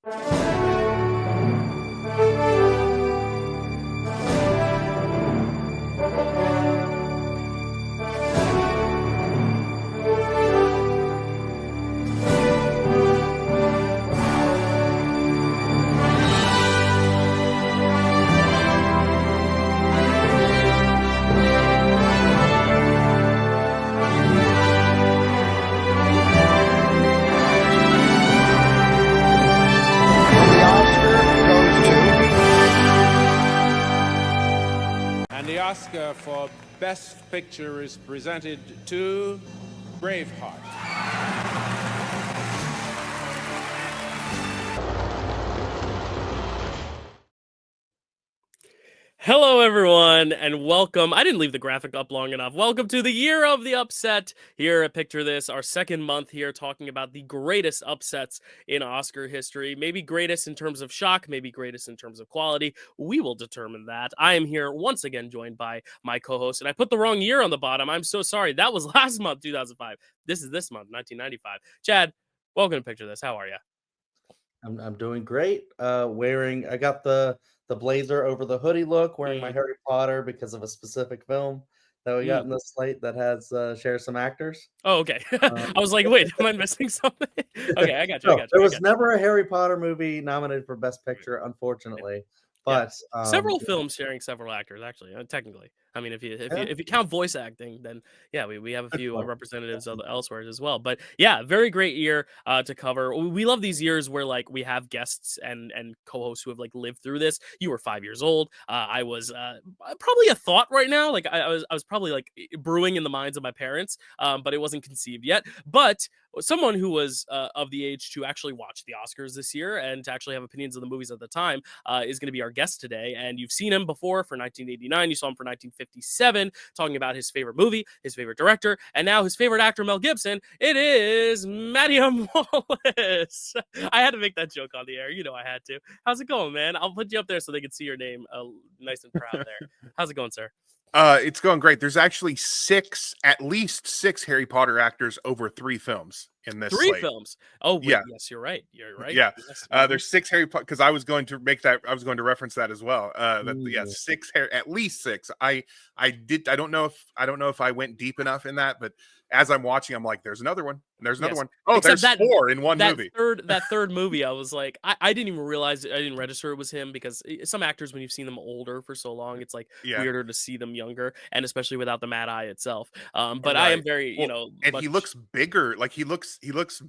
The Oscar for Best Picture is presented to Braveheart. Hello, everyone, and welcome. I didn't leave the graphic up long enough. Welcome to the Year of the Upset here at Picture This, our second month here talking about the greatest upsets in Oscar history. Maybe greatest in terms of shock, maybe greatest in terms of quality. We will determine that. I am here once again joined by my co-host, and I put the wrong year on the bottom. I'm so sorry. That was last month, 2005. This is this month, 1995. Chad, welcome to Picture This. How are you? I'm doing great. I got the blazer over the hoodie look, wearing my Harry Potter because of a specific film that we got in the slate that has shares some actors. Oh, okay. I was like, wait, am I missing something? Okay, I got you. There was never a Harry Potter movie nominated for Best Picture, unfortunately. But several films sharing several actors, actually, technically. I mean, if you count voice acting, then yeah, we have a few representatives of elsewhere as well. But yeah, very great year to cover. We love these years where like we have guests and co-hosts who have like lived through this. You were 5 years old. I was probably a thought right now. Like I was probably like brewing in the minds of my parents, but it wasn't conceived yet. But someone who was of the age to actually watch the Oscars this year and to actually have opinions of the movies at the time is going to be our guest today. And you've seen him before for 1989. You saw him for 1957, talking about his favorite movie, his favorite director, and now his favorite actor, Mel Gibson. It is Matty Wallace. I had to make that joke on the air. You know I had to. How's it going, man? I'll put you up there so they can see your name nice and proud there. How's it going, sir? It's going great. There's actually at least six Harry Potter actors over 3 films in this slate. Films. Oh, wait, yeah. Yes, you're right. You're right. Yeah. Yes. There's 6 Harry Potter because I was going to reference that as well. At least 6. I don't know if I went deep enough in that, but as I'm watching, I'm like, there's another one. And there's another one. Oh, there's 4 in one movie. That third movie, I was like, I didn't even realize I didn't register it was him because some actors, when you've seen them older for so long, it's like weirder to see them younger, and especially without the mad eye itself. But right. I am very, and he looks bigger. Like he looks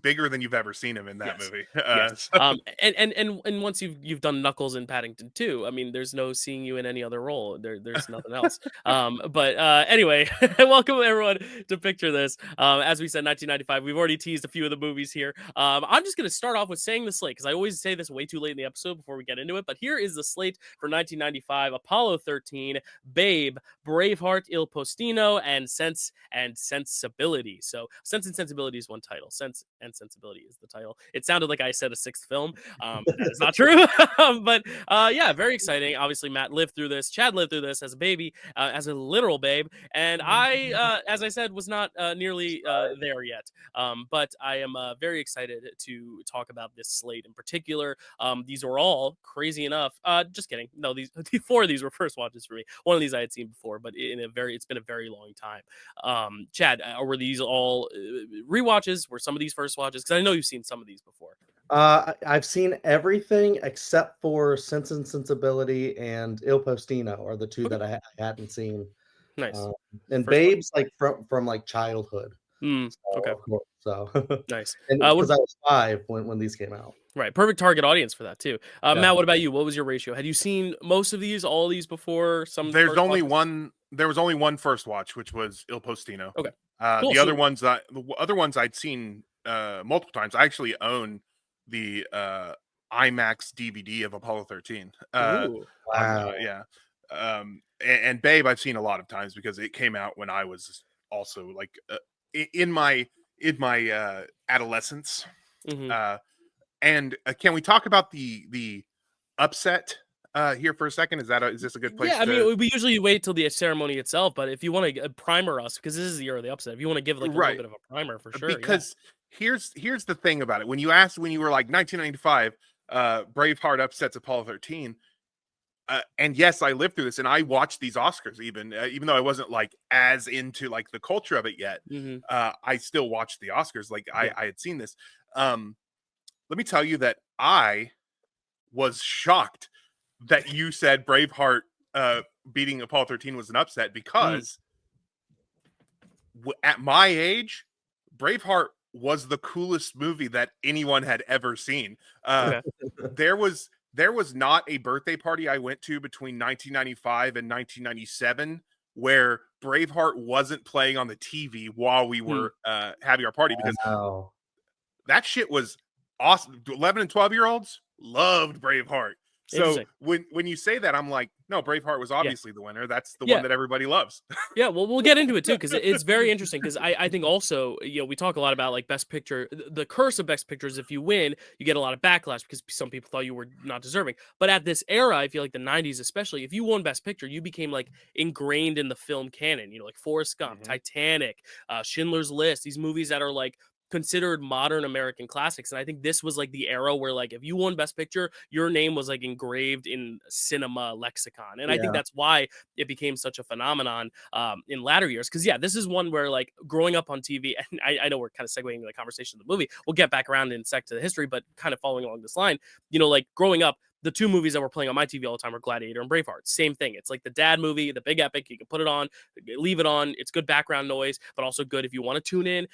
bigger than you've ever seen him in that movie. Yes. And once you've done Knuckles in Paddington 2, I mean, there's no seeing you in any other role. There's nothing else. But anyway, welcome everyone to Picture This. As we said, 1995. We've already teased a few of the movies here. I'm just going to start off with saying the slate because I always say this way too late in the episode before we get into it. But here is the slate for 1995: Apollo 13, Babe, Braveheart, Il Postino, and Sense and Sensibility. So Sense and Sensibility is one title. Sense and Sensibility is the title. It sounded like I said a 6th film. That is not true. But yeah, very exciting. Obviously, Matt lived through this. Chad lived through this as a baby, as a literal babe. And I, as I said, was not nearly there yet. But I am very excited to talk about this slate in particular. These are all crazy enough. Just kidding. No, these 4 of these were first watches for me. One of these I had seen before, but it's been a very long time. Chad, were these all rewatches? Were some of these first watches? Because I know you've seen some of these before. I've seen everything except for Sense and Sensibility and Il Postino are the 2 that I hadn't seen. Nice. And first Babe's one. Like from like childhood. Okay. So nice. Because I was 5 when these came out. Right. Perfect target audience for that too. Matt, what about you? What was your ratio? Had you seen most of these, all these before? There was only one first watch, which was Il Postino. Okay. Cool. The other ones I'd seen multiple times. I actually own the IMAX DVD of Apollo 13. Wow. Yeah. And Babe I've seen a lot of times because it came out when I was also like in my adolescence. And can we talk about the upset here for a second? Is this a good place? Yeah, I mean, we usually wait till the ceremony itself, but if you want to primer us, because this is the year of the upset, if you want to give like a little bit of a primer for sure. Because here's the thing about it. When you were like 1995, Braveheart upsets Apollo 13. And yes, I lived through this, and I watched these Oscars even though I wasn't like as into like the culture of it yet. Mhm. I still watched the Oscars. Like Yeah. I had seen this. Let me tell you that I was shocked that you said Braveheart beating Apollo 13 was an upset, because at my age, Braveheart was the coolest movie that anyone had ever seen. Okay. There was not a birthday party I went to between 1995 and 1997 where Braveheart wasn't playing on the TV while we were having our party, because Wow. that shit was awesome. 11 and 12-year-olds loved Braveheart. So when you say that, I'm like, no, Braveheart was obviously the winner. That's the one that everybody loves. Yeah, well, we'll get into it too, because it's very interesting. Because I think also, we talk a lot about like Best Picture. The curse of Best Picture is if you win, you get a lot of backlash because some people thought you were not deserving. But at this era, I feel like the '90s, especially, if you won Best Picture, you became like ingrained in the film canon. Like Forrest Gump, Titanic, Schindler's List. These movies that are like considered modern American classics. And I think this was like the era where like if you won Best Picture, your name was like engraved in cinema lexicon. And I think that's why it became such a phenomenon in latter years. Because this is one where like growing up on TV, and I know we're kind of segueing into the conversation of the movie. We'll get back around in a sec to the history, but kind of following along this line, like growing up, the two movies that were playing on my TV all the time were Gladiator and Braveheart. Same thing. It's like the dad movie, the big epic. You can put it on, leave it on. It's good background noise, but also good if you want to tune in,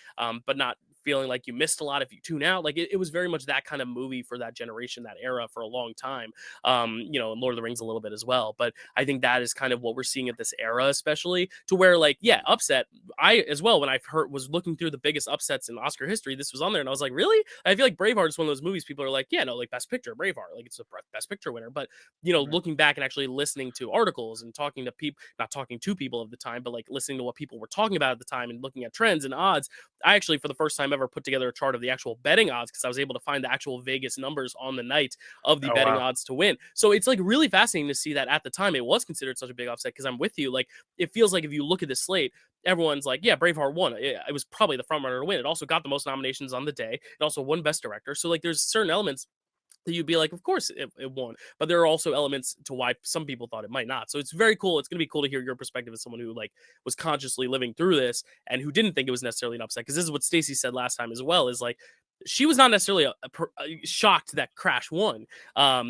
but not feeling like you missed a lot if you tune out. Like it was very much that kind of movie for that generation, that era for a long time. And Lord of the Rings a little bit as well. But I think that is kind of what we're seeing at this era, especially to where like, upset. I as well, when I was looking through the biggest upsets in Oscar history, this was on there. And I was like, really? I feel like Braveheart is one of those movies people are like, like Best Picture, Braveheart, like it's a Best Picture winner. But, looking back and actually listening to articles and talking to people, not talking to people of the time, but like listening to what people were talking about at the time and looking at trends and odds, I actually, for the first time ever, put together a chart of the actual betting odds because I was able to find the actual Vegas numbers on the night of the betting odds to win. So it's like really fascinating to see that at the time it was considered such a big upset, because I'm with you. Like it feels like if you look at the slate, everyone's like, Braveheart won. It was probably the front runner to win. It also got the most nominations on the day. It also won Best Director. So like there's certain elements that you'd be like, of course it won. But there are also elements to why some people thought it might not. So it's very cool. It's going to be cool to hear your perspective as someone who like was consciously living through this and who didn't think it was necessarily an upset. Because this is what Stacey said last time as well, is like, she was not necessarily shocked that Crash won.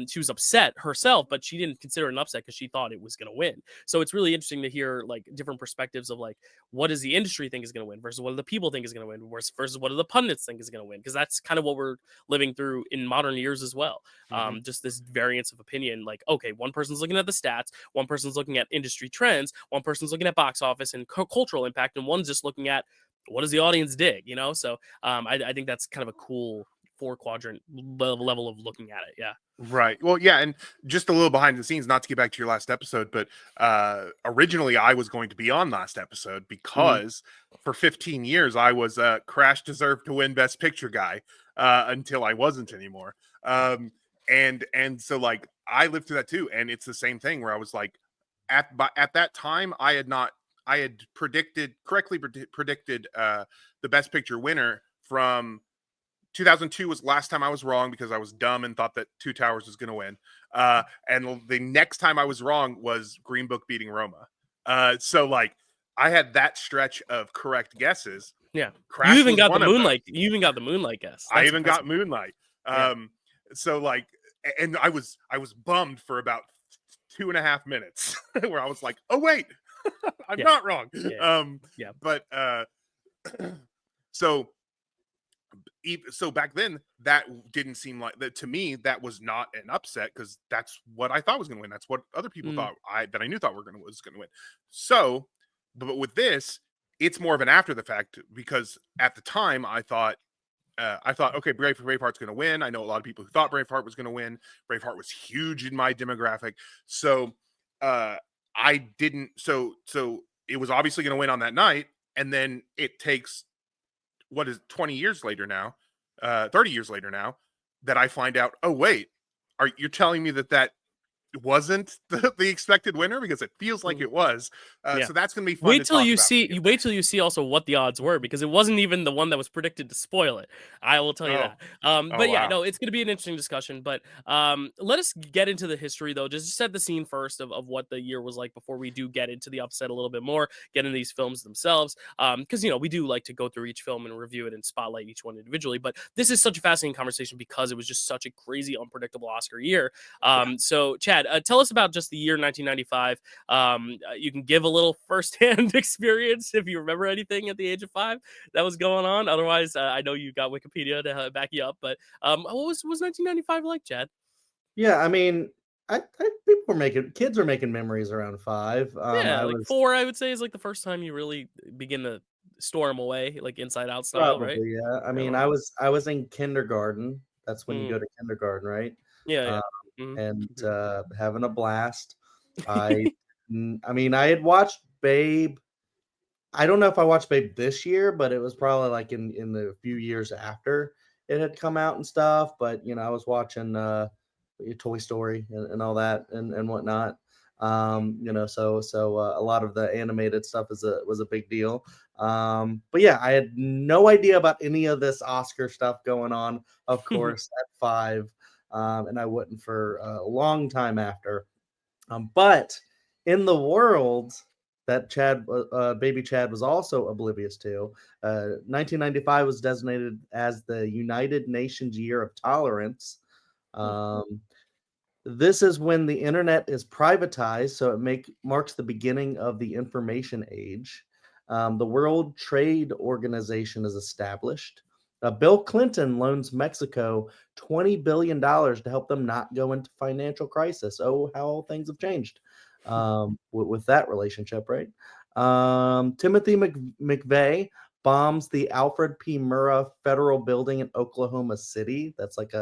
She was upset herself, but she didn't consider it an upset because she thought it was going to win. So it's really interesting to hear like different perspectives of like, what does the industry think is going to win versus what do the people think is going to win versus what do the pundits think is going to win? Because that's kind of what we're living through in modern years as well. Just this variance of opinion. Like, okay, one person's looking at the stats, one person's looking at industry trends, one person's looking at box office and cultural impact, and one's just looking at what does the audience dig, So I think that's kind of a cool 4-quadrant level of looking at it. Yeah. Right. Well, and just a little behind the scenes, not to get back to your last episode, but originally I was going to be on last episode because for 15 years I was Crash deserved to win Best Picture guy until I wasn't anymore. And so like I lived through that too, and it's the same thing where I was like, at that time I had correctly predicted the Best Picture winner from 2002 was last time I was wrong because I was dumb and thought that Two Towers was going to win. And the next time I was wrong was Green Book beating Roma. So like I had that stretch of correct guesses. Yeah. Crash you even was got one the of Moonlight. them. You even got the Moonlight guess. I even got Moonlight. So like, and I was bummed for about 2.5 minutes where I was like, oh wait, I'm not wrong. But so back then that didn't seem like that to me. That was not an upset because that's what I thought was going to win. That's what other people thought that I knew thought was going to win. So, but with this, it's more of an after the fact because at the time I thought, okay, Braveheart's going to win. I know a lot of people who thought Braveheart was going to win. Braveheart was huge in my demographic, so I didn't. So it was obviously going to win on that night, and then it takes 20 years later now, 30 years later now, that I find out. Oh wait, you're telling me that wasn't the expected winner, because it feels like it was. Yeah. So that's gonna be fun to talk about. Wait till you see also what the odds were, because it wasn't even the one that was predicted to spoil it. I will tell you that. But yeah, wow. no, it's going to be an interesting discussion. But let us get into the history though. Just set the scene first of what the year was like before we do get into the upset a little bit more. Get into these films themselves, because we do like to go through each film and review it and spotlight each one individually. But this is such a fascinating conversation because it was just such a crazy, unpredictable Oscar year. So Chad, tell us about just the year 1995. You can give a little firsthand experience if you remember anything at the age of 5 that was going on. Otherwise, I know you got Wikipedia to back you up. But what was 1995 like, Chad? Yeah, I mean, kids are making memories around 5. Yeah, I like was 4, I would say, is like the first time you really begin to store them away, like Inside Out style, right? probably, yeah. I mean, Yeah. I was in kindergarten. That's when you Mm, go to kindergarten, right? yeah, Um, yeah. Mhm. and having a blast. I I mean, I had watched Babe. I don't know if I watched Babe this year, but it was probably like in the few years after it had come out and stuff. But I was watching Toy Story and all that and whatnot. So a lot of the animated stuff was a big deal. But yeah, I had no idea about any of this Oscar stuff going on, of course, at 5. And I wouldn't for a long time after. But in the world that baby Chad was also oblivious to, 1995 was designated as the United Nations Year of Tolerance. Um, this is when the internet is privatized, so marks the beginning of the information age. The World Trade Organization is established. Bill Clinton loans Mexico $20 billion to help them not go into financial crisis. Oh, how things have changed with that relationship, right? Timothy McVeigh bombs the Alfred P. Murrah Federal Building in Oklahoma City. That's like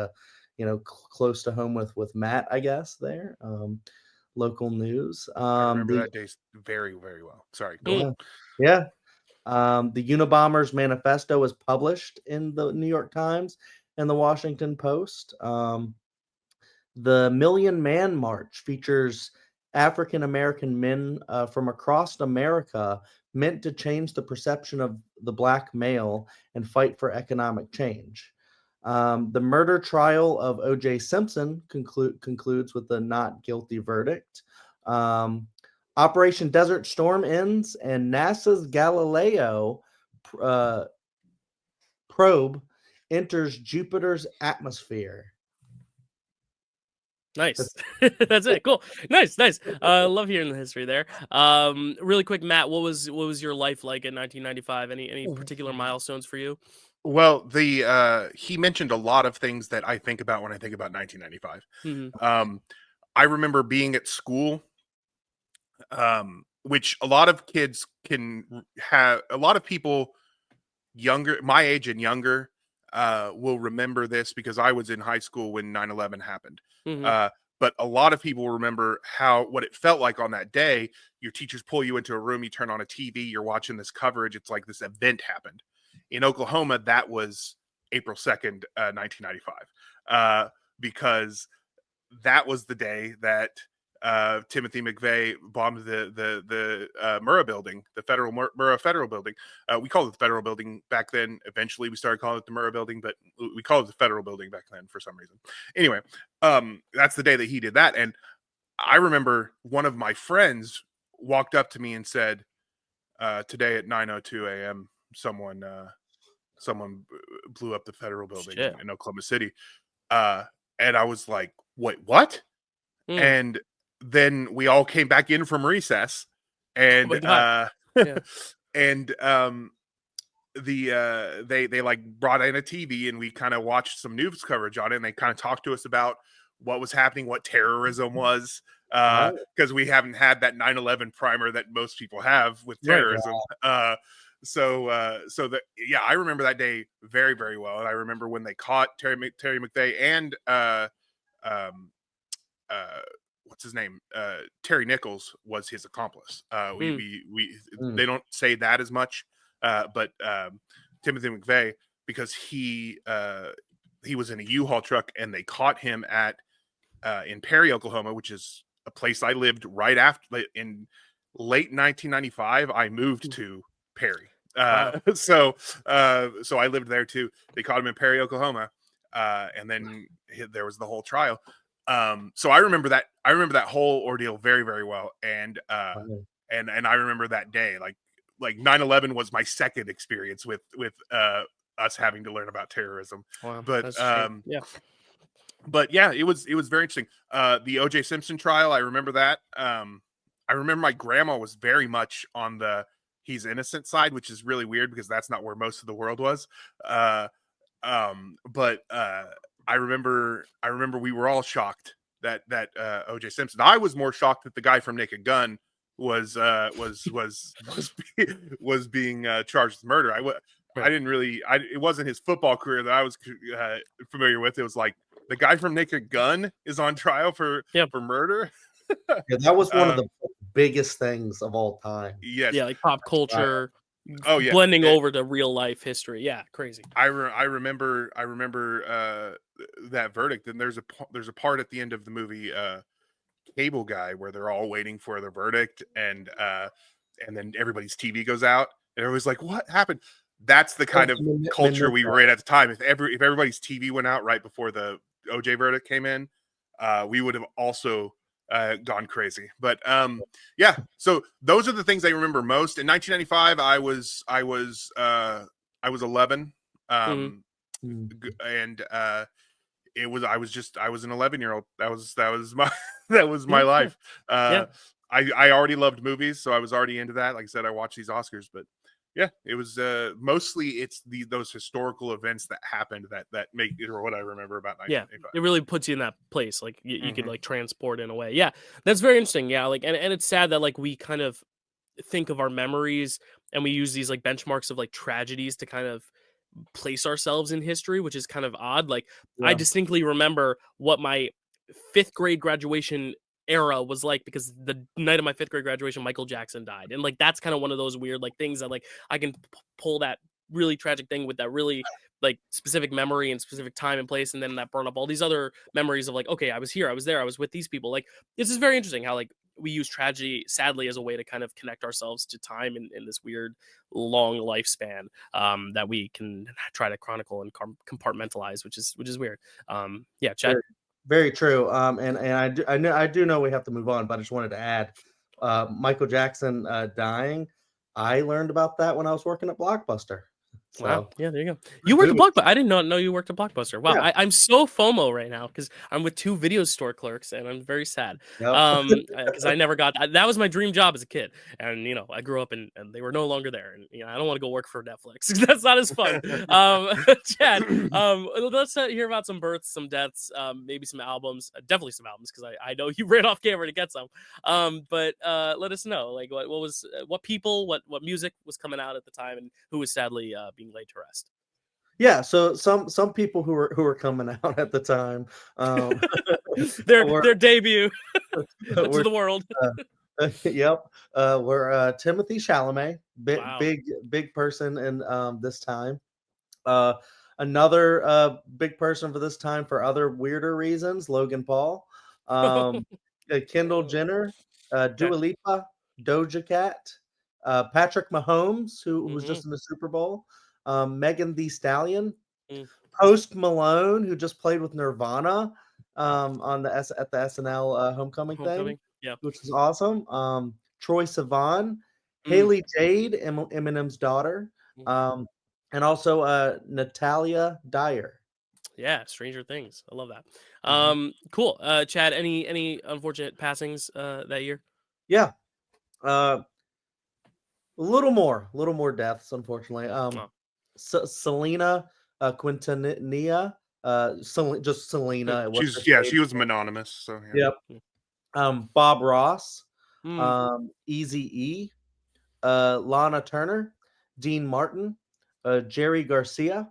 close to home with Matt, I guess, there. Local news. I remember that day very, very well. Sorry, go Mm. on. Yeah. The Unabomber's manifesto was published in the New York Times and the Washington Post. The Million Man March features African American men from across America meant to change the perception of the black male and fight for economic change. The murder trial of O.J. Simpson concludes with a not guilty verdict. Operation Desert Storm ends, and NASA's Galileo uh, probe enters Jupiter's atmosphere. Nice. That's it. Cool. Nice. Love hearing the history there. Really quick, Matt, what was your life like in 1995? Any particular milestones for you? Well, he mentioned a lot of things that I think about when I think about 1995. Mhm. I remember being at school, which a lot of kids a lot of people younger, my age and younger, will remember this because I was in high school when 9/11 happened. Mhm. But a lot of people remember what it felt like on that day. Your teachers pull you into a room, you turn on a TV, you're watching this coverage. It's like this event happened. In Oklahoma, that was April 2nd, 1995, because that was the day that Timothy McVeigh bombed the Murrah building, the Murrah Federal Building. We called it the Federal Building back then. Eventually, we started calling it the Murrah Building, but we called it the Federal Building back then for some reason. Anyway, that's the day that he did that, and I remember one of my friends walked up to me and said, "Today at 9:02 a.m., someone blew up the Federal Building in Oklahoma City," and I was like, "Wait, what?" Mm. And then we all came back in from recess, Oh my and God. Yeah. and they like brought in a TV, and we kind of watched some news coverage on it, and they kind of talked to us about what was happening, what terrorism was, because we haven't had that 9/11 primer that most people have with Right. terrorism. So that, yeah, I remember that day very, very well, and I remember when they caught Terry McVeigh and what's his name? Terry Nichols was his accomplice. They don't say that as much, but Timothy McVeigh, because he was in a U-Haul truck and they caught him at in Perry, Oklahoma, which is a place I lived right after. In late 1995, I moved to Perry. Wow. So I lived there too. They caught him in Perry, Oklahoma, and then there was the whole trial. So I remember that whole ordeal very, very well, and and I remember that day, like 9/11 was my second experience with us having to learn about terrorism. Wow, But that's true. Yeah. But yeah, it was very interesting. The O.J. Simpson trial, I remember that. I remember my grandma was very much on the he's innocent side, which is really weird because that's not where most of the world was. But I remember we were all shocked that O.J. Simpson. I was more shocked that the guy from Naked Gun was being charged with murder. I didn't really. It wasn't his football career that I was familiar with. It was like the guy from Naked Gun is on trial for murder. Yeah, that was one of the biggest things of all time. Yes. Yeah, like pop culture. Oh yeah, blending over to real life history. Yeah, crazy. I remember that verdict. And there's a part at the end of the movie, Cable Guy, where they're all waiting for their verdict, and then everybody's TV goes out, and everybody's like, "What happened?" That's the kind of culture we were in at the time. If everybody's TV went out right before the OJ verdict came in, we would have also gone crazy. But yeah, so those are the things I remember most. In 1995, I was 11, and it was I was an 11-year-old. That was my life. I already loved movies, so I was already into that. Like I said, I watched these Oscars, but yeah, it was mostly it's those historical events that happened that make it, or what I remember about 1985. Yeah, it really puts you in that place. Like you could like transport in a way. Yeah, that's very interesting. Yeah, like and it's sad that like we kind of think of our memories and we use these like benchmarks of like tragedies to kind of place ourselves in history, which is kind of odd. Like I distinctly remember what my 5th grade graduation era was like, because the night of my 5th grade graduation, Michael Jackson died. And like that's kind of one of those weird like things that like I can pull that really tragic thing with that really like specific memory and specific time and place, and then that brought up all these other memories of like, okay, I was here, I was there, I was with these people. Like this is very interesting how like we use tragedy sadly as a way to kind of connect ourselves to time in this weird long lifespan that we can try to chronicle and compartmentalize, which is weird. Yeah, Chad. Very true. And I do know we have to move on, but I just wanted to add, Michael Jackson dying. I learned about that when I was working at Blockbuster. So, wow. Yeah, there you go. You worked at Blockbuster. I did not know you worked at Blockbuster. Wow. Yeah. I'm so FOMO right now because I'm with 2 video store clerks and I'm very sad. Because I never got that. Was my dream job as a kid. And you know, I grew up and they were no longer there. And you know, I don't want to go work for Netflix. That's not as fun. Chad, let's hear about some births, some deaths, maybe some albums. Definitely some albums, because I know you ran off camera to get some. But let us know like what people, what music was coming out at the time, and who was sadly being laid to rest. Yeah, so some people who were coming out at the time, their debut to the world. Were Timothy Chalamet, big person in this time. Another big person for this time for other weirder reasons, Logan Paul, Kendall Jenner, Dua Lipa, Doja Cat, Patrick Mahomes, who was just in the Super Bowl, Megan Thee Stallion, Post Malone, who just played with Nirvana at the SNL homecoming thing, which is awesome. Troye Sivan, Haley Jade, Eminem's daughter, and also Natalia Dyer. Yeah, Stranger Things. I love that. Cool. Chad, any unfortunate passings that year? Yeah. A little more deaths, unfortunately. Selena Quintanilla, just Selena. She was mononymous. So yep. Bob Ross, Eazy-E, Lana Turner, Dean Martin, Jerry Garcia,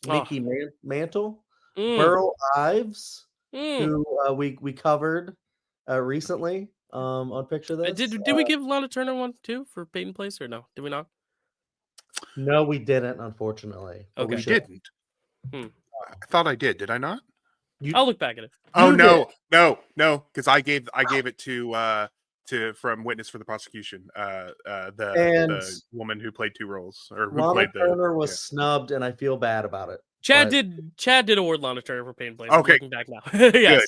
Mickey Mantle, Burl Ives, who we covered recently on Picture This. Did we give Lana Turner one too for Peyton Place, or no? Did we not? No, we didn't, unfortunately. Okay. We didn't. I thought I did. Did I not? I'll look back at it. Oh You no, because I gave it to from witness for the prosecution, And the woman who played two roles or who Lana played the Turner was snubbed, and I feel bad about it. Chad but- did award Lana Turner for Pain Place. Okay. Looking back now. Yes.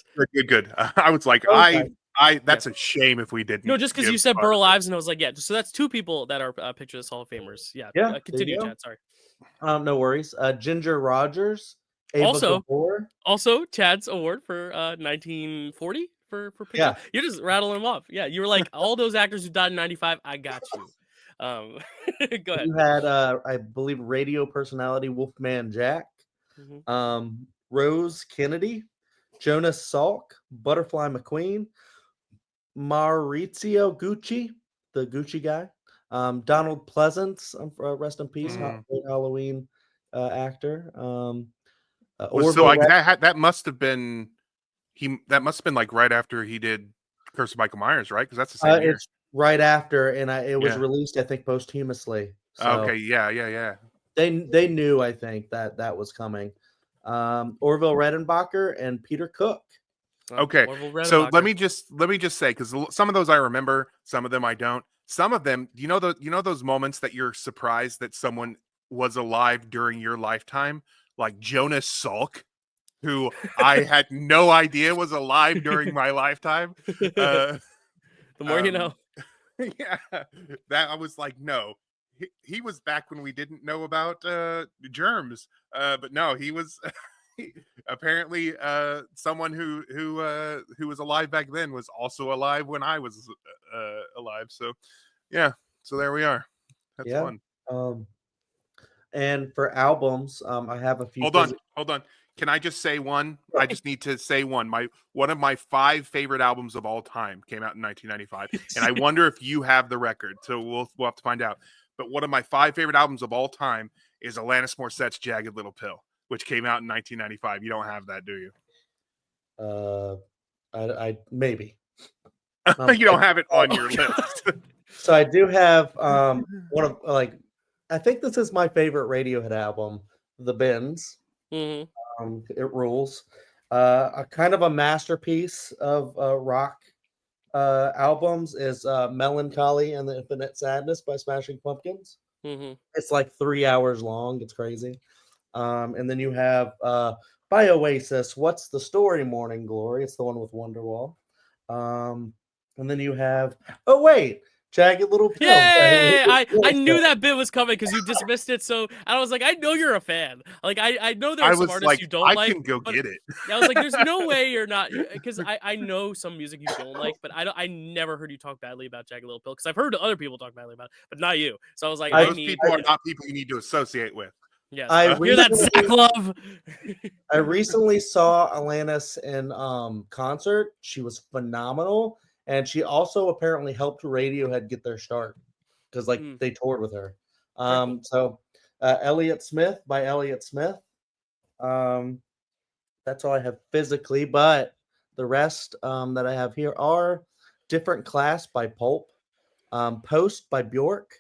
Good. I was like, Okay. that's a shame if we didn't. No, just because you said Burl Ives, and I was like, yeah. So that's two people that are picture this Hall of Famers. Yeah. Yeah, there Continue, you go. Chad. Sorry. No worries. Ginger Rogers, Ava Also- Gabor. Also, Chad's award for 1940 for picture. Yeah. You're just rattling them off. Yeah, you were like all those actors who died in '95. I got you. Go ahead. You had, I believe, radio personality Wolfman Jack, Mhm. Rose Kennedy, Jonas Salk, Butterfly McQueen, Maurizio Gucci, the Gucci guy, Donald Pleasance, rest in peace, great Halloween actor. That must have been like right after he did Curse of Michael Myers, right? Because that's the same year. It's right after, and it was Yeah. released, I think, posthumously. So Okay, yeah. they knew, I think, that was coming. Orville Redenbacher and Peter Cook. Okay, Orville so let Redenbacher. me just say, because some of those I remember, some of them I don't. Some of them, you know those moments that you're surprised that someone was alive during your lifetime, like Jonas Salk, who I had no idea was alive during my lifetime. The more you know. Yeah, that I was like, no, he was back when we didn't know about germs, but no, he was apparently someone who was alive back then was also alive when I was alive. So yeah, so there we are. That's fun. And for albums, I have a few. Hold on. Can I just say one? I just need to say one. One of my 5 favorite albums of all time came out in 1995, and I wonder if you have the record. So we'll have to find out. But one of my 5 favorite albums of all time is Alanis Morissette's "Jagged Little Pill," which came out in 1995. You don't have that, do you? I maybe. You don't have it on your list. So I do have one of, like, I think this is my favorite Radiohead album, The Bends. Mhm. It rules. A kind of a masterpiece of rock albums is Melancholy and the Infinite Sadness by Smashing Pumpkins. Mhm. It's like 3 hours long. It's crazy. And then you have by Oasis, What's the Story, Morning Glory. It's the one with Wonderwall. And then you have, oh wait, Jagged Little Pill. Yeah, I knew that bit was coming because you dismissed it. So I was like, I know you're a fan. Like I know there are some artists you don't like. I can go get it. I was like, there's no way you're not, because I know some music you don't like, but I never heard you talk badly about Jagged Little Pill because I've heard other people talk badly about it, but not you. So I was like, those people are not people you need to associate with. Yes, I hear that, Zach Love. I recently saw Alanis in concert. She was phenomenal, and she also apparently helped Radiohead get their start because they toured with her. So Elliott Smith by Elliott Smith. That's all I have physically, but the rest that I have here are Different Class by Pulp, Post by Bjork,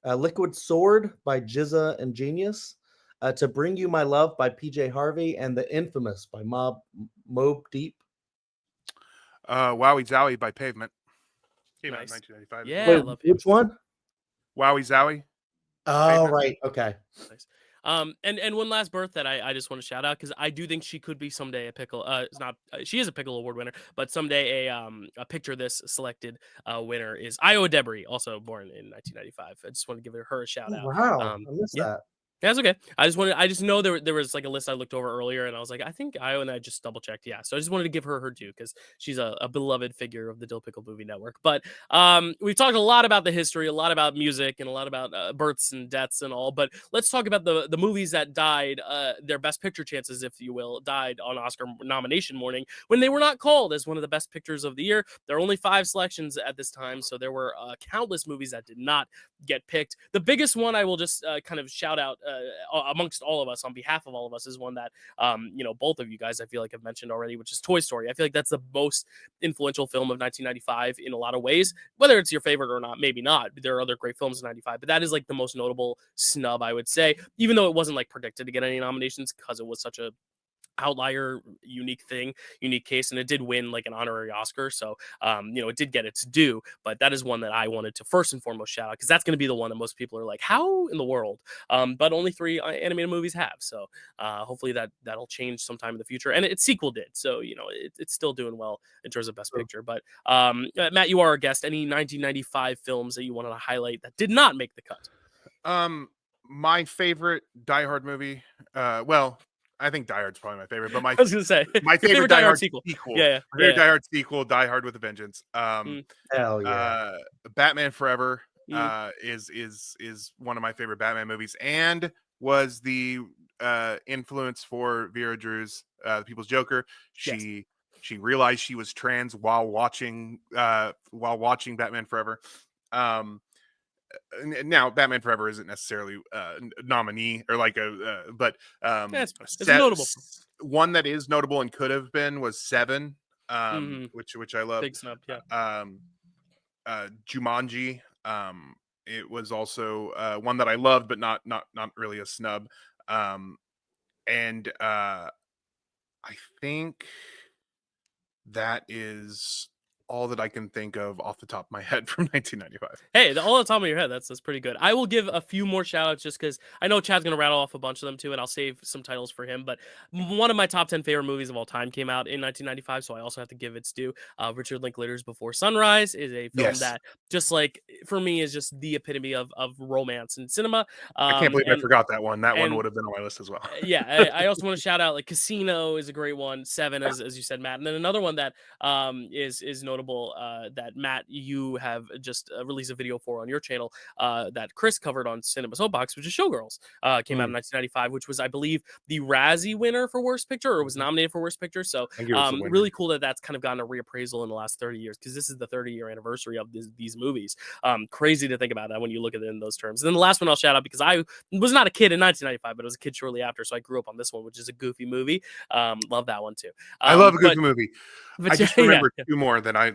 Liquid Sword by Jizza and Genius, To Bring You My Love by PJ Harvey, and The Infamous by Mobb Deep. Wowie Zowie by Pavement. Came out in Nice. 1995. Yeah, Wait, I love which one? Wowie Zowie. Oh, Pavement. right. Okay. Nice. And one last birth that I just want to shout out because I do think she could be someday a pickle. It's not. She is a pickle award winner, but someday a picture this selected winner is Iowa Debris, also born in 1995. I just want to give her a shout out. Wow, I missed that. That's okay. I just know there was like a list I looked over earlier, and I was like, I think Io, and I just double checked. Yeah, so I just wanted to give her due because she's a beloved figure of the Dyl Pickle Movie Network. But we've talked a lot about the history, a lot about music, and a lot about births and deaths and all. But let's talk about the movies that died, their best picture chances, if you will, died on Oscar nomination morning when they were not called as one of the best pictures of the year. There are only 5 selections at this time, so there were countless movies that did not get picked. The biggest one I will just kind of shout out amongst all of us, on behalf of all of us, is one that both of you guys I feel like have mentioned already, which is Toy Story. I feel like that's the most influential film of 1995 in a lot of ways. Whether it's your favorite or not, maybe not. There are other great films in 95, but that is like the most notable snub, I would say, even though it wasn't like predicted to get any nominations because it was such a outlier, unique case, and it did win like an honorary Oscar. So it did get its due, but that is one that I wanted to first and foremost shout out, because that's going to be the one that most people are like, how in the world? But only 3 animated movies have. So hopefully that'll change sometime in the future. And its sequel did. So, it's still doing well in terms of Best Picture. But Matt, you are our guest. Any 1995 films that you wanted to highlight that did not make the cut? My favorite Die Hard movie. Well, I think Die Hard's probably my favorite, but I was gonna say my your favorite Die Hard sequel. sequel. Yeah. My favorite Die Hard sequel, Die Hard with a Vengeance. Hell yeah. Batman Forever Mm. is one of my favorite Batman movies, and was the influence for Vera Drew's The People's Joker. She realized she was trans while watching Batman Forever. Now Batman Forever isn't necessarily nominee or like but it's notable. One that is notable and could have been was Seven, which I love. Big snub, yeah. Jumanji, it was also one that I loved, but not really a snub. And I think that is all that I can think of off the top of my head from 1995. Hey, all the top of your head, that's pretty good. I will give a few more shout outs just because I know Chad's going to rattle off a bunch of them too, and I'll save some titles for him. But one of my top 10 favorite movies of all time came out in 1995, so I also have to give its due. Richard Linklater's Before Sunrise is a film that, just like, for me, is just the epitome of romance in cinema. I can't believe I forgot that one. That one would have been on my list as well. I also want to shout out, like, Casino is a great one. Seven, as you said, Matt. And then another one that is notable, that Matt, you have just released a video for on your channel that Chris covered on Cinema Soapbox, which is Showgirls. Came out in 1995, which was, I believe, the Razzie winner for Worst Picture, or was nominated for Worst Picture. So really cool that that's kind of gotten a reappraisal in the last 30 years, because this is the 30-year anniversary of these movies. Crazy to think about that when you look at it in those terms. And then the last one I'll shout out, because I was not a kid in 1995, but I was a kid shortly after, so I grew up on this one, which is a goofy movie. Love that one too. I love a goofy movie. I just remember two more that I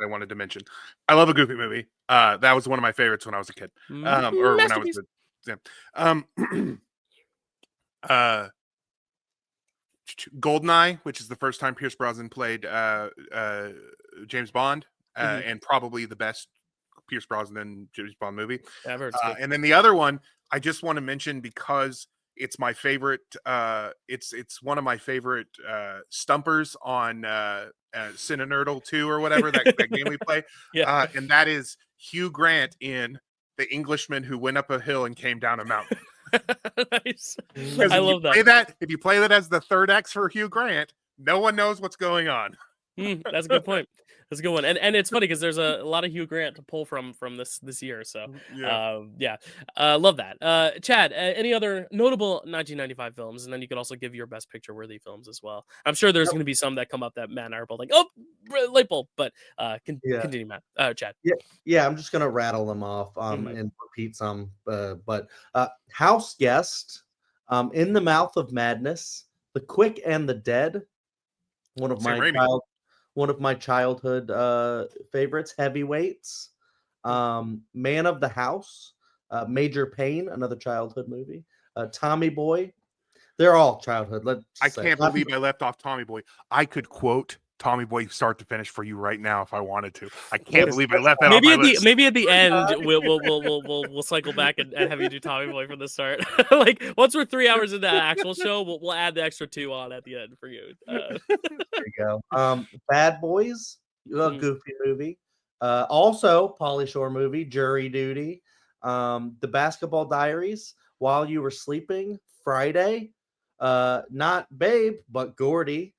wanted to mention. I love a goofy movie. That was one of my favorites when I was a kid. Or when I was Goldeneye, which is the first time Pierce Brosnan played James Bond, and probably the best Pierce Brosnan James Bond movie. And then the other one I just want to mention, because it's my favorite. It's one of my favorite stumpers on Cinenerdle 2 or whatever that game we play. And that is Hugh Grant in The Englishman Who Went Up a Hill and Came Down a Mountain. Nice. I love that. If you play that as the third X for Hugh Grant, no one knows what's going on. That's a good point. That's a good one. And it's funny because there's a lot of Hugh Grant to pull from this year. So love that. Chad, any other notable 1995 films? And then you could also give your Best Picture worthy films as well. I'm sure there's going to be some that come up that Matt and I are both like, oh, light bulb. But continue, Matt. Chad. Yeah. I'm just gonna rattle them off and repeat some. But House Guest, In the Mouth of Madness, The Quick and the Dead. One of my childhood favorites, Heavyweights, Man of the House, Major Payne, another childhood movie, Tommy Boy. They're all childhood. I can't believe I left off Tommy Boy. I could quote Tommy Boy start to finish for you right now if I wanted to. I can't believe I left that on my list. Maybe at the end we'll cycle back and have you do Tommy Boy from the start. Like, once we're 3 hours into the actual show, we'll add the extra 2 on at the end for you. There you go. Bad Boys, a goofy movie. Also, Pauly Shore movie, Jury Duty. The Basketball Diaries, While You Were Sleeping, Friday. Not Babe, but Gordy.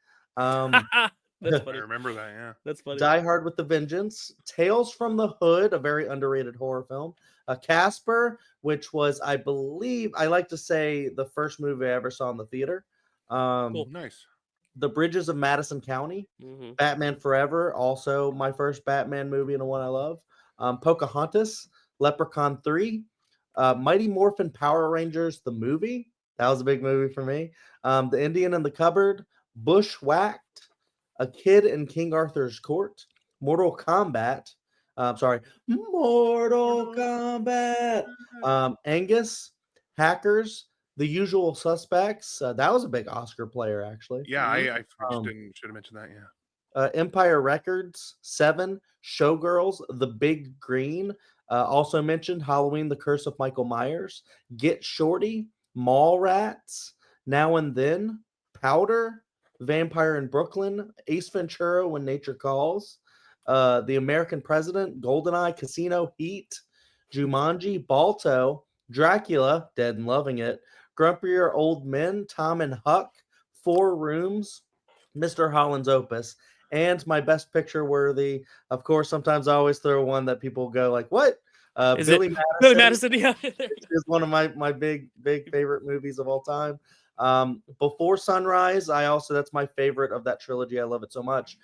That's funny. I remember that, yeah. That's funny. Die Hard with a Vengeance, Tales from the Hood, a very underrated horror film. Casper, which was, I believe, I like to say, the first movie I ever saw in the theater. Cool. Nice. The Bridges of Madison County, Batman Forever, also my first Batman movie and the one I love. Pocahontas, Leprechaun 3, Mighty Morphin Power Rangers, the movie. That was a big movie for me. The Indian in the Cupboard, Bushwhacked, A Kid in King Arthur's Court, Mortal Kombat. Mortal Kombat. Angus, Hackers, The Usual Suspects. That was a big Oscar player, actually. Yeah, I Um, should have mentioned that. Yeah. Empire Records, Seven, Showgirls, The Big Green. Also mentioned Halloween, The Curse of Michael Myers, Get Shorty, Mallrats, Now and Then, Powder, Vampire in Brooklyn, Ace Ventura, When Nature Calls, The American President, Goldeneye, Casino, Heat, Jumanji, Balto, Dracula, Dead and Loving It, Grumpier Old Men, Tom and Huck, Four Rooms, Mr. Holland's Opus, and my best picture worthy. Of course, sometimes I always throw one that people go like, "What?" Is Billy it Madison. Billy Madison? Yeah. Is one of my big favorite movies of all time. Before Sunrise, that's my favorite of that trilogy. I love it so much.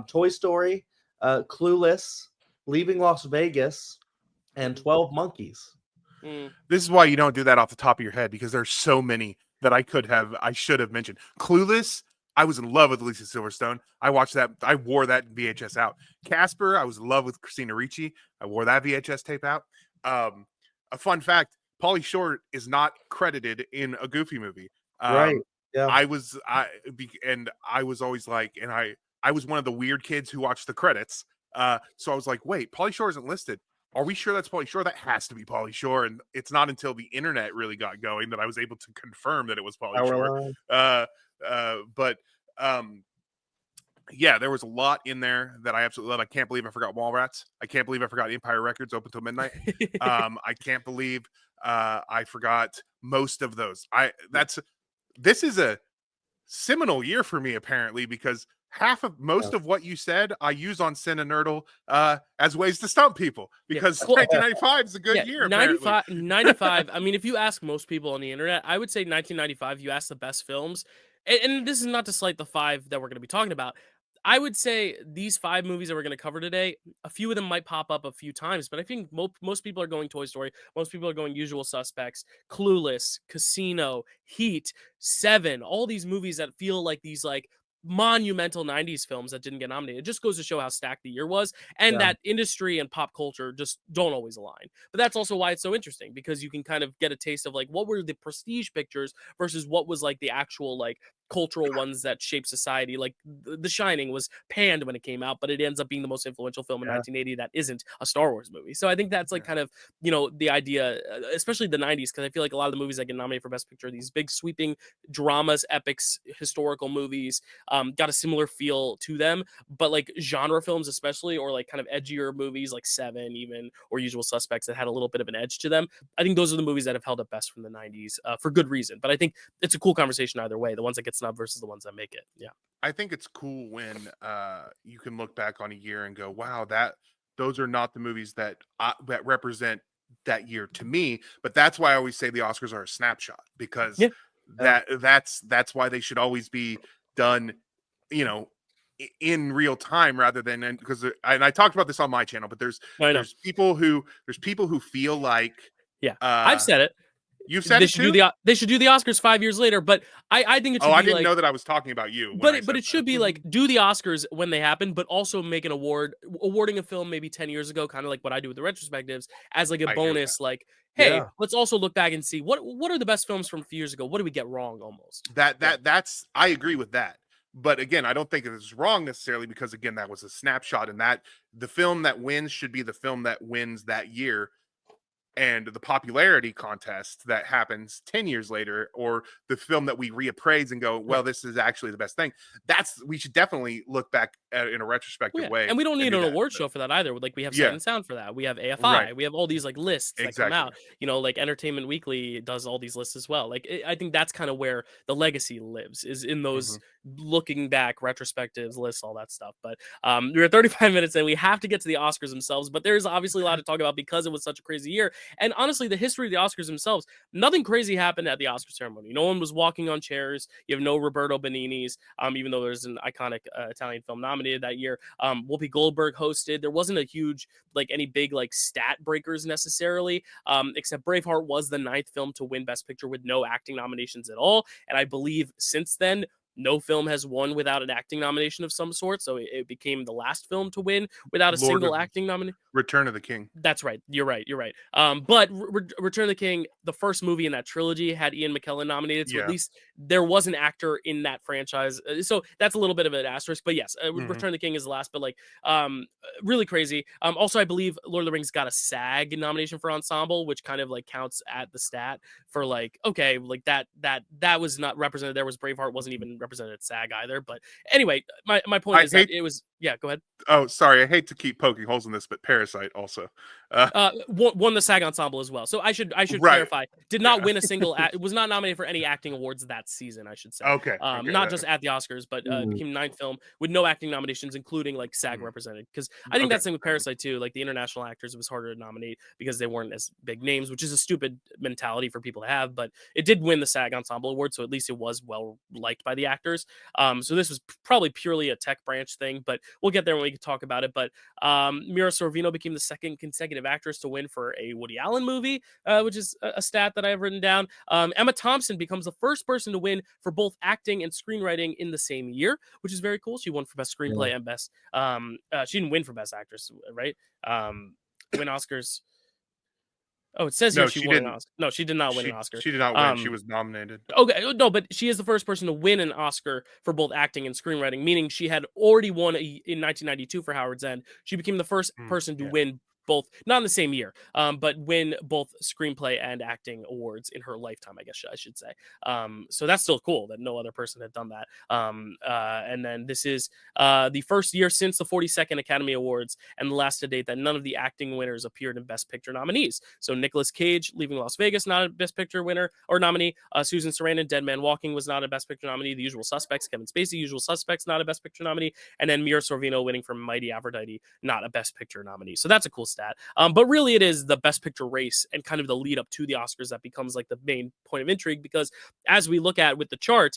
Toy Story, Clueless, Leaving Las Vegas, and 12 Monkeys. This is why you don't do that off the top of your head, because there's so many that I should have mentioned. Clueless, I was in love with Alicia Silverstone. I watched that. I wore that VHS out. Casper, I was in love with Christina Ricci. I wore that VHS tape out. A fun fact: Pauly Shore is not credited in a Goofy movie. Right. Yeah. I was always like, and I was one of the weird kids who watched the credits. So I was like, wait, Pauly Shore isn't listed. Are we sure that's Pauly Shore? That has to be Pauly Shore. And it's not until the internet really got going that I was able to confirm that it was Pauly Shore. Yeah, there was a lot in there that I absolutely love. I can't believe I forgot Mallrats. I can't believe I forgot Empire Records, Open Till Midnight. I can't believe I forgot most of those. This is a seminal year for me, apparently, because most of what you said I use on Sin and Nerdle as ways to stump people, because 1995 is a good year. 95. I mean, if you ask most people on the internet, I would say 1995. You ask the best films, and this is not to slight the 5 that we're going to be talking about. I would say these 5 movies that we're going to cover today, a few of them might pop up a few times, but I think most people are going Toy Story. Most people are going Usual Suspects, Clueless, Casino, Heat, Seven, all these movies that feel like these like monumental 90s films that didn't get nominated. It just goes to show how stacked the year was, and that industry and pop culture just don't always align. But that's also why it's so interesting, because you can kind of get a taste of like what were the prestige pictures versus what was like the actual like cultural ones that shape society. Like The Shining was panned when it came out, but it ends up being the most influential film in 1980 that isn't a Star Wars movie. So I think that's like kind of, you know, the idea, especially the 90s, because I feel like a lot of the movies that get nominated for Best Picture, these big sweeping dramas, epics, historical movies, got a similar feel to them. But like genre films especially, or like kind of edgier movies like Seven even, or Usual Suspects that had a little bit of an edge to them, I think those are the movies that have held up best from the 90s for good reason. But I think it's a cool conversation either way, the ones that get snubbed versus the ones that make it. Yeah, I think it's cool when you can look back on a year and go, wow, those are not the movies that represent that year to me. But that's why I always say the Oscars are a snapshot, because that's why they should always be done, you know, in real time, rather than, because I talked about this on my channel, but there's people who feel like I've said it. You've said they it should too? they should do the Oscars 5 years later, but I think it should be I didn't like, know that I was talking about you. But it should be like, do the Oscars when they happen, but also make an awarding a film maybe 10 years ago, kind of like what I do with the retrospectives, as like a bonus, like, hey, let's also look back and see what are the best films from a few years ago? What did we get wrong almost? That's I agree with that. But again, I don't think it's wrong necessarily, because again, that was a snapshot, and that the film that wins should be the film that wins that year. And the popularity contest that happens 10 years later, or the film that we reappraise and go, well, this is actually the best thing. We should definitely look back at it in a retrospective way. And we don't need an award show for that either. Like, we have Sight and Sound for that. We have AFI. We have all these like lists that come out. You know, like Entertainment Weekly does all these lists as well. Like, I think that's kind of where the legacy lives, is in those looking back retrospectives, lists, all that stuff. But we're at 35 minutes and we have to get to the Oscars themselves. But there's obviously a lot to talk about because it was such a crazy year. And honestly, the history of the Oscars themselves, nothing crazy happened at the Oscar ceremony. No one was walking on chairs. You have no Roberto Benigni's, even though there's an iconic Italian film nominated that year. Whoopi Goldberg hosted. There wasn't a huge, like, any big like stat breakers necessarily, except Braveheart was the 9th film to win Best Picture with no acting nominations at all. And I believe since then, no film has won without an acting nomination of some sort, so it became the last film to win without a Lord single of acting nomination. Return of the King. That's right. You're right. But Return of the King, the first movie in that trilogy, had Ian McKellen nominated, so at Yeah. least there was an actor in that franchise. So that's a little bit of an asterisk. But yes, Return of the King is the last. But like, really crazy. Also, I believe Lord of the Rings got a SAG nomination for ensemble, which kind of like counts at the stat for like, okay, like that was not represented. There was Braveheart wasn't even represented at SAG either. But anyway, my point I is that hate- it was. Yeah, go ahead. Oh, sorry. I hate to keep poking holes in this, but Parasite also. Won the SAG ensemble as well. So I should Right. clarify. Did not Yeah. win a single. It was not nominated for any acting awards that season. I should say. Okay. Not just at the Oscars, but became ninth film with no acting nominations, including like SAG represented. Because I think Okay. that's the thing with Parasite too. Like the international actors, it was harder to nominate because they weren't as big names, which is a stupid mentality for people to have. But it did win the SAG ensemble award, so at least it was well liked by the actors. So this was probably purely a tech branch thing, but we'll get there when we can talk about it. But Mira Sorvino became the second consecutive actress to win for a Woody Allen movie, which is a stat that I have written down. Emma Thompson becomes the first person to win for both acting and screenwriting in the same year, which is very cool. She won for best screenplay and best. She didn't win for best actress, right? Win Oscars. Oh, it says No, here she won an didn't. Oscar. No, she did not win an Oscar. She did not win. She was nominated. Okay, no, but she is the first person to win an Oscar for both acting and screenwriting, meaning she had already won in 1992 for Howard's End. She became the first person to win both, not in the same year, but win both screenplay and acting awards in her lifetime, I guess I should say. So that's still cool that no other person had done that. And then this is the first year since the 42nd Academy Awards and the last to date that none of the acting winners appeared in Best Picture nominees. So Nicolas Cage, Leaving Las Vegas, not a Best Picture winner or nominee. Susan Sarandon, Dead Man Walking was not a Best Picture nominee. The Usual Suspects, Kevin Spacey, Usual Suspects, not a Best Picture nominee. And then Mira Sorvino winning for Mighty Aphrodite, not a Best Picture nominee. So that's a cool stat. But really it is the Best Picture race and kind of the lead up to the Oscars that becomes like the main point of intrigue, because as we look at with the chart,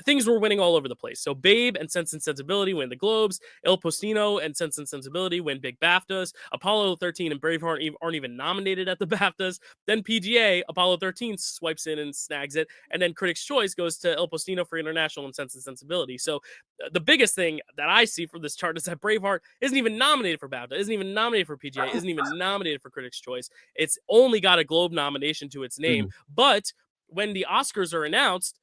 things were winning all over the place. So Babe and Sense and Sensibility win the Globes. Il Postino and Sense and Sensibility win big BAFTAs. Apollo 13 and Braveheart aren't even nominated at the BAFTAs. Then PGA, Apollo 13 swipes in and snags it. And then Critics' Choice goes to Il Postino for International and Sense and Sensibility. So the biggest thing that I see from this chart is that Braveheart isn't even nominated for BAFTA, isn't even nominated for PGA, isn't even nominated for Critics' Choice. It's only got a Globe nomination to its name. But when the Oscars are announced,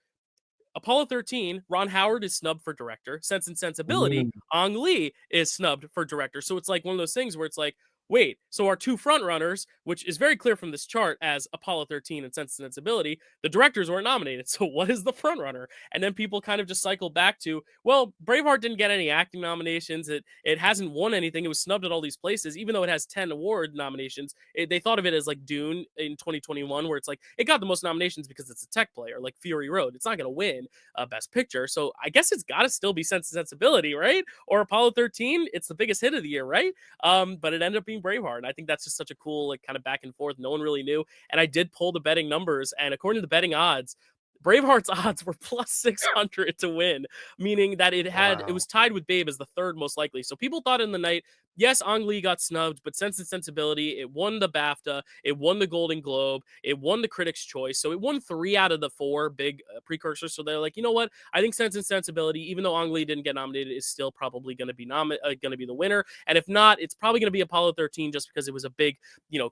Apollo 13, Ron Howard is snubbed for director. Sense and Sensibility, Ang Lee is snubbed for director. So it's like one of those things where it's like, wait, so our two front runners, which is very clear from this chart as Apollo 13 and Sense and Sensibility, the directors weren't nominated. So what is the front runner? And then people kind of just cycle back to, well, Braveheart didn't get any acting nominations. It hasn't won anything. It was snubbed at all these places, even though it has 10 award nominations. They thought of it as like Dune in 2021, where it's like it got the most nominations because it's a tech play, or like Fury Road. It's not going to win Best Picture. So I guess it's got to still be Sense and Sensibility, right? Or Apollo 13. It's the biggest hit of the year, right? But it ended up being Braveheart. And I think that's just such a cool, like, kind of back and forth. No one really knew. And I did pull the betting numbers, and according to the betting odds, Braveheart's odds were plus 600 to win, meaning that it was tied with Babe as the third most likely. So people thought in the night, yes, Ang Lee got snubbed, but Sense and Sensibility, it won the BAFTA, it won the Golden Globe, it won the Critics' Choice. So it won 3 out of the 4 big precursors. So they're like, you know what? I think Sense and Sensibility, even though Ang Lee didn't get nominated, is still probably going to be the winner. And if not, it's probably going to be Apollo 13, just because it was a big,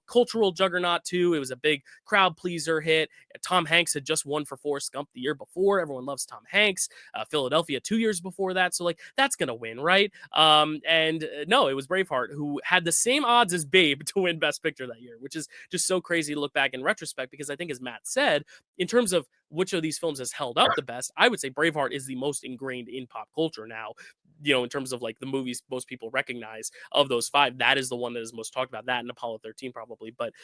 cultural juggernaut too. It was a big crowd pleaser hit. Tom Hanks had just won for Forrest Gump the year before. Everyone loves Tom Hanks. Philadelphia 2 years before that. So like that's going to win, right? No, it was Braveheart who had the same odds as Babe to win Best Picture that year, which is just so crazy to look back in retrospect, because I think, as Matt said, in terms of which of these films has held up the best, I would say Braveheart is the most ingrained in pop culture now. In terms of like the movies most people recognize of those 5, that is the one that is most talked about, that and Apollo 13 probably. But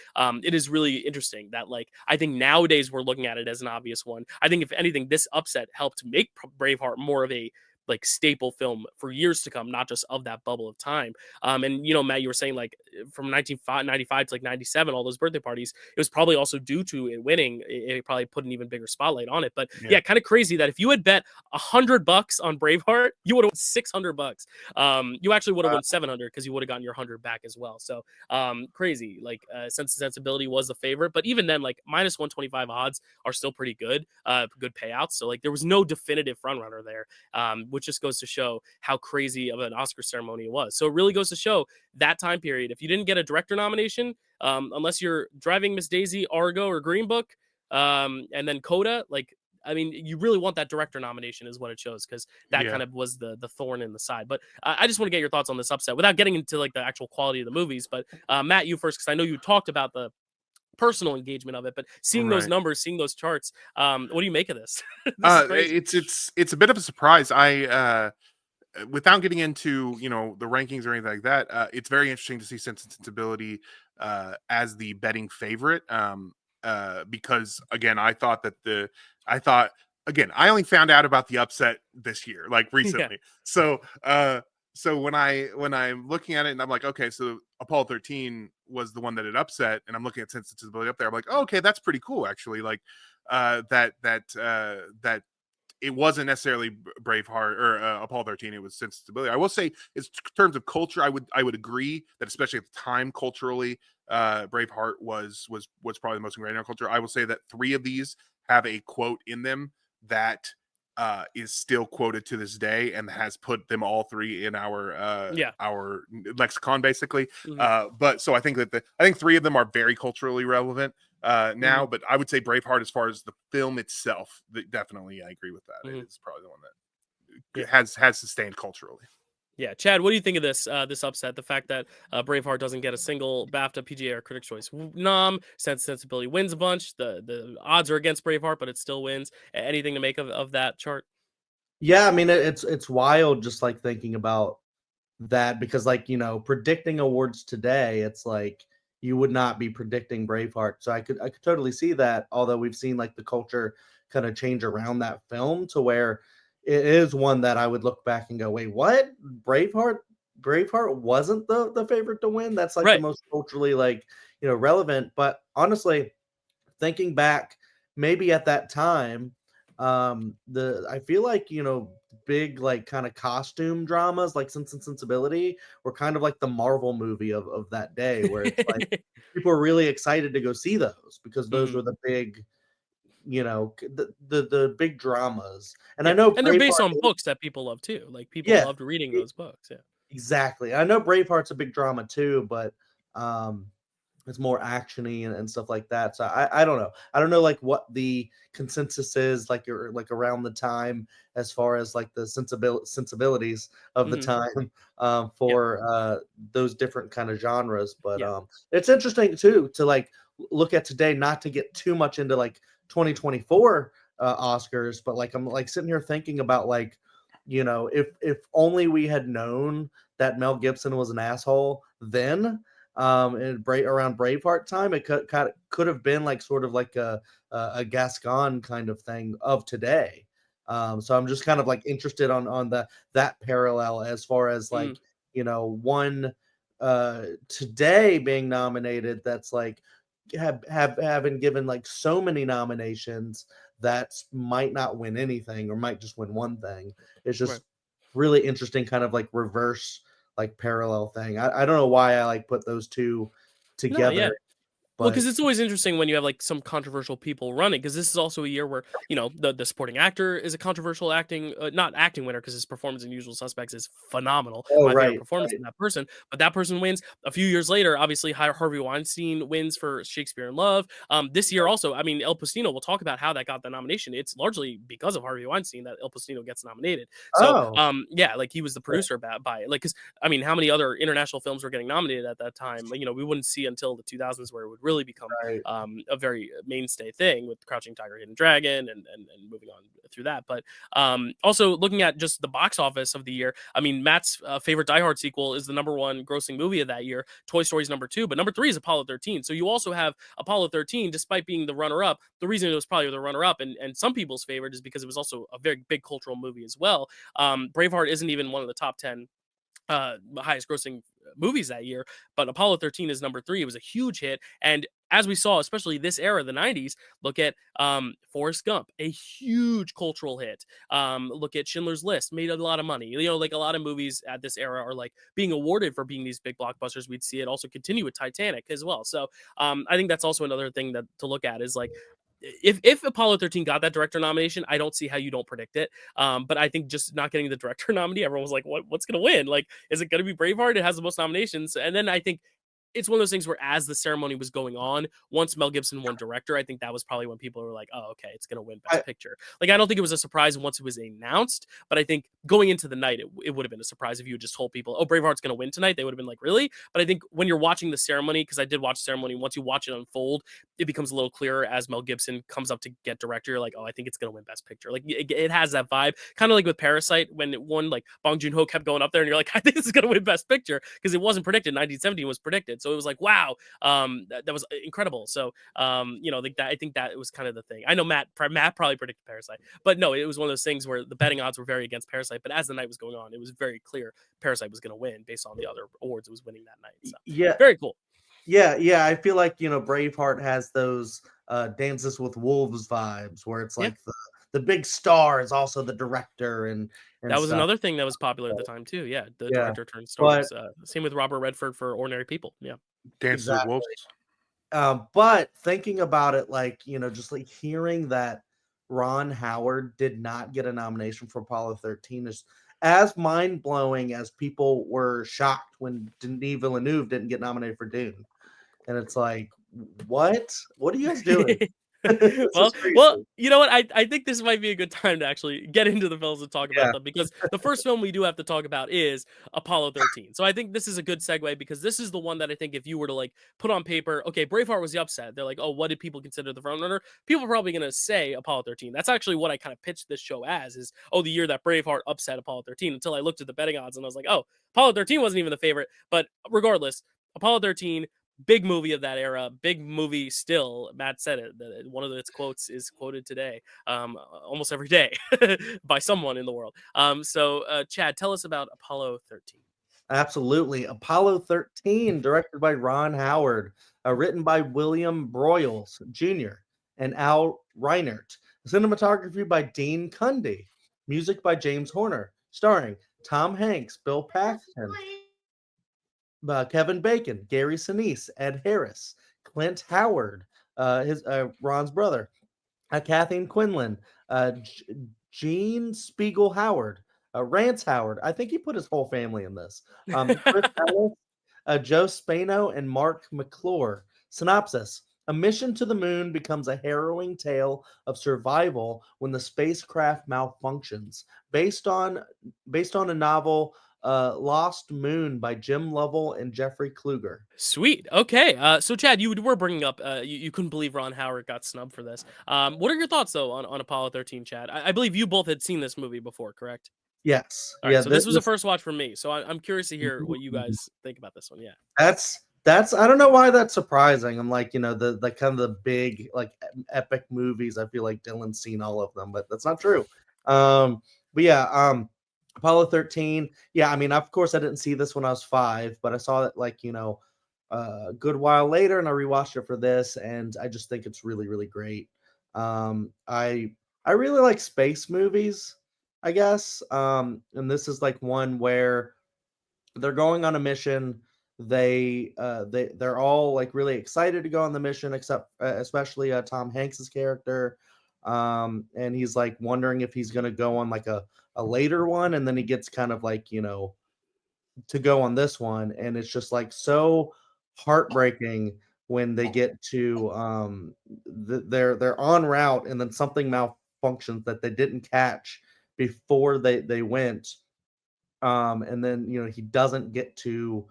it is really interesting that, like, I think nowadays we're looking at it as an obvious one. I think if anything, this upset helped make Braveheart more of a like staple film for years to come, not just of that bubble of time. And Matt, you were saying like from 1995 to like 97, all those birthday parties, it was probably also due to it winning. It probably put an even bigger spotlight on it. But yeah, kind of crazy that if you had bet $100 on Braveheart, you would have won $600. You actually would have won 700 because you would have gotten your 100 back as well. So crazy. Like Sensibility was the favorite, but even then, like minus 125 odds are still pretty good. Good payouts. So like there was no definitive frontrunner there, which just goes to show how crazy of an Oscar ceremony it was. So it really goes to show that time period. If you didn't get a director nomination, unless you're Driving Miss Daisy, Argo, or Green Book, and then Coda, like I mean, you really want that director nomination is what it shows, because that kind of was the thorn in the side. But I just want to get your thoughts on this upset without getting into like the actual quality of the movies. But Matt, you first, because I know you talked about the personal engagement of it, but seeing those numbers, seeing those charts, what do you make of this? It's a bit of a surprise. I without getting into the rankings or anything like that, it's very interesting to see Sensibility as the betting favorite. Because again, I thought I only found out about the upset this year, like recently. So when I'm looking at it and I'm like, okay, so Apollo 13 was the one that it upset, and I'm looking at Sensibility up there. I'm like, oh, okay, that's pretty cool actually. Like that it wasn't necessarily Braveheart or Apollo 13. It was Sensibility. I will say, in terms of culture, I would agree that especially at the time, culturally, Braveheart was probably the most ingrained in our culture. I will say that 3 of these have a quote in them that is still quoted to this day and has put them all 3 in our lexicon, basically. But so I think that I think 3 of them are very culturally relevant now. But I would say Braveheart, as far as the film itself, definitely I agree with that. It's probably the one that has sustained culturally. Yeah, Chad, what do you think of this upset? The fact that Braveheart doesn't get a single BAFTA, PGA, or Critics' Choice nom, Sensibility wins a bunch. The odds are against Braveheart, but it still wins. Anything to make of that chart? Yeah, I mean it's wild just like thinking about that, because like predicting awards today, it's like you would not be predicting Braveheart. So I could totally see that. Although we've seen like the culture kind of change around that film to where it is one that I would look back and go, wait, what? Braveheart wasn't the favorite to win. That's like the most culturally like, relevant. But honestly, thinking back, maybe at that time, I feel like, big like kind of costume dramas like Sense and Sensibility were kind of like the Marvel movie of that day, where it's like people are really excited to go see those because those were the big, the big dramas. And I know and they're based on books that people love too. Like people loved reading those books. Yeah, exactly. I know Braveheart's a big drama too, but it's more actiony and stuff like that. So I don't know. I don't know like what the consensus is like around the time as far as like the sensibilities of the time for those different kind of genres. But it's interesting too to like look at today, not to get too much into like 2024 Oscars, but like I'm like sitting here thinking about like, if only we had known that Mel Gibson was an asshole then, around Braveheart time, it could have been like sort of like a Gascon kind of thing of today. So I'm just kind of like interested on that parallel as far as like one today being nominated that's like having given like so many nominations that might not win anything or might just win one thing. It's just really interesting kind of like reverse like parallel thing. I don't know why I like put those two together. No, well, because it's always interesting when you have like some controversial people running, because this is also a year where the supporting actor is a controversial not acting winner, because his performance in Usual Suspects is phenomenal. My favorite performance in that person, but that person wins. A few years later, obviously Harvey Weinstein wins for Shakespeare in Love. This year also, I mean, El Postino, we'll talk about how that got the nomination. It's largely because of Harvey Weinstein that El Postino gets nominated. So like he was the producer by it. Like, because I mean, how many other international films were getting nominated at that time? We wouldn't see until the 2000s where it would really become Right. a very mainstay thing with Crouching Tiger, Hidden Dragon, and moving on through that. But also looking at just the box office of the year, I mean, Matt's favorite Die Hard sequel is the #1 grossing movie of that year. Toy Story's #2, but #3 is Apollo 13. So you also have Apollo 13, despite being the runner-up. The reason it was probably the runner-up and some people's favorite is because it was also a very big cultural movie as well. Braveheart isn't even one of the top 10 highest grossing movies that year, but Apollo 13 is #3. It was a huge hit, and as we saw, especially this era, the 90s, look at Forrest Gump, a huge cultural hit. Look at Schindler's List, made a lot of money. You know, like a lot of movies at this era are like being awarded for being these big blockbusters. We'd see it also continue with Titanic as well. So I think that's also another thing that to look at is like if Apollo 13 got that director nomination, I don't see how you don't predict it. But I think just not getting the director nominee, everyone was like, what's going to win? Like, is it going to be Braveheart? It has the most nominations. And then I think it's one of those things where as the ceremony was going on, once Mel Gibson won director, I think that was probably when people were like, oh, okay, it's going to win I, best picture. Like, I don't think it was a surprise once it was announced, but I think going into the night, it would have been a surprise if you had just told people, oh, Braveheart's going to win tonight. They would have been like, really? But I think when you're watching the ceremony, because I did watch the ceremony, once you watch it unfold, it becomes a little clearer as Mel Gibson comes up to get director. You're like, oh, I think it's going to win best picture. Like, it has that vibe, kind of like with Parasite when it won, like Bong Joon-ho kept going up there and you're like, I think this is going to win best picture because it wasn't predicted. 1917 was predicted. So it was like, wow, that was incredible. So you know, like that, I think that was kind of the thing. I know Matt probably predicted Parasite, but no, it was one of those things where the betting odds were very against Parasite, but as the night was going on, it was very clear Parasite was going to win based on the other awards it was winning that night. So yeah, very cool. yeah. I feel like, you know, Braveheart has those Dances with Wolves vibes where it's Yeah. like the big star is also the director and That was stuff. another thing that was popular at the time too. Yeah, the Yeah, director turned but stars. Same with Robert Redford for Ordinary People. Yeah. Dances with exactly. Wolves. But thinking about it, like, you know, just like hearing that Ron Howard did not get a nomination for Apollo 13 is as mind blowing as people were shocked when Denis Villeneuve didn't get nominated for Dune. And it's like, what? What are you guys doing? This is well, crazy. you know what? I think this might be a good time to actually get into the films and talk about Yeah. them because the first film we do have to talk about is Apollo 13. So I think this is a good segue because this is the one that I think if you were to like put on paper, okay, Braveheart was the upset. They're like, oh, what did people consider the front runner? People are probably going to say Apollo 13. That's actually what I kind of pitched this show as is, oh, the year that Braveheart upset Apollo 13 until I looked at the betting odds and I was like, oh, Apollo 13 wasn't even the favorite. But regardless, Apollo 13, big movie of that era, big movie still. Matt said it. One of its quotes is quoted today, almost every day by someone in the world. So Chad, tell us about Apollo 13. Absolutely. Apollo 13, directed by Ron Howard, written by William Broyles Jr. and Al Reinert. Cinematography by Dean Cundy. Music by James Horner. Starring Tom Hanks, Bill Paxton, Kevin Bacon, Gary Sinise, Ed Harris, Clint Howard, his Ron's brother, Kathleen Quinlan, Gene Spiegel Howard, Rance Howard. I think he put his whole family in this. Chris Ellis, Joe Spano, and Mark McClure. Synopsis: a mission to the moon becomes a harrowing tale of survival when the spacecraft malfunctions. Based on a novel, Lost Moon by Jim Lovell and Jeffrey Kluger. Sweet. Okay. So Chad, you were bringing up you couldn't believe Ron Howard got snubbed for this. What are your thoughts though on Apollo 13, Chad? I believe you both had seen this movie before, correct? Yes. All right. Yeah. So this was a first watch for me. So I'm curious to hear what you Mhm. guys think about this one. Yeah. That's I don't know why that's surprising. I'm like, you know, the kind of the big like epic movies. I feel like Dylan's seen all of them, but that's not true. But yeah, Apollo 13. Yeah, I mean, of course I didn't see this when I was 5, but I saw it like, you know, a good while later and I rewatched it for this and I just think it's really, really great. I really like space movies, I guess. And this is like one where they're going on a mission. They're all like really excited to go on the mission, except especially Tom Hanks's character. And he's like wondering if he's gonna go on like a later one, and then he gets kind of like, you know, to go on this one, and it's just like so heartbreaking when they get to they're en route and then something malfunctions that they didn't catch before they went, and then, you know, he doesn't get to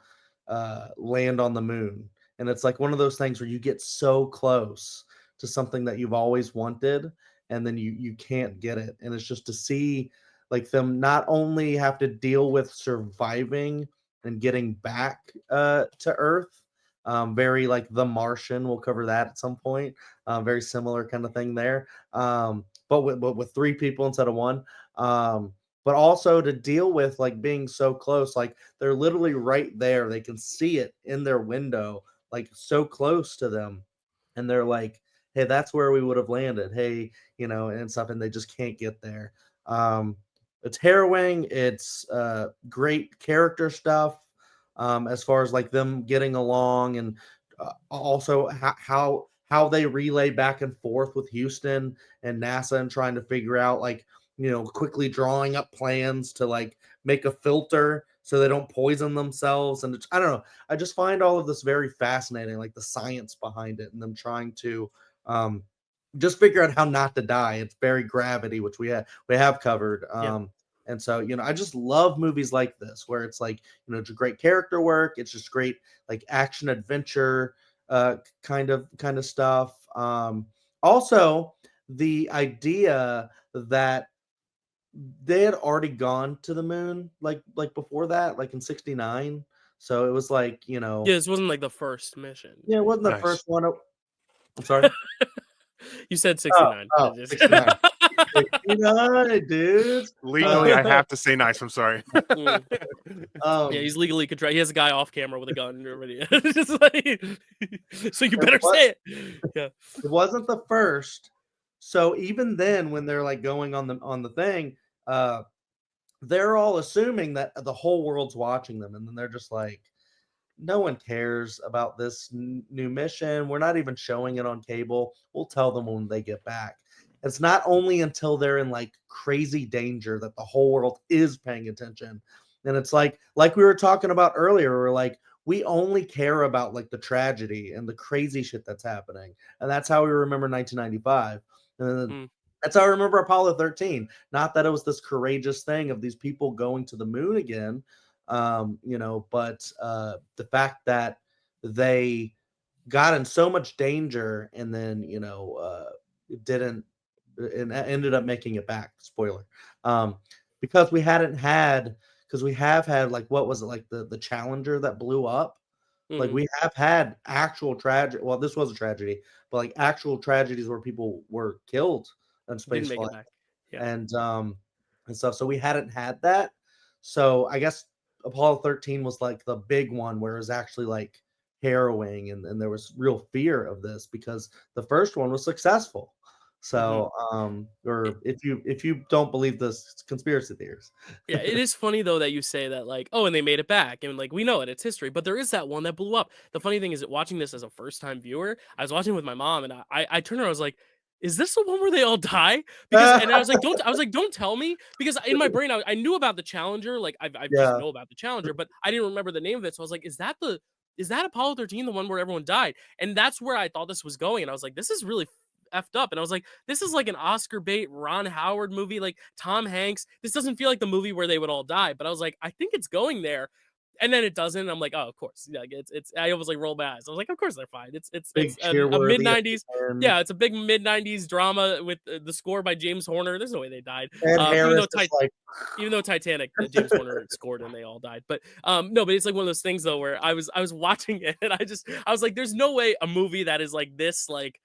land on the moon, and it's like one of those things where you get so close to something that you've always wanted, and then you can't get it, and it's just to see like them not only have to deal with surviving and getting back to Earth. Very like The Martian. We'll cover that at some point. Very similar kind of thing there. But with three people instead of one. But also to deal with like being so close, like they're literally right there. They can see it in their window, like so close to them. And they're like, hey, that's where we would have landed. Hey, and stuff, and they just can't get there. It's harrowing. It's great character stuff, as far as like them getting along, and also how they relay back and forth with Houston and NASA and trying to figure out like quickly drawing up plans to like make a filter so they don't poison themselves. And I don't know. I just find all of this very fascinating, like the science behind it and them trying to just figure out how not to die. It's very Gravity, which we have covered. And so, I just love movies like this where it's like, it's great character work. It's just great, like action adventure, kind of stuff. Also the idea that they had already gone to the moon, like before that, like in 69. So it was like, Yeah, this wasn't like the first mission. yeah, it wasn't the Nice. first one. I'm sorry. You said 69. 69. 69, dude. Legally, I have to say nice. I'm sorry. Yeah, he's legally controlled. He has a guy off camera with a gun already. Just like, so you better say it. Yeah. It wasn't the first. So even then, when they're like going on the thing, they're all assuming that the whole world's watching them, and then they're just like, no one cares about this new mission. We're not even showing it on cable. We'll tell them when they get back. It's not only until they're in like crazy danger that the whole world is paying attention. And it's like we were talking about earlier, we're like, we only care about like the tragedy and the crazy shit that's happening. And that's how we remember 1995. And then that's how I remember Apollo 13. Not that it was this courageous thing of these people going to the moon again, but the fact that they got in so much danger and then, didn't, and ended up making it back. Spoiler. Because we have had like, what was it, like the Challenger that blew up? Like we have had actual tragedy. Well, this was a tragedy, but like actual tragedies where people were killed in space Didn't make it flight. back. Yeah. And stuff. So we hadn't had that. So I guess Apollo 13 was like the big one where it was actually like harrowing, and there was real fear of this because the first one was successful. So, or if you don't believe this, it's conspiracy theories. Yeah, it is funny though that you say that, like, oh, and they made it back, and like we know it, it's history. But there is that one that blew up. The funny thing is that watching this as a first time viewer, I was watching with my mom, and I turned around, I was like, is this the one where they all die? Because and I was like, don't tell me, because in my brain I knew about the Challenger, like I just Yeah. know about the Challenger, but I didn't remember the name of it. So I was like, is that Apollo 13, the one where everyone died? And that's where I thought this was going. And I was like, this is really effed up. And I was like, this is like an Oscar bait Ron Howard movie, like Tom Hanks. This doesn't feel like the movie where they would all die. But I was like, I think it's going there. And then it doesn't. I'm like, oh, of course. Yeah, it's. I almost like roll my eyes. I was like, of course they're fine. It's Big a cheer-worthy mid '90s. and- Yeah, it's a big mid '90s drama with the score by James Horner. There's no way they died. And Harris is like, Even though Titanic, James Horner scored and they all died. But no, but it's like one of those things though where I was watching it and I was like, there's no way a movie that is like this, like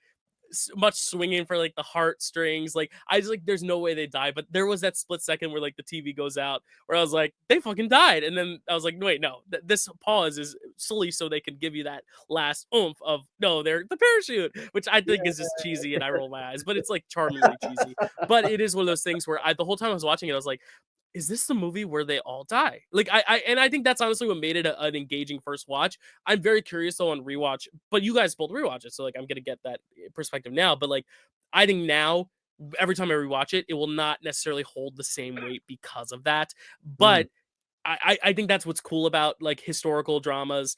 much swinging for like the heartstrings, like I was like, there's no way they die. But there was that split second where like the TV goes out where I was like, they fucking died. And then I was like, wait, no, this pause is silly so they can give you that last oomph of no, they're the parachute, which I think is just cheesy, and I roll my eyes, but it's like charmingly cheesy. But it is one of those things where the whole time I was watching it, I was like, is this the movie where they all die? Like I think that's honestly what made it an engaging first watch. I'm very curious though on rewatch, but you guys both rewatch it, so like I'm gonna get that perspective now. But like I think now every time I rewatch it, it will not necessarily hold the same weight because of that. But I think that's what's cool about like historical dramas.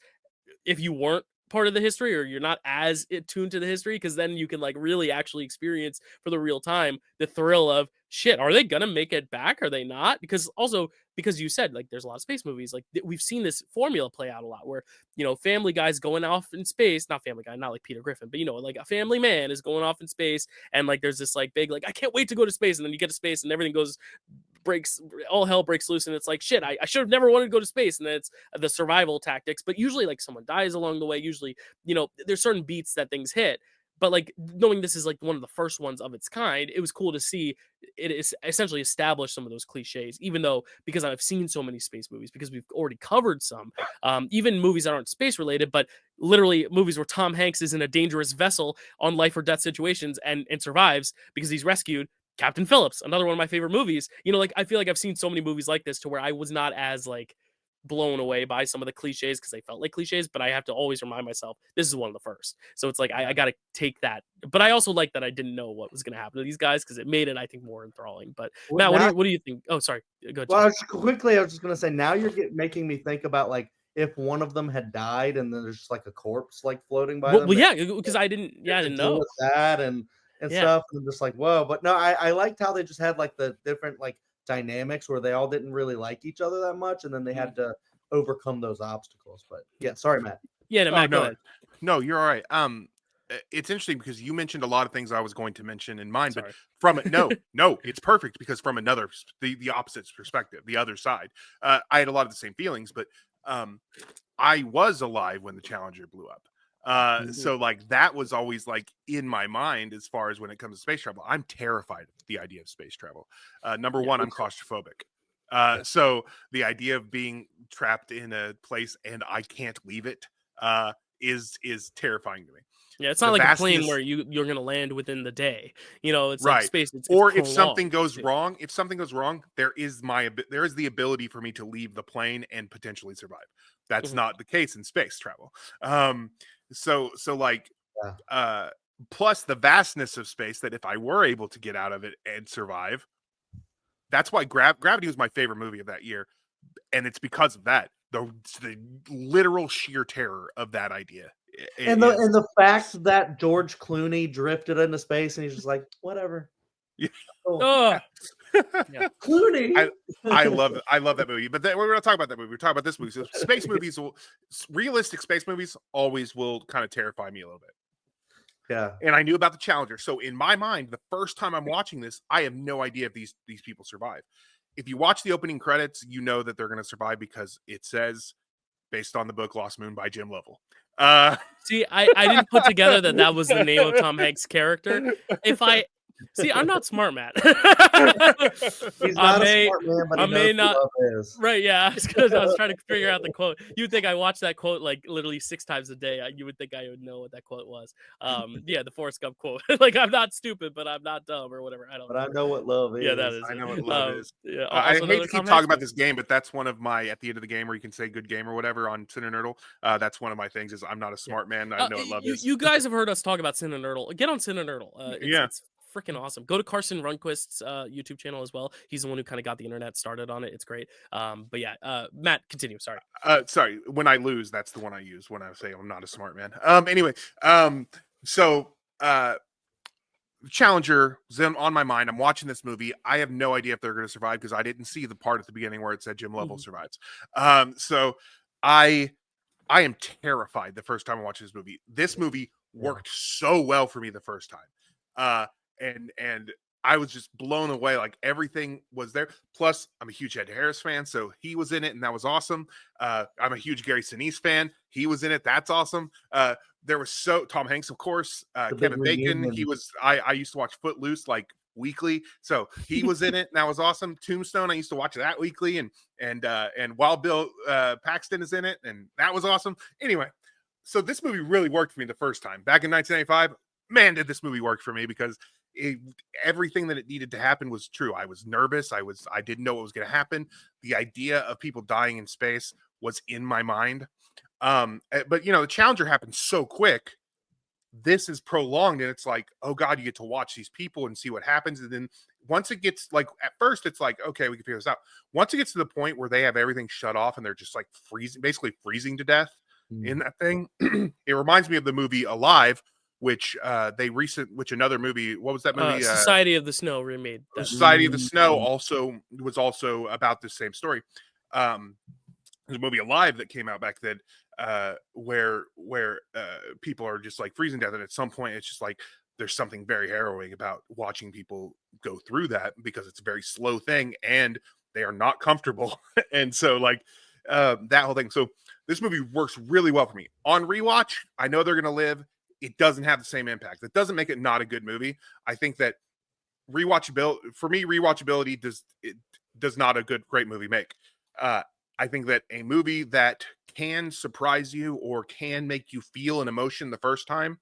If you weren't part of the history or you're not as tuned to the history, because then you can like really actually experience for the real time the thrill of shit, are they gonna make it back, are they not? Because because you said like there's a lot of space movies, like we've seen this formula play out a lot where, you know, Family Guy's going off in space, not Family Guy, not like Peter Griffin, but you know, like a family man is going off in space, and like there's this like big like I can't wait to go to space, and then you get to space and everything breaks, all hell breaks loose, and it's like shit, I should have never wanted to go to space, and then it's the survival tactics, but usually like someone dies along the way, usually, you know, there's certain beats that things hit. But like knowing this is like one of the first ones of its kind, it was cool to see it is essentially establish some of those cliches, even though because I've seen so many space movies, because we've already covered some, even movies that aren't space related, but literally movies where Tom Hanks is in a dangerous vessel on life or death situations and survives because he's rescued. Captain Phillips, another one of my favorite movies. You know, like I feel like I've seen so many movies like this to where I was not as like blown away by some of the cliches because they felt like cliches, but I have to always remind myself this is one of the first. So it's like I got to take that. But I also like that I didn't know what was going to happen to these guys because it made it, I think, more enthralling. But Well, Matt, now- what do you think? Oh, sorry. Go ahead. Well, I was just gonna say, now you're making me think about like if one of them had died and then there's just like a corpse like floating by them. Well, yeah, because I didn't know with that and Yeah. stuff, and I'm just like, whoa. But no, I liked how they just had like the different like dynamics where they all didn't really like each other that much, and then they had to overcome those obstacles. But yeah, sorry, Matt. Yeah, no, Oh, Matt, go no, ahead. no, you're all right. It's interesting because you mentioned a lot of things I was going to mention in mine, Sorry. but from it, no, it's perfect because from another, the opposite perspective, the other side, I had a lot of the same feelings, but I was alive when the Challenger blew up. So like that was always like in my mind as far as when it comes to space travel. I'm terrified of the idea of space travel. Number one, I'm claustrophobic. So the idea of being trapped in a place and I can't leave it is terrifying to me. Yeah, it's not like a plane where you're gonna land within the day. You know, it's like space. It's or if prolonged. something goes wrong, there is the ability for me to leave the plane and potentially survive. That's not the case in space travel. So like plus the vastness of space, that if I were able to get out of it and survive, that's why Gravity was my favorite movie of that year, and it's because of that, the literal sheer terror of that idea. And the fact that George Clooney drifted into space and he's just like, whatever. Yeah. Oh. Yeah. Clooney. I love that movie, but we're going to talk about that movie. We're talking about this movie. So space movies, realistic space movies, always will kind of terrify me a little bit. Yeah. And I knew about the Challenger, so in my mind, the first time I'm watching this, I have no idea if these people survive. If you watch the opening credits, you know that they're going to survive because it says based on the book Lost Moon by Jim Lovell. See, I didn't put together that was the name of Tom Hanks' character. I'm not smart, Matt. He's not a smart man, but he knows who love is. Right, yeah. I was trying to figure out the quote. You'd think I watched that quote like literally 6 times a day. You would think I would know what that quote was. Yeah, the Forrest Gump quote. Like, I'm not stupid, but I'm not dumb or whatever. But I know what love is. Yeah, that is. I know what love is. Yeah, I hate to keep talking about this game, but that's one of my, at the end of the game where you can say good game or whatever on Sin and Nerdle. That's one of my things is I'm not a smart man. I know what love is. You guys have heard us talk about Sin and Nerdle. Get on Sin and Nerdle. It's freaking awesome. Go to Carson Runquist's YouTube channel as well. He's the one who kind of got the internet started on it. It's great. But yeah, Matt, continue. Sorry. Sorry. When I lose, that's the one I use when I say I'm not a smart man. Anyway, so Challenger is on my mind. I'm watching this movie. I have no idea if they're going to survive because I didn't see the part at the beginning where it said Jim Lovell survives. So I am terrified the first time I watched this movie. This movie worked so well for me the first time. And I was just blown away. Like everything was there. Plus, I'm a huge Ed Harris fan, so he was in it, and that was awesome. I'm a huge Gary Sinise fan. He was in it. That's awesome. There was Tom Hanks, of course. Kevin Bacon. He was. I used to watch Footloose like weekly, so he was in it. And that was awesome. Tombstone. I used to watch that weekly, and Wild Bill Paxton is in it, and that was awesome. Anyway, so this movie really worked for me the first time back in 1995. Man, did this movie work for me because everything that it needed to happen was true. I was nervous. I didn't know what was going to happen. The idea of people dying in space was in my mind. But the Challenger happened so quick. This is prolonged, and it's like, oh God, you get to watch these people and see what happens. And then once it gets like, at first it's like, okay, we can figure this out. Once it gets to the point where they have everything shut off and they're just like basically freezing to death in that thing. It reminds me of the movie Alive, which which another movie, what was that movie? Society of the Snow remade. Society of the Snow was also about the same story. There's a movie Alive that came out back then, where people are just like freezing death, and at some point it's just like there's something very harrowing about watching people go through that, because it's a very slow thing and they are not comfortable. And so like that whole thing. So this movie works really well for me. On rewatch, I know they're gonna live. It doesn't have the same impact. That doesn't make it not a good movie. I think that rewatchability does not a great movie make. I think that a movie that can surprise you or can make you feel an emotion the first time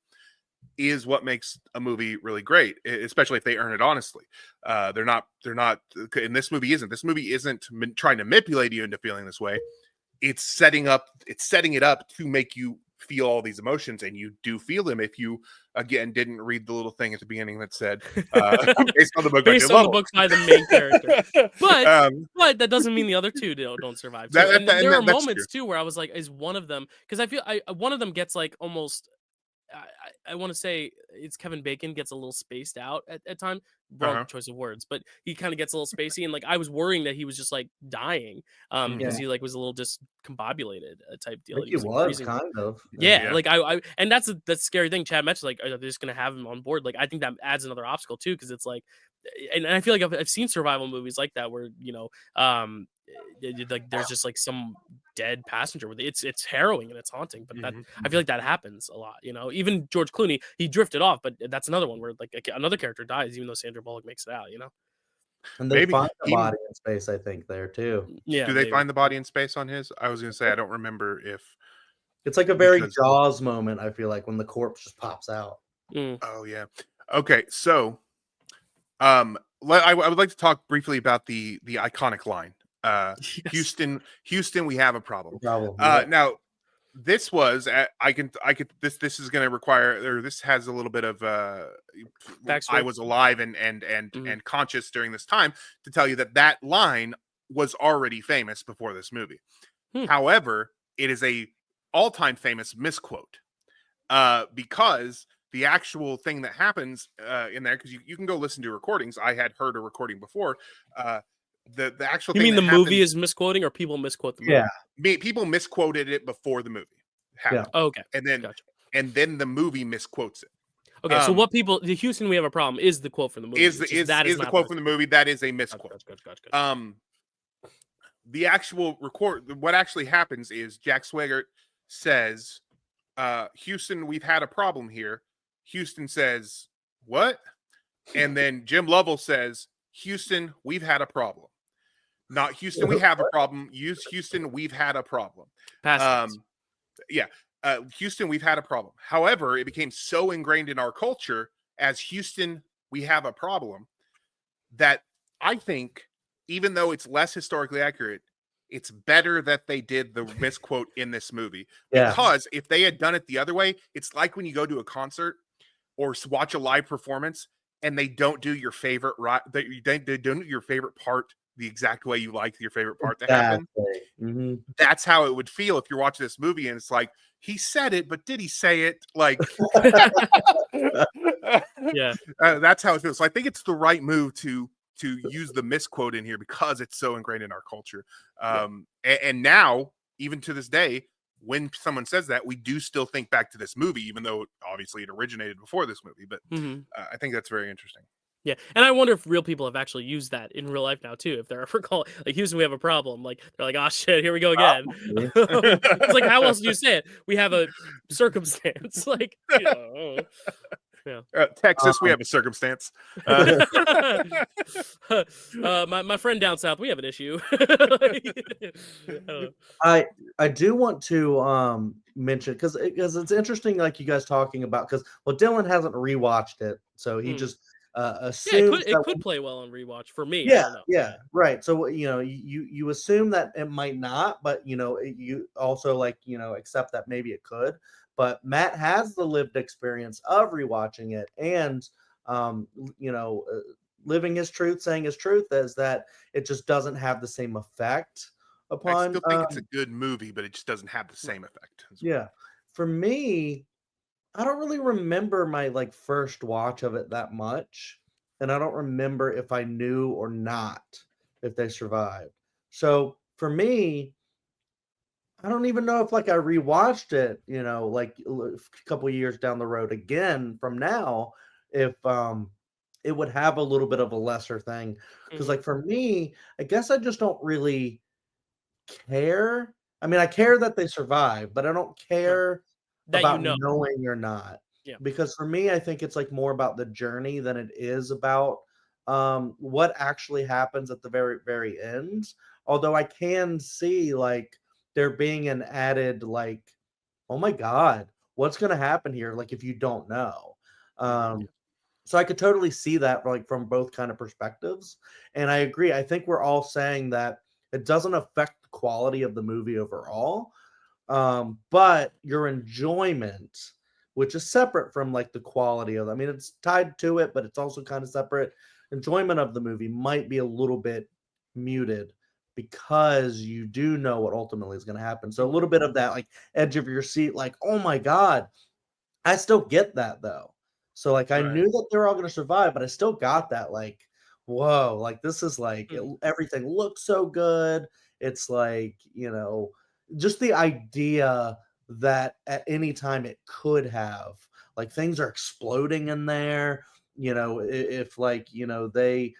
is what makes a movie really great, especially if they earn it honestly. They're not, and this movie isn't trying to manipulate you into feeling this way. It's setting it up to make you feel all these emotions, and you do feel them if you again didn't read the little thing at the beginning that said based on the book by the main character. But that doesn't mean the other two don't survive too. There are moments too where I was like, is one of them, because I feel one of them gets like almost, I want to say it's Kevin Bacon gets a little spaced out at times. Wrong choice of words, but he kind of gets a little spacey, and like I was worrying that he was just like dying because he like was a little discombobulated type deal. He was kind of. Like I and that's the scary thing. Chad mentioned, like, are they just gonna have him on board? Like I think that adds another obstacle too, because it's like, and I feel like I've seen survival movies like that where like there's just like some dead passenger with it. It's harrowing and it's haunting, but that I feel like that happens a lot. Even George Clooney, he drifted off, but that's another one where like another character dies, even though Sandra Bullock makes it out. And they find the body in space, I think, there too. Yeah. Do they find the body in space on his? I was gonna say I don't remember if it's like a very Jaws moment. I feel like when the corpse just pops out. Oh yeah. Okay, so I would like to talk briefly about the iconic line. Yes. Houston, we have a problem. Now, this was this is going to require, or this has a little bit of I was alive and conscious during this time to tell you that line was already famous before this movie. However, it is a all-time famous misquote because the actual thing that happens in there, because you can go listen to recordings. I had heard a recording before. The actual you thing mean the movie is misquoting, or people misquote the movie? Yeah, people misquoted it before the movie happened. Oh, okay, and then the movie misquotes it. Okay, so what people, the Houston, we have a problem, is the quote from the movie. Is the quote from the movie. That is a misquote. Gotcha. The actual what actually happens is Jack Swigert says, Houston, we've had a problem here. Houston says, what? And then Jim Lovell says, Houston, we've had a problem. Not Houston, we have a problem. Use Houston, we've had a problem. Houston, we've had a problem. However, it became so ingrained in our culture as Houston, we have a problem, that I think, even though it's less historically accurate, it's better that they did the misquote in this movie. Because if they had done it the other way, it's like when you go to a concert or watch a live performance and they don't do your favorite they don't do your favorite part the exact way you like your favorite part to happen. That's how it would feel if you're watching this movie and it's like, he said it, but did he say it? Like, that's how it feels. So I think it's the right move to use the misquote in here because it's so ingrained in our culture. And now, even to this day, when someone says that, we do still think back to this movie, even though obviously it originated before this movie. But I think that's very interesting. Yeah, and I wonder if real people have actually used that in real life now too. If they're ever called, like, Houston, we have a problem. Like, they're like, oh shit, here we go again. It's like, how else do you say it? We have a circumstance. Like, Texas, we have a circumstance. My friend down south, we have an issue. I do want to mention, because it's interesting, like you guys talking about, because Dylan hasn't rewatched it, so he just assumes it could play well on rewatch for me. Yeah, right. So you assume that it might not, but you also accept that maybe it could. But Matt has the lived experience of rewatching it, and living his truth, saying his truth, is that it just doesn't have the same effect upon. I still think it's a good movie, but it just doesn't have the same effect. Yeah, for me, I don't really remember my like first watch of it that much, and I don't remember if I knew or not if they survived. So for me, I don't even know if like I rewatched it, like a couple years down the road again from now, if it would have a little bit of a lesser thing. Because Mhm. like for me, I guess I just don't really care. I mean, I care that they survive, but I don't Sure. care That you about know. knowing or not. Yeah. Because for me, I think it's like more about the journey than it is about what actually happens at the very, very end. Although I can see like there being an added like, oh my God, what's gonna happen here? Like if you don't know. Mhm. Um, so I could totally see that like from both kind of perspectives. And I agree. I think we're all saying that it doesn't affect the quality of the movie overall. But your enjoyment, which is separate from like the quality of, I mean, it's tied to it, but it's also kind of separate. Enjoyment of the movie might be a little bit muted because you do know what ultimately is going to happen. So a Mhm. little bit of that like edge of your seat, like, oh my God, I still get that though. So like I Right. knew that they're all gonna survive, but I still got that like, whoa, like this is like Mhm. everything looks so good. It's like, just the idea that at any time it could have, like things are exploding in there. If like, they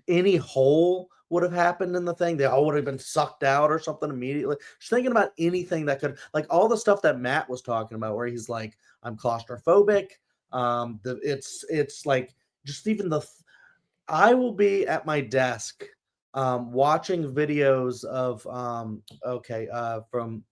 any hole would have happened in the thing, they all would have been sucked out or something immediately. Just thinking about anything that could, like all the stuff that Matt was talking about, where he's like, I'm claustrophobic. It's like just even I will be at my desk, watching videos of from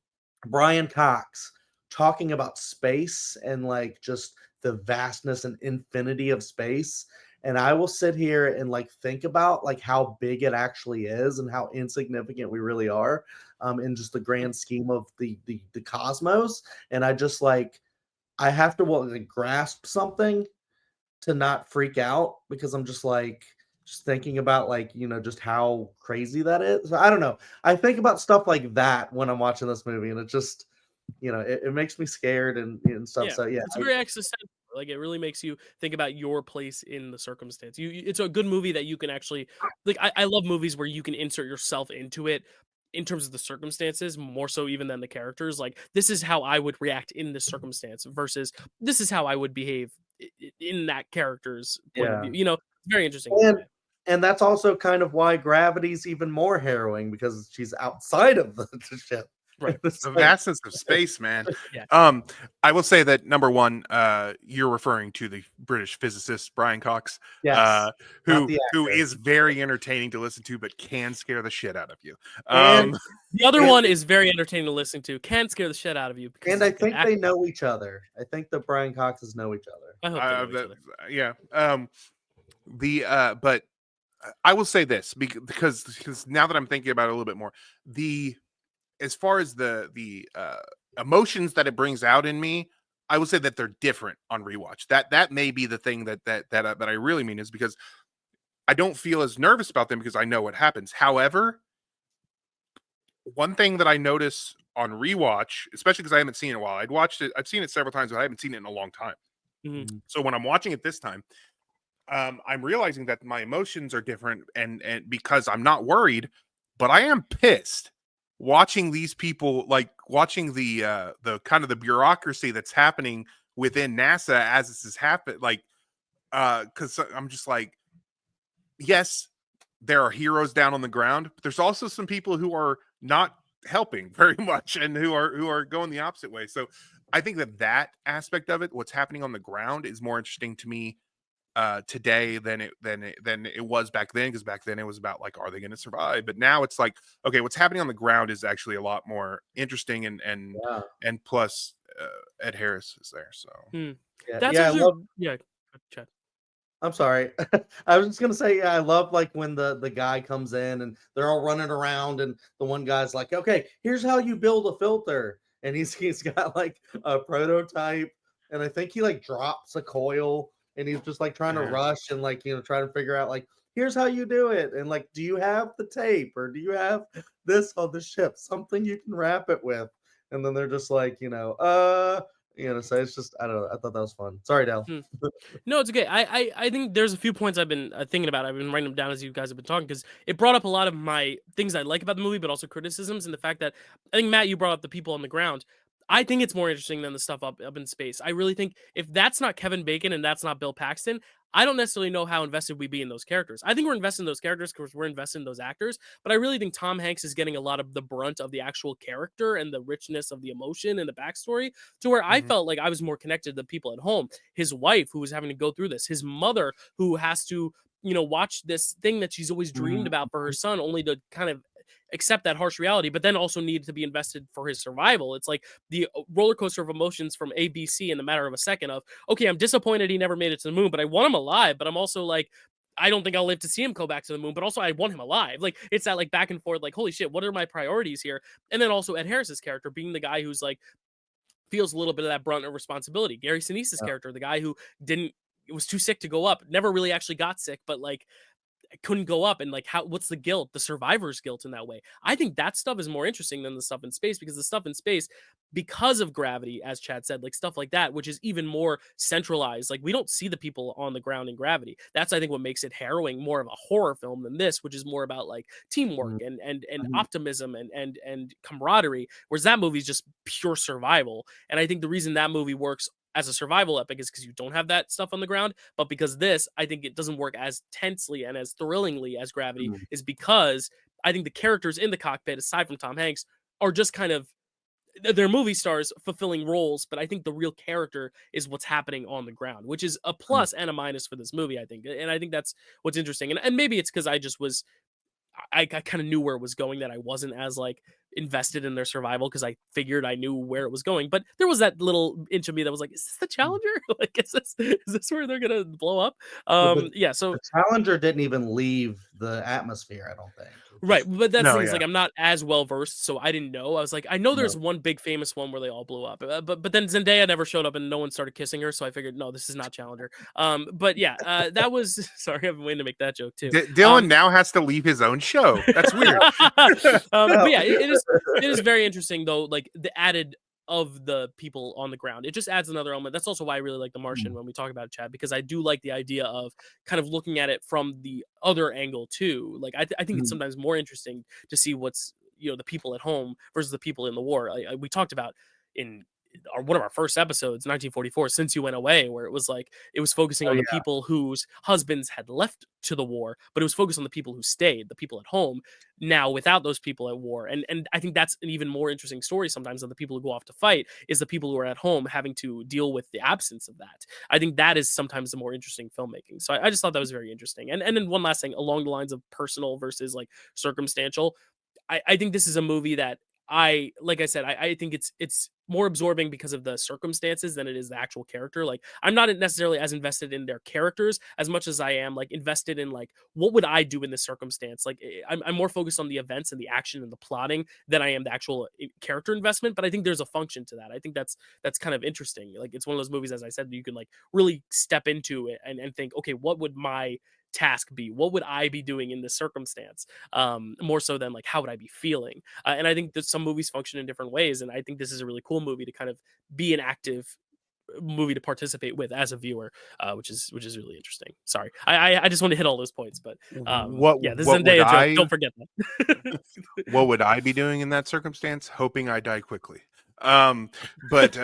Brian Cox talking about space and like just the vastness and infinity of space. And I will sit here and like think about like how big it actually is and how insignificant we really are, in just the grand scheme of the cosmos. And I just like I have to like, grasp something to not freak out because I'm just like just thinking about like just how crazy that is. So I don't know. I think about stuff like that when I'm watching this movie, and it just it makes me scared and stuff. Yeah, So yeah, it's very existential. Like it really makes you think about your place in the circumstance. It's a good movie that you can actually like. I love movies where you can insert yourself into it in terms of the circumstances more so even than the characters. Like this is how I would react in this circumstance versus this is how I would behave in that character's point of yeah, view. It's very interesting in that and way. and that's also kind of why Gravity's even more harrowing because she's outside of the ship. And Right. it's The like, vastness of space, man. Yeah. Um, I will say that number one, you're referring to the British physicist Brian Cox, yes, uh, not who the who actor, is very entertaining to listen to, but can scare the shit out of you. and The other and one is very entertaining to listen to. Can scare the shit out of you because and he's I a good think they actor. know each other. I think the Brian Coxes know each other. I hope they know each That, other. yeah. But I will say this because now that I'm thinking about it a little bit more, the as far as the emotions that it brings out in me, I would say that they're different on rewatch. That may be the thing that I really mean is because I don't feel as nervous about them because I know what happens. However, one thing that I notice on rewatch, especially because I haven't seen it in a while, I've seen it several times, but I haven't seen it in a long time. Mhm. Mhm. So when I'm watching it this time, I'm realizing that my emotions are different, and because I'm not worried, but I am pissed watching these people, like watching the kind of the bureaucracy that's happening within NASA as this has happened, like because I'm just like, yes, there are heroes down on the ground, but there's also some people who are not helping very much and who are going the opposite way. So I think that aspect of it, what's happening on the ground, is more interesting to me today than it was back then, because back then it was about like, are they going to survive? But now it's like, okay, what's happening on the ground is actually a lot more interesting, Yeah, and plus Ed Harris is there, so Hmm. yeah, That's yeah. I actually love. yeah. Chad. I'm sorry. I was just gonna say, yeah, I love like when the guy comes in and they're all running around, and the one guy's like, "Okay, here's how you build a filter," and he's got like a prototype, and I think he like drops a coil, and he's just like trying to yeah. rush and like trying to figure out like, here's how you do it, and like, do you have the tape or do you have this on the ship, something you can wrap it with? And then they're just like, So it's just I don't know. I thought that was fun. Sorry, Dal. Hmm. No, it's okay. I think there's a few points I've been thinking about. I've been writing them down as you guys have been talking because it brought up a lot of my things I like about the movie, but also criticisms and the fact that I think Matt, you brought up the people on the ground. I think it's more interesting than the stuff up in space. I really think if that's not Kevin Bacon and that's not Bill Paxton, I don't necessarily know how invested we'd be in those characters. I think we're invested in those characters because we're invested in those actors, but I really think Tom Hanks is getting a lot of the brunt of the actual character and the richness of the emotion and the backstory to where I Mhm. felt like I was more connected to the people at home. His wife, who was having to go through this, his mother, who has to, watch this thing that she's always dreamed about for her son, only to kind of accept that harsh reality, but then also need to be invested for his survival. It's like the roller coaster of emotions from ABC in the matter of a second of, okay, I'm disappointed he never made it to the moon, but I want him alive. But I'm also like, I don't think I'll live to see him go back to the moon, but also I want him alive. Like it's that like back and forth, like, holy shit, what are my priorities here? And then also Ed Harris's character being the guy who's like feels a little bit of that brunt of responsibility. Gary Sinise's Yeah. character, the guy who didn't it was too sick to go up, never really actually got sick, but like couldn't go up, and like what's the guilt, the survivor's guilt in that way. I think that stuff is more interesting than the stuff in space, because the stuff in space, because of gravity, as Chad said, like stuff like that, which is even more centralized, like we don't see the people on the ground in gravity. That's I think what makes it harrowing, more of a horror film than this, which is more about like teamwork Mhm. and Mhm. optimism and camaraderie, whereas that movie is just pure survival. And I think the reason that movie works as a survival epic is because you don't have that stuff on the ground, but because this, I think it doesn't work as tensely and as thrillingly as Gravity, Mhm. is because I think the characters in the cockpit, aside from Tom Hanks, are just kind of they're movie stars fulfilling roles, but I think the real character is what's happening on the ground, which is a Mhm. plus and a minus for this movie, I think. And I think that's what's interesting. And maybe it's because I just was I kind of knew where it was going, that I wasn't as like invested in their survival because I figured I knew where it was going. But there was that little inch of me that was like, is this the Challenger? Like, is this where they're gonna blow up? Well, the Yeah. So the Challenger didn't even leave the atmosphere, I don't think. It right, just but that's the No, thing is yeah. like I'm not as well versed, so I didn't know. I was like, I know no. there's one big famous one where they all blew up, but then Zendaya never showed up and no one started kissing her, so I figured no, this is not Challenger. But yeah, that was sorry, I've been waiting to make that joke too. Dylan now has to leave his own show. That's weird. But yeah, it is No. it is very interesting though, like the added of the people on the ground. It just adds another element. That's also why I really like The Martian Mm. when we talk about it, Chad, because I do like the idea of kind of looking at it from the other angle too. Like I think it's Mhm. sometimes more interesting to see what's the people at home versus the people in the war. We talked about in one of our first episodes, 1944, Since You Went Away, where it was like it was focusing Oh, on the yeah. people whose husbands had left to the war, but it was focused on the people who stayed, the people at home now without those people at war. And I think that's an even more interesting story sometimes than the people who go off to fight, is the people who are at home having to deal with the absence of that. I think that is sometimes the more interesting filmmaking. So I just thought that was very interesting. And then one last thing along the lines of personal versus like circumstantial. I think this is a movie that like I said, I think it's more absorbing because of the circumstances than it is the actual character. Like I'm not necessarily as invested in their characters as much as I am like invested in like what would I do in this circumstance. Like I'm more focused on the events and the action and the plotting than I am the actual character investment. But I think there's a function to that. I think that's kind of interesting. Like it's one of those movies, as I said, that you can like really step into it and think, okay, what would my task be? What would I be doing in this circumstance? More so than like how would I be feeling? And I think that some movies function in different ways, and I think this is a really cool movie to kind of be an active movie to participate with as a viewer, which is really interesting. Sorry, I just want to hit all those points, but yeah, the What would Zendaya joke. I Don't forget that. what would I be doing in that circumstance? Hoping I die quickly. But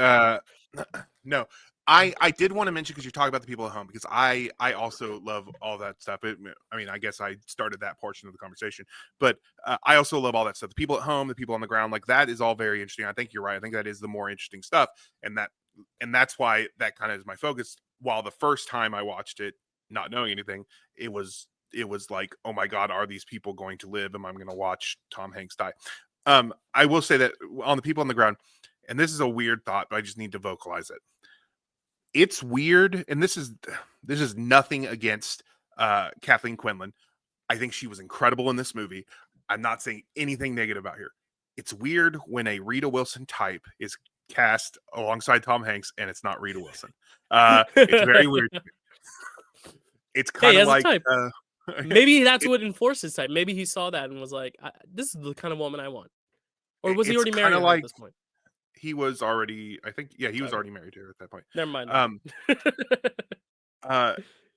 no, I did want to mention, because you're talking about the people at home, because I also love all that stuff. I mean, I guess I started that portion of the conversation, but I also love all that stuff. The people at home, the people on the ground, like that is all very interesting. I think you're right. I think that is the more interesting stuff, and that's why that kind of is my focus. While the first time I watched it, not knowing anything, it was like, oh my god, are these people going to live? Am I going to watch Tom Hanks die? I will say that on the people on the ground, and this is a weird thought, but I just need to vocalize it. It's weird, and this is nothing against Kathleen Quinlan. I think she was incredible in this movie. I'm not saying anything negative about her. It's weird when a Rita Wilson type is cast alongside Tom Hanks and it's not Rita Wilson. It's very weird. It's Hey, kind of as a like type, maybe that's it- what enforced his type. Maybe he saw that and was like, "This is the kind of woman I want." Or was he it's already kind married of her at like this point? he was already, I think, yeah, he was Okay. already married to her at that point. Never mind. Um,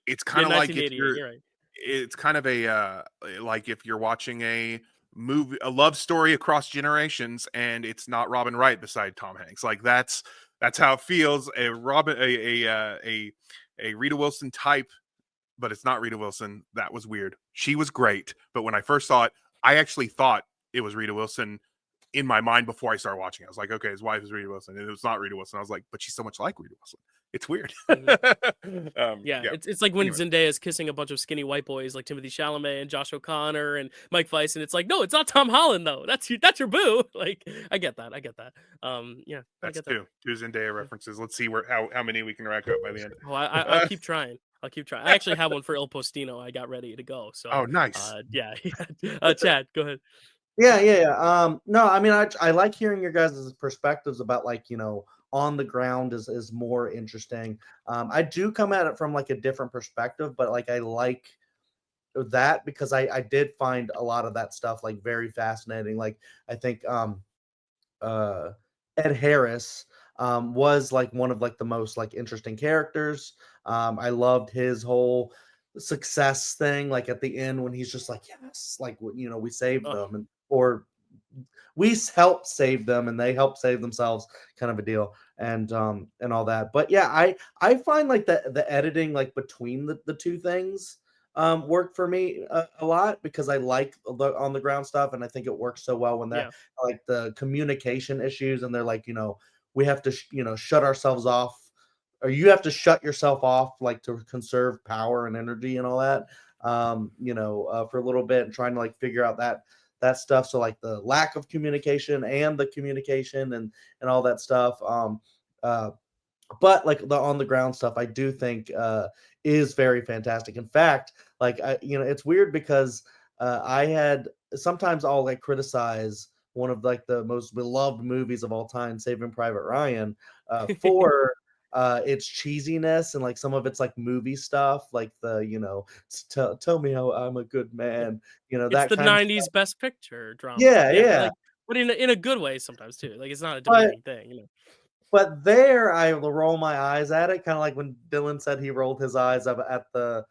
it's Yeah, kind of like if 1988. you're, You're right. it's kind of a like if you're watching a movie, a love story across generations, and it's not Robin Wright beside Tom Hanks. Like that's how it feels. A Rita Wilson type, but it's not Rita Wilson. That was weird. She was great, but when I first saw it, I actually thought it was Rita Wilson in my mind before I started watching. I was like, okay, his wife is Rita Wilson, and it was not Rita Wilson. I was like, but she's so much like Rita Wilson. It's weird. Mhm. Yeah. It's like when Anyway. Zendaya is kissing a bunch of skinny white boys like Timothy Chalamet and Josh O'Connor and Mike Weiss, and it's like, no, it's not Tom Holland though. That's your boo. Like, I get that. Yeah, I That's get that. two Zendaya references. Let's see how many we can rack up by the end. Oh, I'll keep trying. I'll keep trying. I actually have one for Il Postino. I got ready to go. So, Oh, nice. yeah. Chad, go ahead. Yeah. No, I mean, I like hearing your guys' perspectives about like, on the ground is more interesting. I do come at it from like a different perspective, but like I like that because I did find a lot of that stuff like very fascinating. Like I think Ed Harris was like one of like the most like interesting characters. I loved his whole success thing, like at the end when he's just like, yes, like we saved Oh, them, or we helped save them and they helped save themselves, kind of a deal, and all that. But yeah, I find like the editing like between the two things worked for me a lot because I like the on the ground stuff, and I think it works so well when yeah. that like the communication issues, and they're like, we have to shut ourselves off, or you have to shut yourself off like to conserve power and energy and all that, for a little bit, and trying to like figure out that stuff. So like the lack of communication and the communication and all that stuff. But like the on the ground stuff, I do think is very fantastic. In fact, like it's weird because I had sometimes I'll like criticize one of like the most beloved movies of all time, Saving Private Ryan, for its cheesiness and like some of its like movie stuff, like the tell me how I'm a good man, It's that the kind of '90s Best Picture drama. yeah, Yeah, yeah. like, but in a good way sometimes too. Like, it's not a But demeaning thing. But there, I will roll my eyes at it, kind of like when Dylan said he rolled his eyes up at the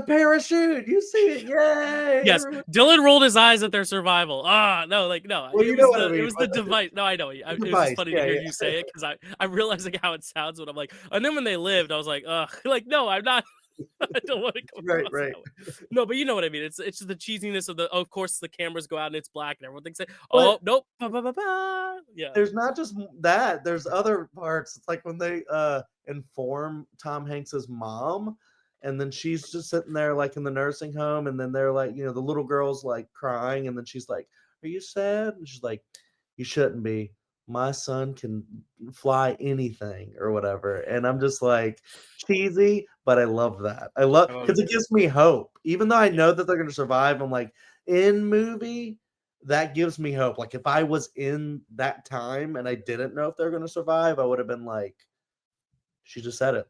parachute. You see it, yay! Yes, Everyone. Dylan rolled his eyes at their survival. No, like no, Well, it you know was what I the it mean. was the device. No, I know. It was just Device, funny to yeah, hear yeah. you say it because I'm realizing how it sounds when I'm like, and then when they lived, I was like, ugh, like no, I'm not. I don't want to come Right, across right. that way. No, but you know what I mean. It's just the cheesiness of of course the cameras go out and it's black and everyone thinks, oh But nope, ba, ba, ba, ba. Yeah, there's not just that. There's other parts. It's like when they inform Tom Hanks's mom, and then she's just sitting there like in the nursing home, and then they're like, the little girl's like crying, and then she's like, "Are you sad?" And she's like, "You shouldn't be. My son can fly anything or whatever." And I'm just like cheesy, but I love that. I love I love because it. it gives me hope, even though I Yeah, know that they're gonna survive. I'm like in movie that gives me hope. Like if I was in that time and I didn't know if they're going to survive, I would have been like, she just said it.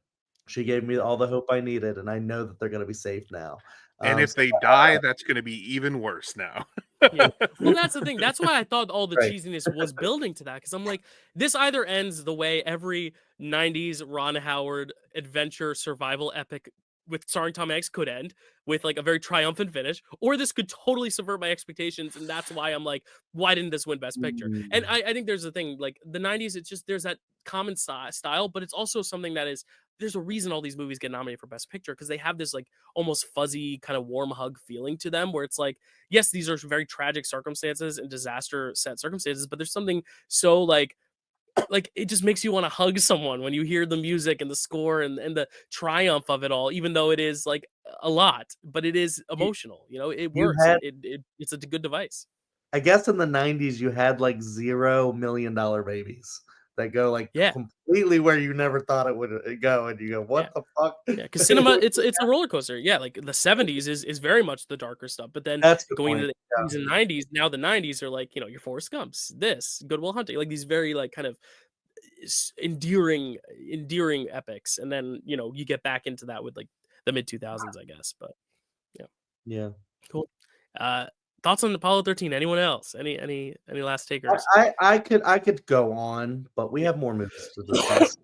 She gave me all the hope I needed, and I know that they're going to be safe now. And if So, they die, that's going to be even worse now. yeah. Well, that's the thing. That's why I thought all the right. cheesiness was building to that. Because I'm like, this either ends the way every '90s Ron Howard adventure survival epic with starring Tom Hanks could end, with like a very triumphant finish, or this could totally subvert my expectations, and that's why I'm like, why didn't this win Best Picture? And Mm. I think there's a thing like the '90s. It's just there's that common style, but it's also something that is there's a reason all these movies get nominated for Best Picture because they have this like almost fuzzy kind of warm hug feeling to them, where it's like, yes, these are very tragic circumstances and disaster set circumstances, but there's something so like it just makes you want to hug someone when you hear the music and the score and the triumph of it all, even though it is like a lot, but it is You, emotional. It you works. had, It's a good device. I guess, in the '90s, you had like $0 million babies that go like Yeah, completely where you never thought it would go, and you go, yeah. "What the fuck?" Yeah, because cinema, it's a roller coaster. Yeah, like the '70s is very much the darker stuff, but then That's the going into point. the Yeah. '80s and '90s, now the '90s are like your Forrest Gumps, this Good Will Hunting, like these very like kind of endearing epics, and then you get back into that with like the mid 2000s, I guess. But yeah, Yeah. cool. Uh, thoughts on Apollo 13? Anyone else? Any last takers? I could go on, but we have more movies to discuss.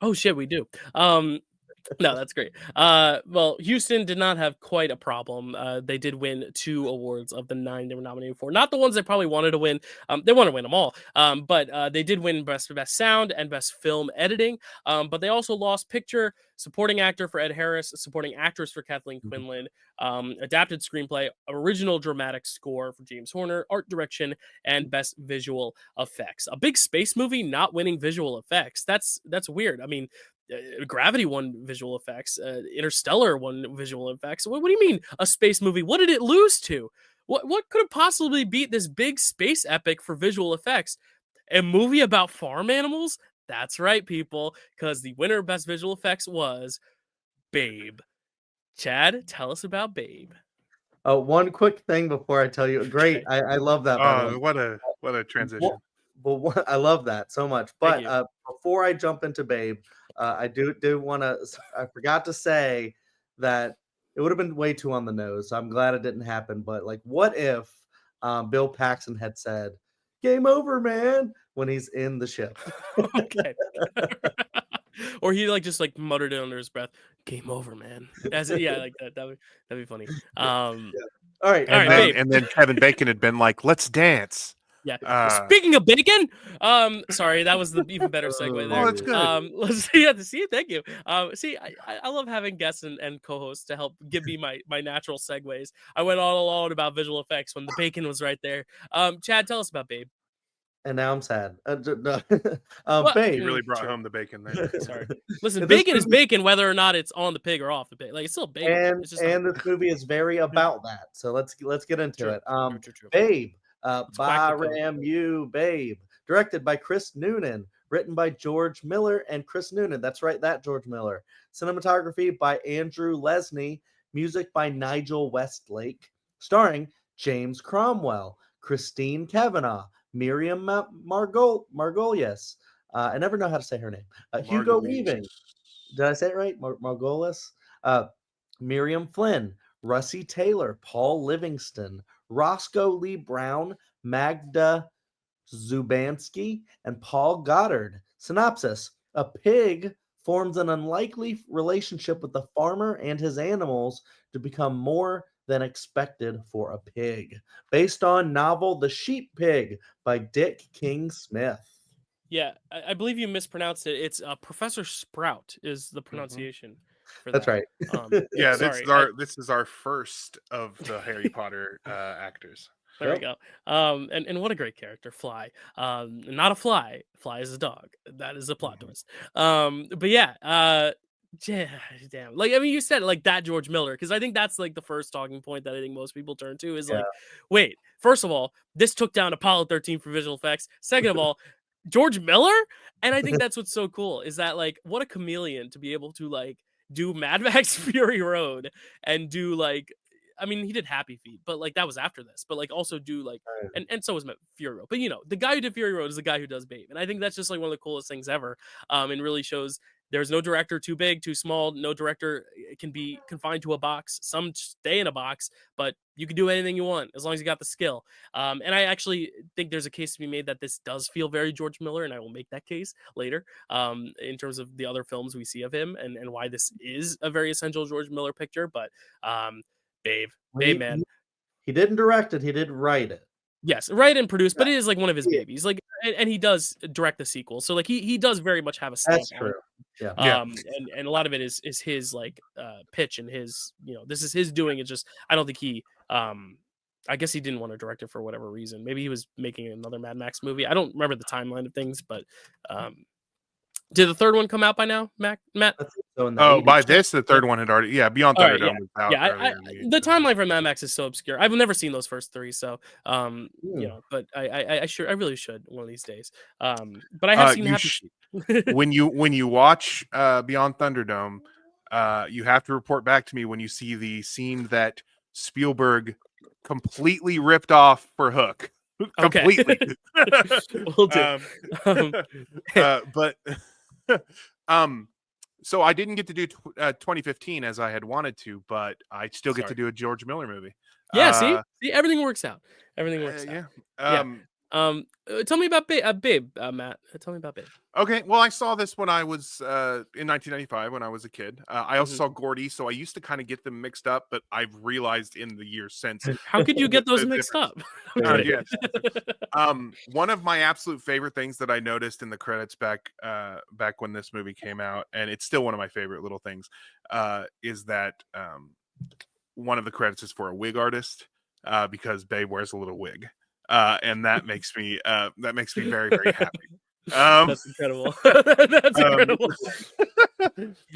Oh shit, we do. No, that's great. Well, Houston did not have quite a problem. They did win 2 awards of the 9 they were nominated for. Not the ones they probably wanted to win. They want to win them all. But they did win best sound and best film editing. But they also lost picture, supporting actor for Ed Harris, supporting actress for Kathleen Quinlan, adapted screenplay, original dramatic score for James Horner, art direction, and best visual effects. A big space movie not winning visual effects. That's weird. I mean, Gravity won visual effects. Interstellar won visual effects. What do you mean a space movie? What did it lose to? What could have possibly beat this big space epic for visual effects? A movie about farm animals? That's right, people, because the winner of best visual effects was Babe. Chad, tell us about Babe. One quick thing before I tell you. Great, I love that. By the way. What a transition. I love that so much. Thank But before I jump into Babe, I do want to. I forgot to say that it would have been way too on the nose. So I'm glad it didn't happen. But like, what if Bill Paxton had said, "Game over, man," when he's in the ship? Okay. Or he just muttered it under his breath, "Game over, man." Yeah, like that. That'd be funny. All right, Babe. And then Kevin Bacon had been like, "Let's dance." Yeah. Speaking of bacon, sorry, that was the even better segue there. Oh, that's good. Let's see. Thank you. See, I love having guests and co-hosts to help give me my natural segues. I went all alone about visual effects when the bacon was right there. Chad, tell us about Babe. And now I'm sad. What? Babe. He really brought home the bacon there. Sorry. Listen, bacon is bacon, whether or not it's on the pig or off the pig. Like, it's still bacon. And It's just this movie is very about that. So let's get into True, it. true. Babe. practical. Baram You, Babe. Directed by Chris Noonan. Written by George Miller and Chris Noonan. That's right, that George Miller. Cinematography by Andrew Lesney. Music by Nigel Westlake. Starring James Cromwell, Christine Kavanagh, Miriam Margolius. I never know how to say her name. Hugo Weaving. Did I say it right? Margolis. Miriam Flynn, Russie Taylor, Paul Livingston, Roscoe Lee Brown, Magda Zubanski, and Paul Goddard. Synopsis: a pig forms an unlikely relationship with the farmer and his animals to become more than expected for a pig. Based on novel The Sheep Pig by Dick King Smith. Yeah, I believe you mispronounced it. It's Professor Sprout is the pronunciation. For That's that. right. Yeah, sorry, this is our first of the Harry Potter actors. There we go. And what a great character, Fly. Not a fly. Fly is a dog. That is a plot twist. But yeah, damn. Like, I mean, you said it, like that George Miller, because I think that's like the first talking point that I think most people turn to is like, wait, first of all, this took down Apollo 13 for visual effects. Second of all, George Miller? And I think that's what's so cool is that like what a chameleon to be able to like do Mad Max Fury Road and do like I mean he did Happy Feet, but like that was after this, but like also do like and so was Fury Road. But you know, the guy who did Fury Road is the guy who does Babe. And I think that's just like one of the coolest things ever. And really shows there's no director too big, too small. No director can be confined to a box. Some stay in a box, but you can do anything you want as long as you got the skill. And I actually think there's a case to be made that this does feel very George Miller, and I will make that case later in terms of the other films we see of him and why this is a very essential George Miller picture. But Babe, man. He didn't direct it. He did write it. Yes, write and produce, but it is like one of his babies. Like, and he does direct the sequel, so like he does very much have a stamp. That's true. Yeah. And a lot of it is his like pitch and his this is his doing. It's just I don't think he I guess he didn't want to direct it for whatever reason. Maybe he was making another Mad Max movie. I don't remember the timeline of things, but did the third one come out by now, Matt? By this, the third one had already. Yeah, Beyond Thunderdome was out. Yeah, the timeline for Mad Max is so obscure. I've never seen those first three, so but I really should one of these days. But I have seen Happy Feet. when you watch Beyond Thunderdome, you have to report back to me when you see the scene that Spielberg completely ripped off for Hook. Completely. Will do. But so I didn't get to do 2015 as I had wanted to, but I still get to do a George Miller movie. Yeah, see, everything works out. Everything works out. Yeah. Yeah. Tell me about Babe, Matt. Tell me about Babe. Okay, well, I saw this when I was in 1995 when I was a kid. I also Mhm. saw Gordy, so I used to kind of get them mixed up, but I've realized in the years since How could you get those the mixed difference. up? I'm Yeah. kidding. One of my absolute favorite things that I noticed in the credits back when this movie came out, and it's still one of my favorite little things, is that one of the credits is for a wig artist because Babe wears a little wig, and that makes me very very happy. That's incredible. That's Um, incredible.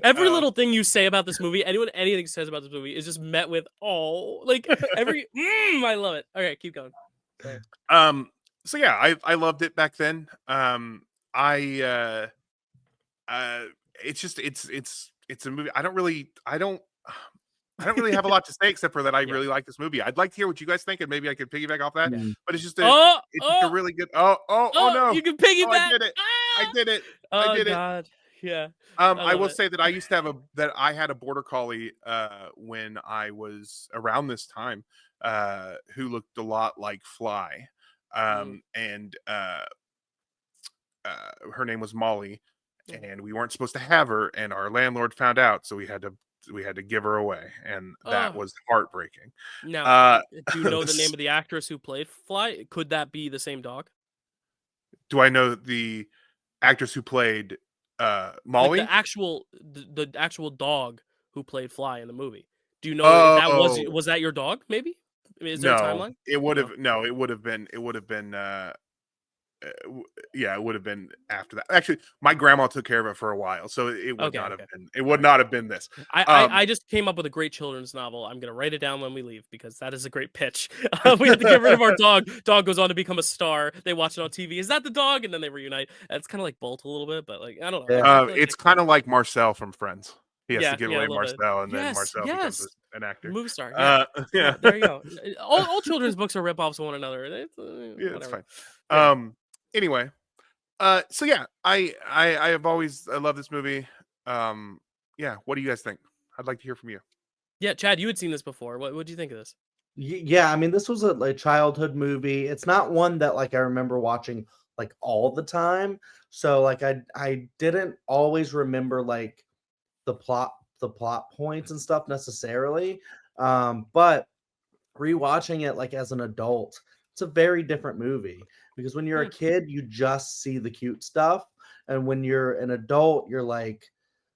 Every uh, little thing you say about this movie, anything says about this movie is just met with like every. I love it. Okay, keep going. Sorry. so yeah, I loved it back then. I it's just it's a movie. I don't really have a lot to say except for that I Yeah. really like this movie. I'd like to hear what you guys think, and maybe I could piggyback off that. Mm. But it's just Oh, a really good. Oh no! You can piggyback. I did it! I Ah! did it! I Oh did it! God. Yeah. I I love will it. say that I used to have that I had a border collie when I was around this time who looked a lot like Fly, and her name was Molly, and we weren't supposed to have her, and our landlord found out, so we had to give her away, and that Oh. was heartbreaking. Now, do you know the name of the actress who played Fly? Could that be the same dog? Do I know the actress who played Like Molly? the actual dog who played Fly in the movie. Do you know if that Oh was that your dog? Maybe. I mean, is there a no, timeline? it would No. have no, it would have been yeah, it would have been after that. Actually, my grandma took care of it for a while, so it would Okay, not okay. have been. It would not have been this. I just came up with a great children's novel. I'm gonna write it down when we leave because that is a great pitch. We have to get rid of our dog. Dog goes on to become a star. They watch it on TV. Is that the dog? And then they reunite. It's kind of like Bolt a little bit, but like I don't know. Yeah. I feel like It's kind of like Marcel from Friends. He has to give yeah, a away little bit. Marcel, and then Yes, Marcel becomes yes. an actor. Movie star. Yeah. Yeah, There you go. All children's books are ripoffs of one another. It's, yeah, it's whatever. fine. Yeah. Anyway, so yeah, I have always I love this movie. Yeah, what do you guys think? I'd like to hear from you. Yeah, Chad, you had seen this before. What do you think of this? Yeah, I mean, this was a like childhood movie. It's not one that like I remember watching like all the time. So like I didn't always remember like the plot points and stuff necessarily. But rewatching it like as an adult, it's a very different movie because when you're a Hmm. kid, you just see the cute stuff, and when you're an adult, you're like,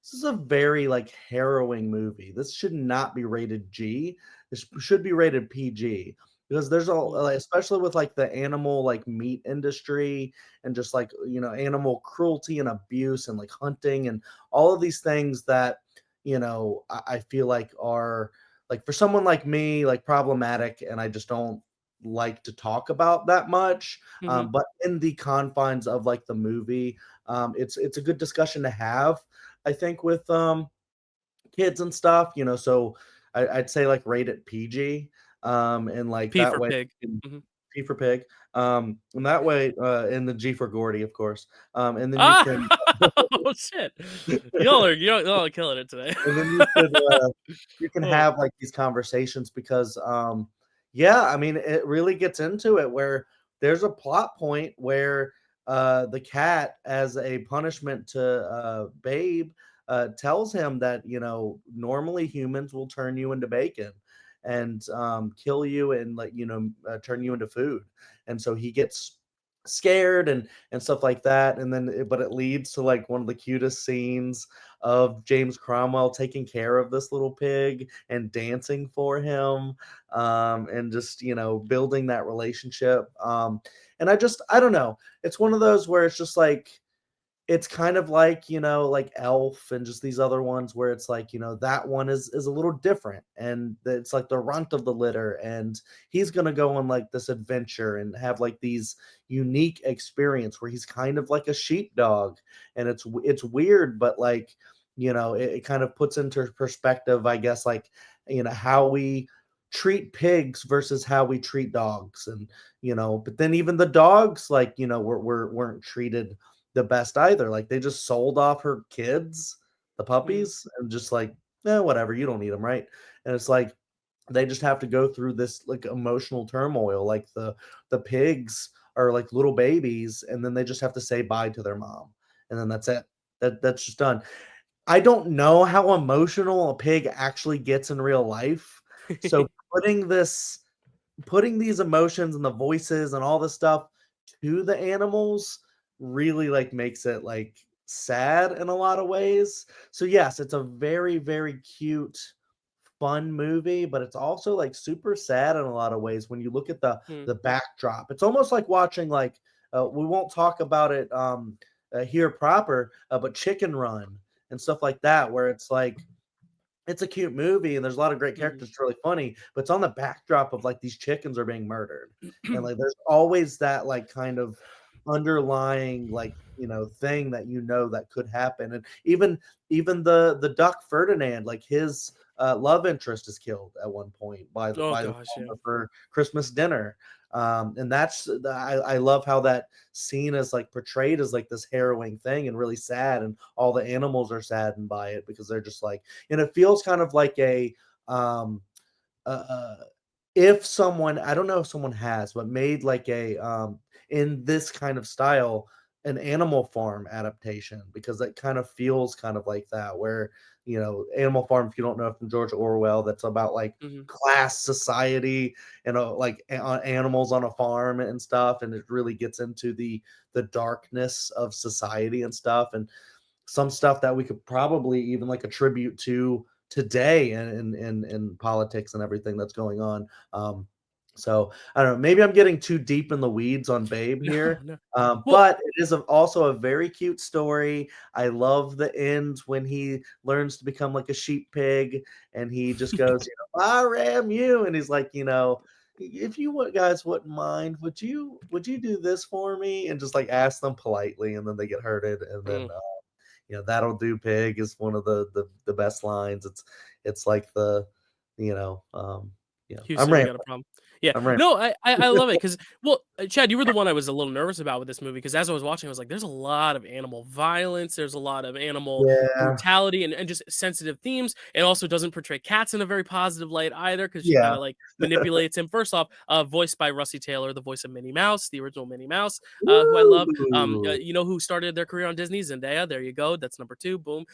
this is a very like harrowing movie. This should not be rated G. This should be rated PG because there's like, especially with like the animal like meat industry and just like animal cruelty and abuse and like hunting and all of these things that I feel like are like for someone like me, like problematic, and I just don't like to talk about that much. Mm-hmm. But in the confines of like the movie, it's a good discussion to have, I think, with kids and stuff. So I'd say like rate it PG, and like P that for way, pig. Mhm. P for pig, and that way, and the G for Gordy, of course, and then you Ah! can. Oh shit! Y'all are killing it today. And then you can Oh. have like these conversations because yeah, I mean it really gets into it where there's a plot point where the cat, as a punishment to Babe, tells him that normally humans will turn you into bacon and kill you and like turn you into food, and so he gets scared and stuff like that, and then but it leads to like one of the cutest scenes of James Cromwell taking care of this little pig and dancing for him, and just building that relationship, and I don't know, it's one of those where it's just like it's kind of like like Elf and just these other ones where it's like that one is a little different, and it's like the runt of the litter, and he's gonna go on like this adventure and have like these unique experience where he's kind of like a sheepdog, and it's weird, but like it kind of puts into perspective, I guess, like how we treat pigs versus how we treat dogs, and but then even the dogs like weren't treated the best either. Like they just sold off her kids, the Mhm. puppies, and just like, whatever, you don't need them, right? And it's like they just have to go through this like emotional turmoil. Like the pigs are like little babies, and then they just have to say bye to their mom, and then that's it. That's just done. I don't know how emotional a pig actually gets in real life. So putting these emotions and the voices and all this stuff to the animals really like makes it like sad in a lot of ways. So yes, it's a very, very cute, fun movie, but it's also like super sad in a lot of ways when you look at Hmm. the backdrop. It's almost like watching like we won't talk about it here proper, but Chicken Run and stuff like that, where it's like it's a cute movie and there's a lot of great Mhm. characters, it's really funny, but it's on the backdrop of like these chickens are being murdered. And like there's always that like kind of underlying like, thing that that could happen. And even the duck Ferdinand, like his love interest is killed at one point Oh by the gosh, yeah. farmer for Christmas dinner. And I love how that scene is like portrayed as like this harrowing thing and really sad, and all the animals are saddened by it because they're just like, and it feels kind of like um uh if someone, I don't know if someone has, but made like in this kind of style, an Animal Farm adaptation, because it kind of feels kind of like that, where Animal Farm, if you don't know, from George Orwell, that's about like Mhm. class society and like animals on a farm and stuff, and it really gets into the darkness of society and stuff, and some stuff that we could probably even like attribute to today in politics and everything that's going on. So I don't know. Maybe I'm getting too deep in the weeds on Babe No, here, no. Well, but it is also a very cute story. I love the end when he learns to become like a sheep pig, and he just goes, "I ram you," and he's like, if you guys wouldn't mind, would you do this for me? And just like ask them politely, and then they get hurted, and then mm, that'll do pig is one of the best lines. It's like I'm Houston, we got a rambling. problem. Yeah. I'm rambling. No, I love it because, well, Chad, you were the one I was a little nervous about with this movie because as I was watching, I was like, there's a lot of animal violence, there's a lot of animal Yeah. brutality and just sensitive themes. It also doesn't portray cats in a very positive light either because she kind Yeah. of like manipulates him. First off, voiced by Russie Taylor, the voice of Minnie Mouse, the original Minnie Mouse, who I love. Woo! You know who started their career on Disney? Zendaya. There you go. That's number two. Boom.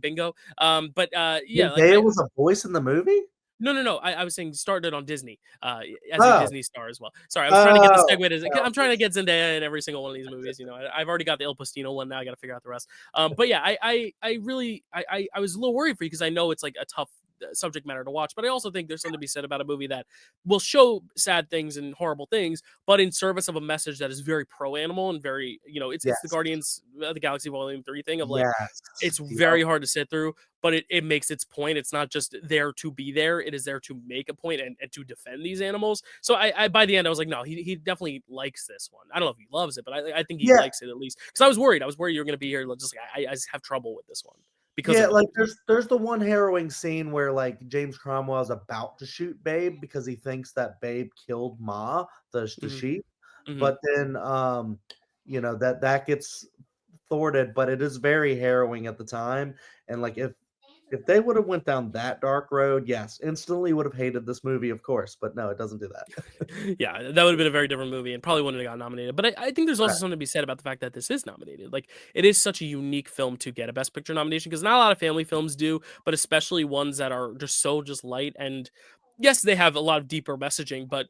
Bingo. But yeah, like Zendaya was a voice in the movie? no, no, no. I was saying started on Disney, as a Oh. Disney star as well. Sorry, I was trying to get the Oh, segue to. I'm trying to selfish. get Zendaya in every single one of these movies. You know, I've already got the El Postino one. Now I got to figure out the rest. But yeah, I really, I was a little worried for you because I know it's like a tough subject matter to watch. But I also think there's something to be said about a movie that will show sad things and horrible things, but in service of a message that is very pro animal and very, it's the Yes. Guardians of the Galaxy Volume 3 thing of like Yes. it's Yep. very hard to sit through, but it makes its point. It's not just there to be there. It is there to make a point and to defend these animals. So I by the end, I was like, no, he definitely likes this one. I don't know if he loves it, but I think he Yeah. likes it at least. Because I was worried. I was worried you were going to be here. Just like, I just have trouble with this one because Yeah, of the like movie. there's the one harrowing scene where like James Cromwell is about to shoot Babe because he thinks that Babe killed Ma, the Hmm. sheep. Hmm. But then that gets thwarted, but it is very harrowing at the time. And like if they would have went down that dark road, yes, instantly would have hated this movie, of course. But no, it doesn't do that. Yeah, that would have been a very different movie and probably wouldn't have got nominated. But I think there's also Right. something to be said about the fact that this is nominated. Like, it is such a unique film to get a Best Picture nomination because not a lot of family films do, but especially ones that are just light. And yes, they have a lot of deeper messaging, but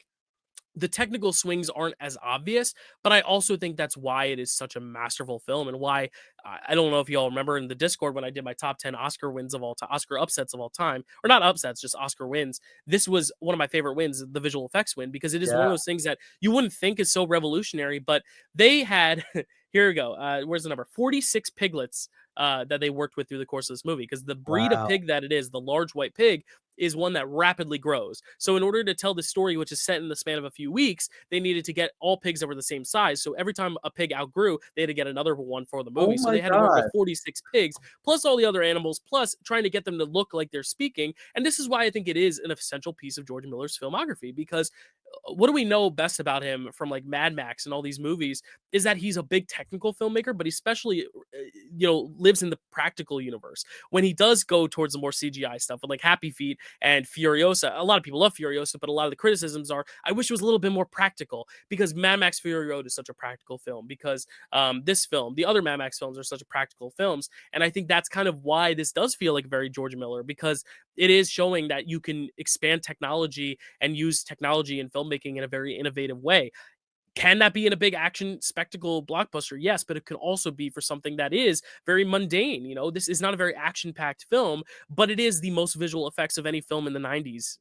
the technical swings aren't as obvious, but I also think that's why it is such a masterful film and why I don't know if y'all remember in the Discord when I did my top 10 Oscar wins of all time, Oscar upsets of all time, or not upsets, just Oscar wins. This was one of my favorite wins, the visual effects win, because it is one Yeah. of those things that you wouldn't think is so revolutionary, but they had, here we go. Where's the number? 46 piglets that they worked with through the course of this movie, because the breed of Wow. pig that it is, the large white pig, is one that rapidly grows. So in order to tell the story, which is set in the span of a few weeks, they needed to get all pigs that were the same size. So every time a pig outgrew, they had to get another one for the Oh movie. So my they had to work with god. 46 pigs, plus all the other animals, plus trying to get them to look like they're speaking. And this is why I think it is an essential piece of George Miller's filmography, because what do we know best about him from like Mad Max and all these movies is that he's a big technical filmmaker, but especially lives in the practical universe. When he does go towards the more CGI stuff with like Happy Feet and Furiosa, a lot of people love Furiosa, but a lot of the criticisms are, I wish it was a little bit more practical, because Mad Max Fury Road is such a practical film, because this film, the other Mad Max films, are such a practical films. And I think that's kind of why this does feel like very George Miller, because it is showing that you can expand technology and use technology in filmmaking in a very innovative way. Can that be in a big action spectacle blockbuster? Yes, but it can also be for something that is very mundane. This is not a very action-packed film, but it is the most visual effects of any film in the 90s,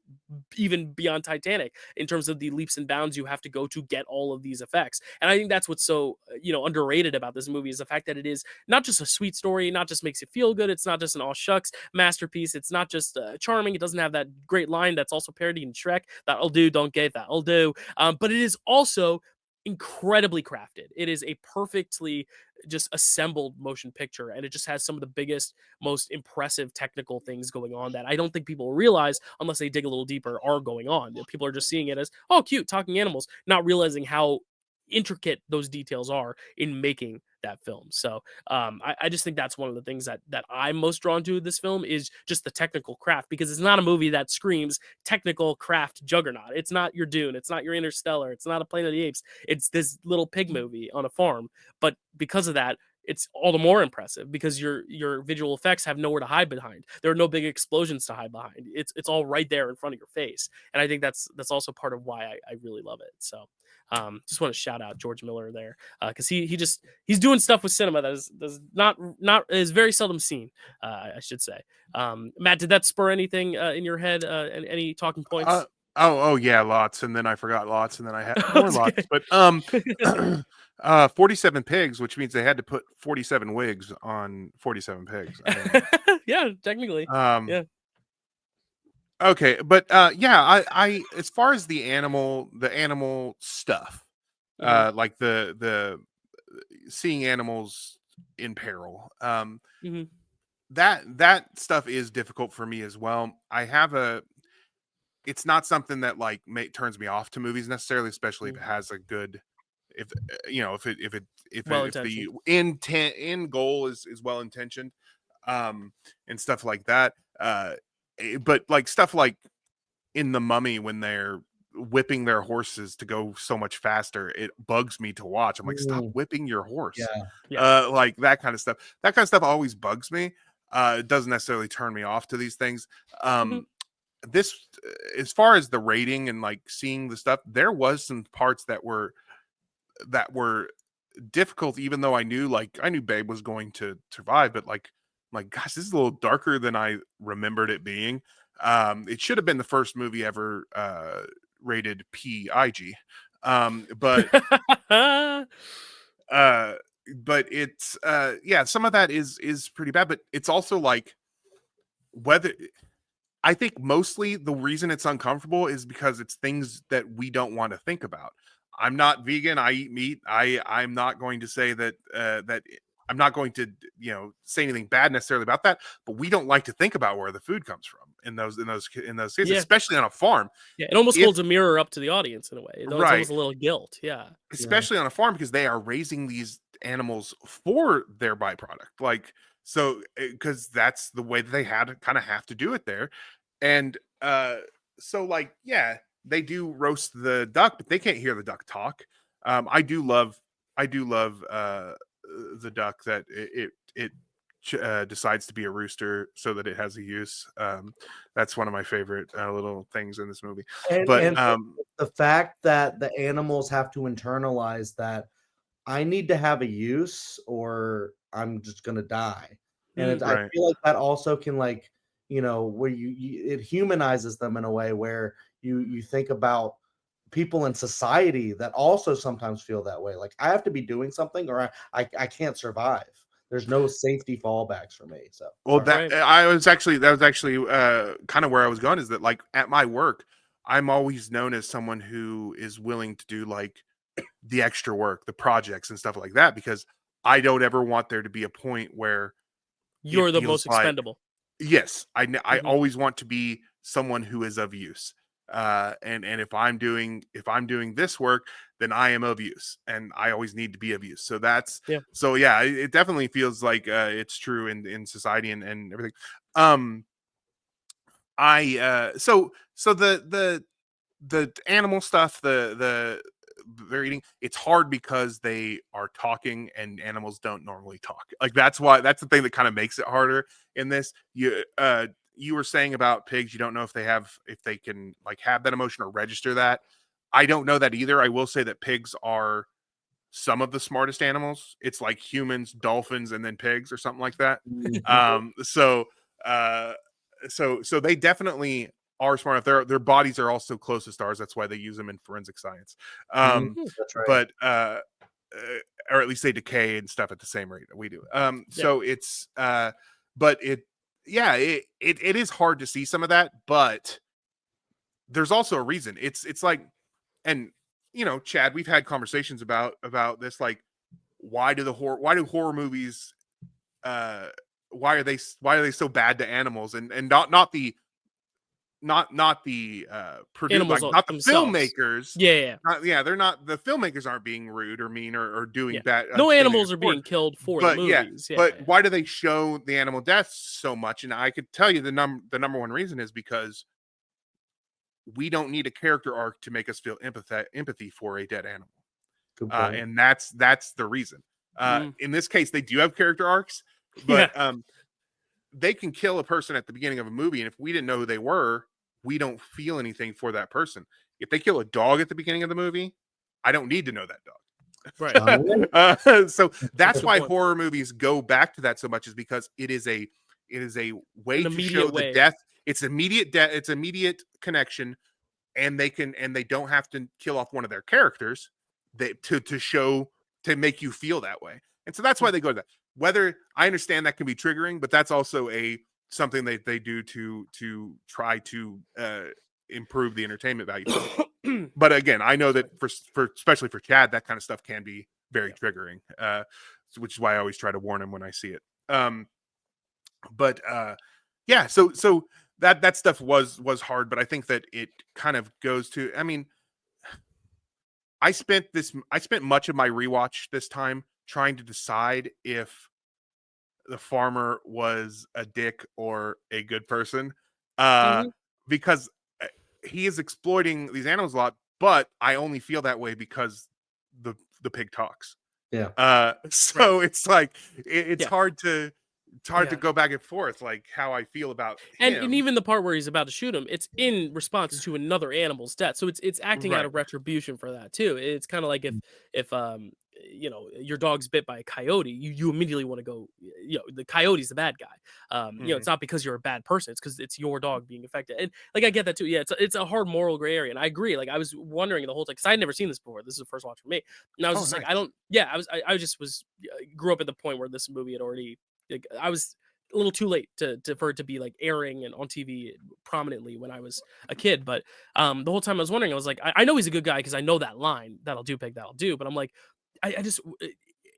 even beyond Titanic, in terms of the leaps and bounds you have to go to get all of these effects. And I think that's what's so, underrated about this movie, is the fact that it is not just a sweet story, not just makes you feel good. It's not just an all shucks masterpiece. It's not just charming. It doesn't have that great line that's also parodied in Shrek, that'll do, don't get that'll do. But it is also incredibly crafted. It is a perfectly just assembled motion picture, and it just has some of the biggest, most impressive technical things going on that I don't think people realize, unless they dig a little deeper, are going on. People are just seeing it as, oh, cute talking animals, not realizing how intricate those details are in making that film. So I just think that's one of the things that I'm most drawn to this film, is just the technical craft, because it's not a movie that screams technical craft juggernaut. It's not your Dune, it's not your Interstellar, it's not a Planet of the Apes. It's this little pig movie on a farm, but because of that, it's all the more impressive, because your visual effects have nowhere to hide behind. There are no big explosions to hide behind. It's all right there in front of your face, and I think that's also part of why I really love it. So just want to shout out George Miller there, because he's doing stuff with cinema that is not is very seldom seen, I should say. Matt, did that spur anything in your head, and any talking points? Oh yeah, lots, and then I forgot lots, and then I had more lots. But 47 pigs, which means they had to put 47 wigs on 47 pigs. I mean, yeah, technically. Yeah. Okay, but yeah, I as far as the animal stuff, like the seeing animals in peril, that stuff is difficult for me as well. It's not something that like turns me off to movies necessarily, especially if it has a good, if the end goal is well intentioned, and stuff like that. But like stuff like in The Mummy, when they're whipping their horses to go so much faster, it bugs me to watch. I'm like, stop whipping your horse. Like that kind of stuff. That kind of stuff always bugs me. It doesn't necessarily turn me off to these things. This, as far as the rating and like seeing the stuff, there was some parts that were difficult, even though I knew Babe was going to survive, but like gosh, this is a little darker than I remembered it being. It should have been the first movie ever rated PIG, but but it's yeah, some of that is pretty bad, but it's also like, whether I think mostly the reason it's uncomfortable is because it's things that we don't want to think about. I'm not vegan. I eat meat. I'm not going to say that I'm not going to say anything bad necessarily about that. But we don't like to think about where the food comes from in those cases, especially on a farm. Yeah, it almost holds a mirror up to the audience in a way. It's almost a little guilt. Yeah, especially on a farm, because they are raising these animals for their byproduct. Like, so because that's the way that they kind of have to do it there. And so like, yeah, they do roast the duck, but they can't hear the duck talk. I do love the duck that it decides to be a rooster so that it has a use. That's one of my favorite little things in this movie. And the fact that the animals have to internalize that I need to have a use or I'm just gonna die. And I feel like that also can, like, where it humanizes them in a way where you think about people in society that also sometimes feel that way. Like, I have to be doing something or I can't survive. There's no safety fallbacks for me. So, well, that was actually kind of where I was going, is that like at my work, I'm always known as someone who is willing to do like the extra work, the projects and stuff like that, because I don't ever want there to be a point where you're the most expendable. Yes, I always want to be someone who is of use. And if I'm doing this work, then I am of use, and I always need to be of use. So Yeah. it definitely feels like it's true in society and everything. So the animal stuff, the they're eating, it's hard because they are talking and animals don't normally talk. Like that's the thing that kind of makes it harder in this. You were saying about pigs, you don't know if they can like have that emotion or register that. I don't know that either. I will say that pigs are some of the smartest animals. It's like humans, dolphins, and then pigs or something like that. So uh so they definitely are smart enough. Their bodies are also closest to ours. That's why they use them in forensic science. That's right. But or at least they decay and stuff at the same rate that we do. So it's but it is hard to see some of that, but there's also a reason. It's like, and Chad, we've had conversations about this, like why do horror movies why are they so bad to animals, and not the Animals not the themselves. filmmakers. They're not, the filmmakers aren't being rude or mean or doing bad. No animals are being killed for the movies. But why do they show the animal deaths so much? And I could tell you the number one reason is because we don't need a character arc to make us feel empathy for a dead animal. And that's the reason. In this case, they do have character arcs, but they can kill a person at the beginning of a movie, and if we didn't know who they were, we don't feel anything for that person. If they kill a dog at the beginning of the movie, I don't need to know that dog. Right. So that's why horror movies go back to that so much, is because it is a way to show the death. It's immediate death. It's immediate connection, and they don't have to kill off one of their characters to make you feel that way. And so that's why they go to that. Whether I understand that can be triggering, but that's also something that they do to try to improve the entertainment value. But again, I know that for especially for Chad, that kind of stuff can be very triggering, which is why I always try to warn him when I see it. So that stuff was hard, but I think that it kind of goes to, I mean, I spent much of my rewatch this time trying to decide if the farmer was a dick or a good person, because he is exploiting these animals a lot, but I only feel that way because the pig talks. So it's like it's hard to go back and forth, like how I feel about him. And even the part where he's about to shoot him, it's in response to another animal's death, so it's acting out of retribution for that too. It's kind of like if your dog's bit by a coyote, you immediately want to go, the coyote's the bad guy. It's not because you're a bad person, it's because it's your dog being affected. And like I get that too. It's a hard moral gray area, and I agree. Like I was wondering the whole time, because I had never seen this before. This is the first watch for me, and I was like, grew up at the point where this movie had already. Like, I was a little too late for it to be like airing and on TV prominently when I was a kid. But the whole time I was wondering, I was like, I know he's a good guy because I know that line, "That'll do, pig, that'll do." But I'm like, I just,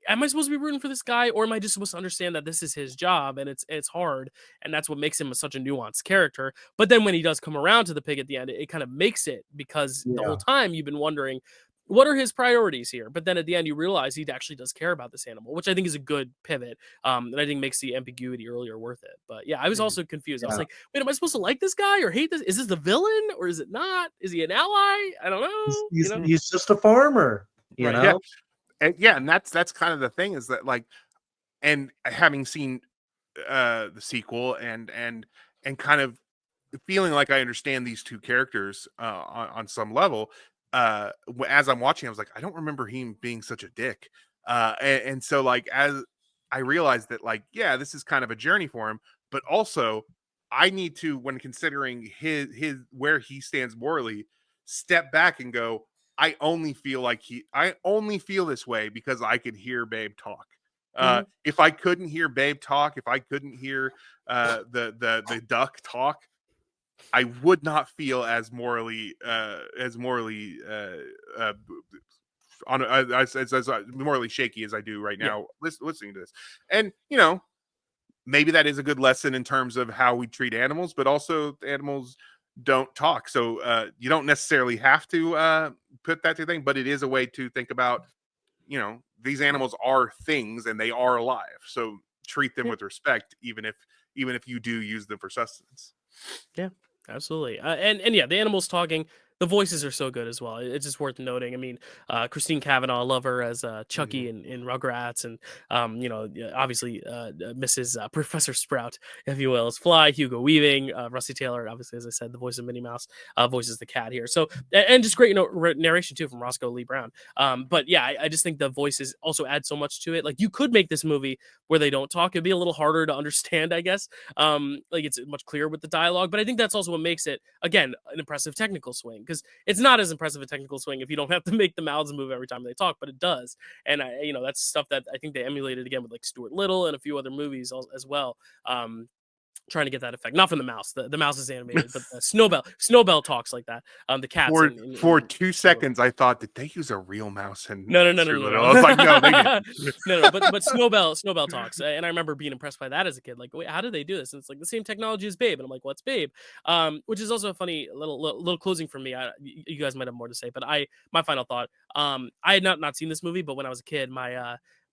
am I supposed to be rooting for this guy, or am I just supposed to understand that this is his job and it's hard, and that's what makes him such a nuanced character? But then when he does come around to the pig at the end, it kind of makes it, because the whole time you've been wondering, what are his priorities here? But then at the end, you realize he actually does care about this animal, which I think is a good pivot. And I think makes the ambiguity earlier worth it. But yeah, I was also confused. I was like, wait, am I supposed to like this guy or hate this? Is this the villain or is it not? Is he an ally? I don't know. He's just a farmer, you know? And that's kind of the thing, is that, like, and having seen the sequel and kind of feeling like I understand these two characters on some level, as I'm watching, I was like, I don't remember him being such a dick. And so, like, as I realized that, like, this is kind of a journey for him, but also I need to, when considering his where he stands morally, step back and go, I only feel this way because I could hear Babe talk. If I couldn't hear Babe talk, if I couldn't hear the duck talk, I would not feel as morally morally shaky as I do right now listening to this. And maybe that is a good lesson in terms of how we treat animals, but also animals don't talk. So you don't necessarily have to put that to thing, but it is a way to think about, these animals are things and they are alive. So treat them with respect, even if you do use them for sustenance. Yeah, absolutely. And yeah, the animals talking. The voices are so good as well. It's just worth noting. I mean, Christine Cavanaugh, I love her as Chucky in Rugrats, and yeah, obviously Mrs. Professor Sprout, if you will, is Fly. Hugo Weaving, Rusty Taylor, obviously, as I said, the voice of Minnie Mouse, voices the cat here. So and just great, narration too from Roscoe Lee Brown. But yeah, I just think the voices also add so much to it. Like you could make this movie where they don't talk. It'd be a little harder to understand, I guess. Like it's much clearer with the dialogue, but I think that's also what makes it, again, an impressive technical swing, because it's not as impressive a technical swing if you don't have to make the mouths move every time they talk, but it does. And that's stuff that I think they emulated again with like Stuart Little and a few other movies as well. Trying to get that effect, not from the mouse. The mouse is animated, but Snowbell talks like that. The cats For 2 seconds, I thought, did they use a real mouse? And no. I was like, no, they didn't. no. But Snowbell talks, and I remember being impressed by that as a kid. Like, wait, how did they do this? And it's like the same technology as Babe, and I'm like, what's Babe? Which is also a funny little closing for me. You guys might have more to say, but my final thought. I had not seen this movie, but when I was a kid,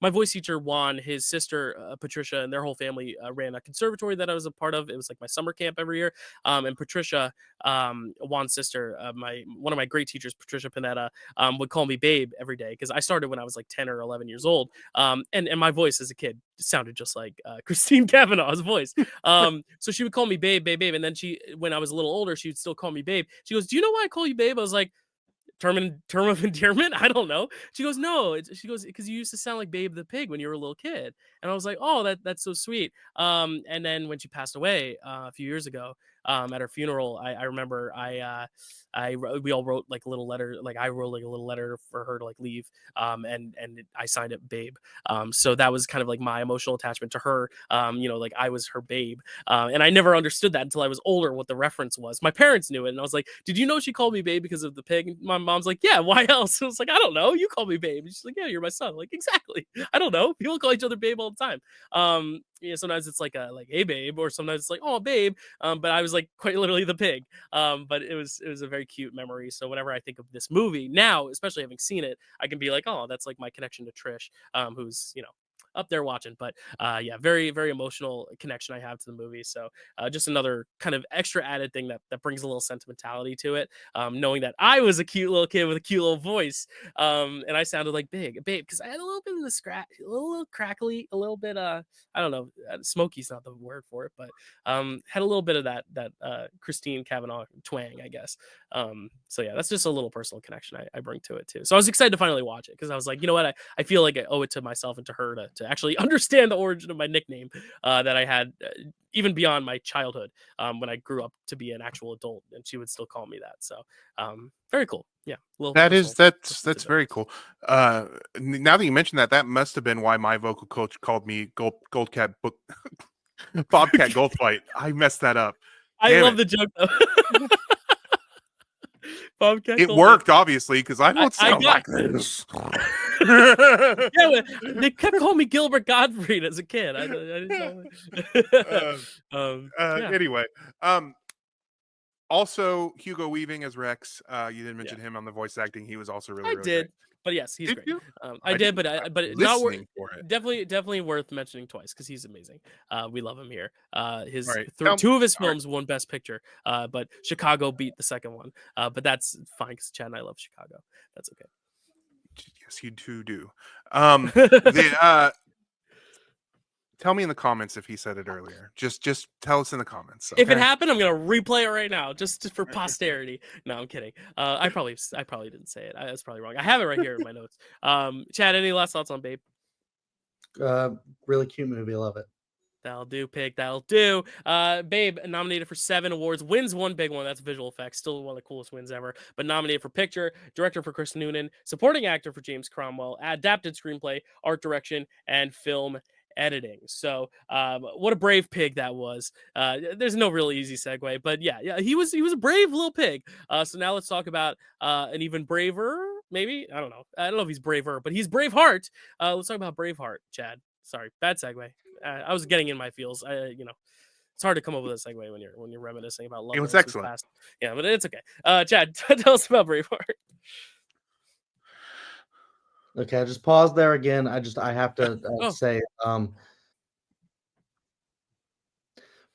my voice teacher Juan, his sister Patricia, and their whole family ran a conservatory that I was a part of. It was like my summer camp every year. And Patricia, Juan's sister, one of my great teachers, Patricia Panetta, would call me Babe every day because I started when I was like 10 or 11 years old. And my voice as a kid sounded just like Christine Cavanaugh's voice. So she would call me Babe, Babe, Babe. And then when I was a little older, she would still call me Babe. She goes, "Do you know why I call you Babe?" I was like, term of endearment? I don't know. She goes, "No." She goes, "Because you used to sound like Babe the Pig when you were a little kid." And I was like, "Oh, that's so sweet." And then when she passed away a few years ago, at her funeral, I remember we all wrote like a little letter. Like I wrote like a little letter for her to like leave. And I signed it Babe. So that was kind of like my emotional attachment to her. Like I was her babe. And I never understood that until I was older, what the reference was. My parents knew it. And I was like, "Did you know she called me Babe because of the pig?" And my mom's like, "Yeah, why else?" I was like, "I don't know. You call me Babe." And she's like, "Yeah, you're my son." I'm like, exactly. I don't know. People call each other Babe all the time. Sometimes it's like "Hey Babe," or sometimes it's like "Oh Babe." But I was like quite literally the pig. But it was a very cute memory. So whenever I think of this movie now, especially having seen it, I can be like, "Oh, that's like my connection to Trish," who's up there watching. But yeah, very, very emotional connection I have to the movie. So just another kind of extra added thing that brings a little sentimentality to it, knowing that I was a cute little kid with a cute little voice, and I sounded like Babe, because I had a little bit of the scratch, a little crackly, a little bit I don't know, smoky's not the word for it, but had a little bit of that Christine Cavanaugh twang, I guess. So yeah, that's just a little personal connection I bring to it too. So I was excited to finally watch it because I was like, you know what, I feel like I owe it to myself and to her to actually understand the origin of my nickname that I had even beyond my childhood, when I grew up to be an actual adult, and she would still call me that. So very cool. Yeah, that's very cool. Now that you mentioned that must have been why my vocal coach called me Goldcat Book Bobcat Goldfight. I messed that up. I love the joke though. Bobcat it worked, obviously, because I don't sound like this. Yeah, they kept calling me Gilbert Gottfried as a kid. I didn't know. Anyway, also Hugo Weaving as Rex. You didn't mention him on the voice acting. He was also really great. But yes, he's great. You? I did, but not definitely worth mentioning twice because he's amazing. We love him here. Two of his films won Best Picture, but Chicago beat the second one. But that's fine because Chad and I love Chicago. That's okay. Yes, you do. Tell me in the comments if he said it earlier. Just tell us in the comments. Okay? If it happened, I'm gonna replay it right now, just for posterity. No, I'm kidding. I probably didn't say it. That's probably wrong. I have it right here in my notes. Chad, any last thoughts on Babe? Really cute movie. I love it. That'll do, Pig. That'll do. Babe, nominated for 7 awards, wins one big one. That's visual effects. Still one of the coolest wins ever. But nominated for picture, director for Chris Noonan, supporting actor for James Cromwell, adapted screenplay, art direction, and film editing. So what a brave pig that was. There's no real easy segue, but yeah, he was a brave little pig. So now let's talk about an even braver, maybe. I don't know if he's braver, but he's Braveheart. Let's talk about Braveheart, Chad. Sorry, bad segue. I was getting in my feels. It's hard to come up with a segue when you're reminiscing about love. It was Those who excellent. passed. Yeah, but it's okay. Chad, tell us about Braveheart. Okay, I just paused there again. I have to Oh. say,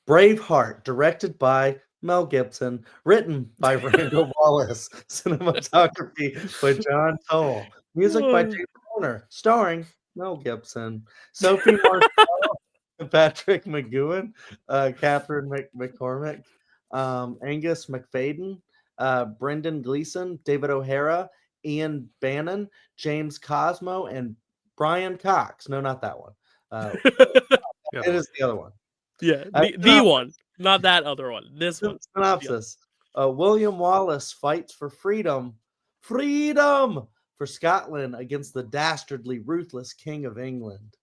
Braveheart, directed by Mel Gibson, written by Randall Wallace, cinematography by John Toll, music by James Horner, starring Mel Gibson, Sophie Marceau, Patrick McGowan, Catherine McCormick, Angus McFadden, Brendan Gleeson, David O'Hara, Ian Bannon, James Cosmo, and Brian Cox. No, not that one. Yeah. It is the other one. Yeah, the one, not that other one. This one. Synopsis. William Wallace fights for freedom for Scotland against the dastardly, ruthless King of England.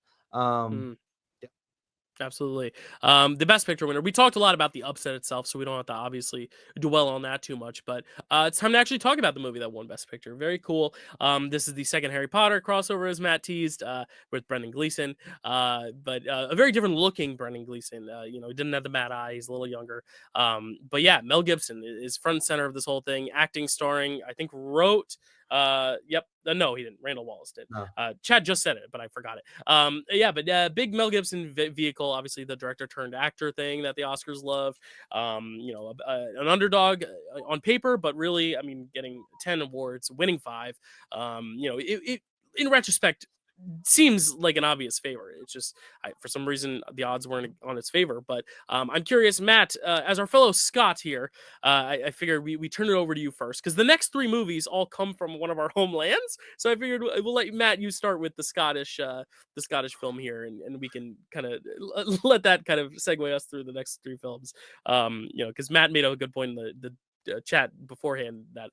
Absolutely. The best picture winner. We talked a lot about the upset itself, so we don't have to obviously dwell on that too much. But it's time to actually talk about the movie that won Best Picture. Very cool. This is the second Harry Potter crossover, as Matt teased, with Brendan Gleeson. But a very different looking Brendan Gleeson. He didn't have the mad eye. He's a little younger. But yeah, Mel Gibson is front and center of this whole thing. Acting, starring, I think wrote. No, he didn't. Randall Wallace did. No. Chad just said it, but I forgot it. Big Mel Gibson vehicle, obviously the director turned actor thing that the Oscars love. An underdog on paper, but really, I mean, getting 10 awards, winning 5. It in retrospect seems like an obvious favorite. It's just for some reason the odds weren't on its favor. But I'm curious, Matt, as our fellow Scot here, I figured we turn it over to you first, because the next 3 movies all come from one of our homelands. So I figured we'll let Matt, you start with the Scottish film here, and we can kind of let that kind of segue us through the next 3 films. Because Matt made a good point in the chat beforehand that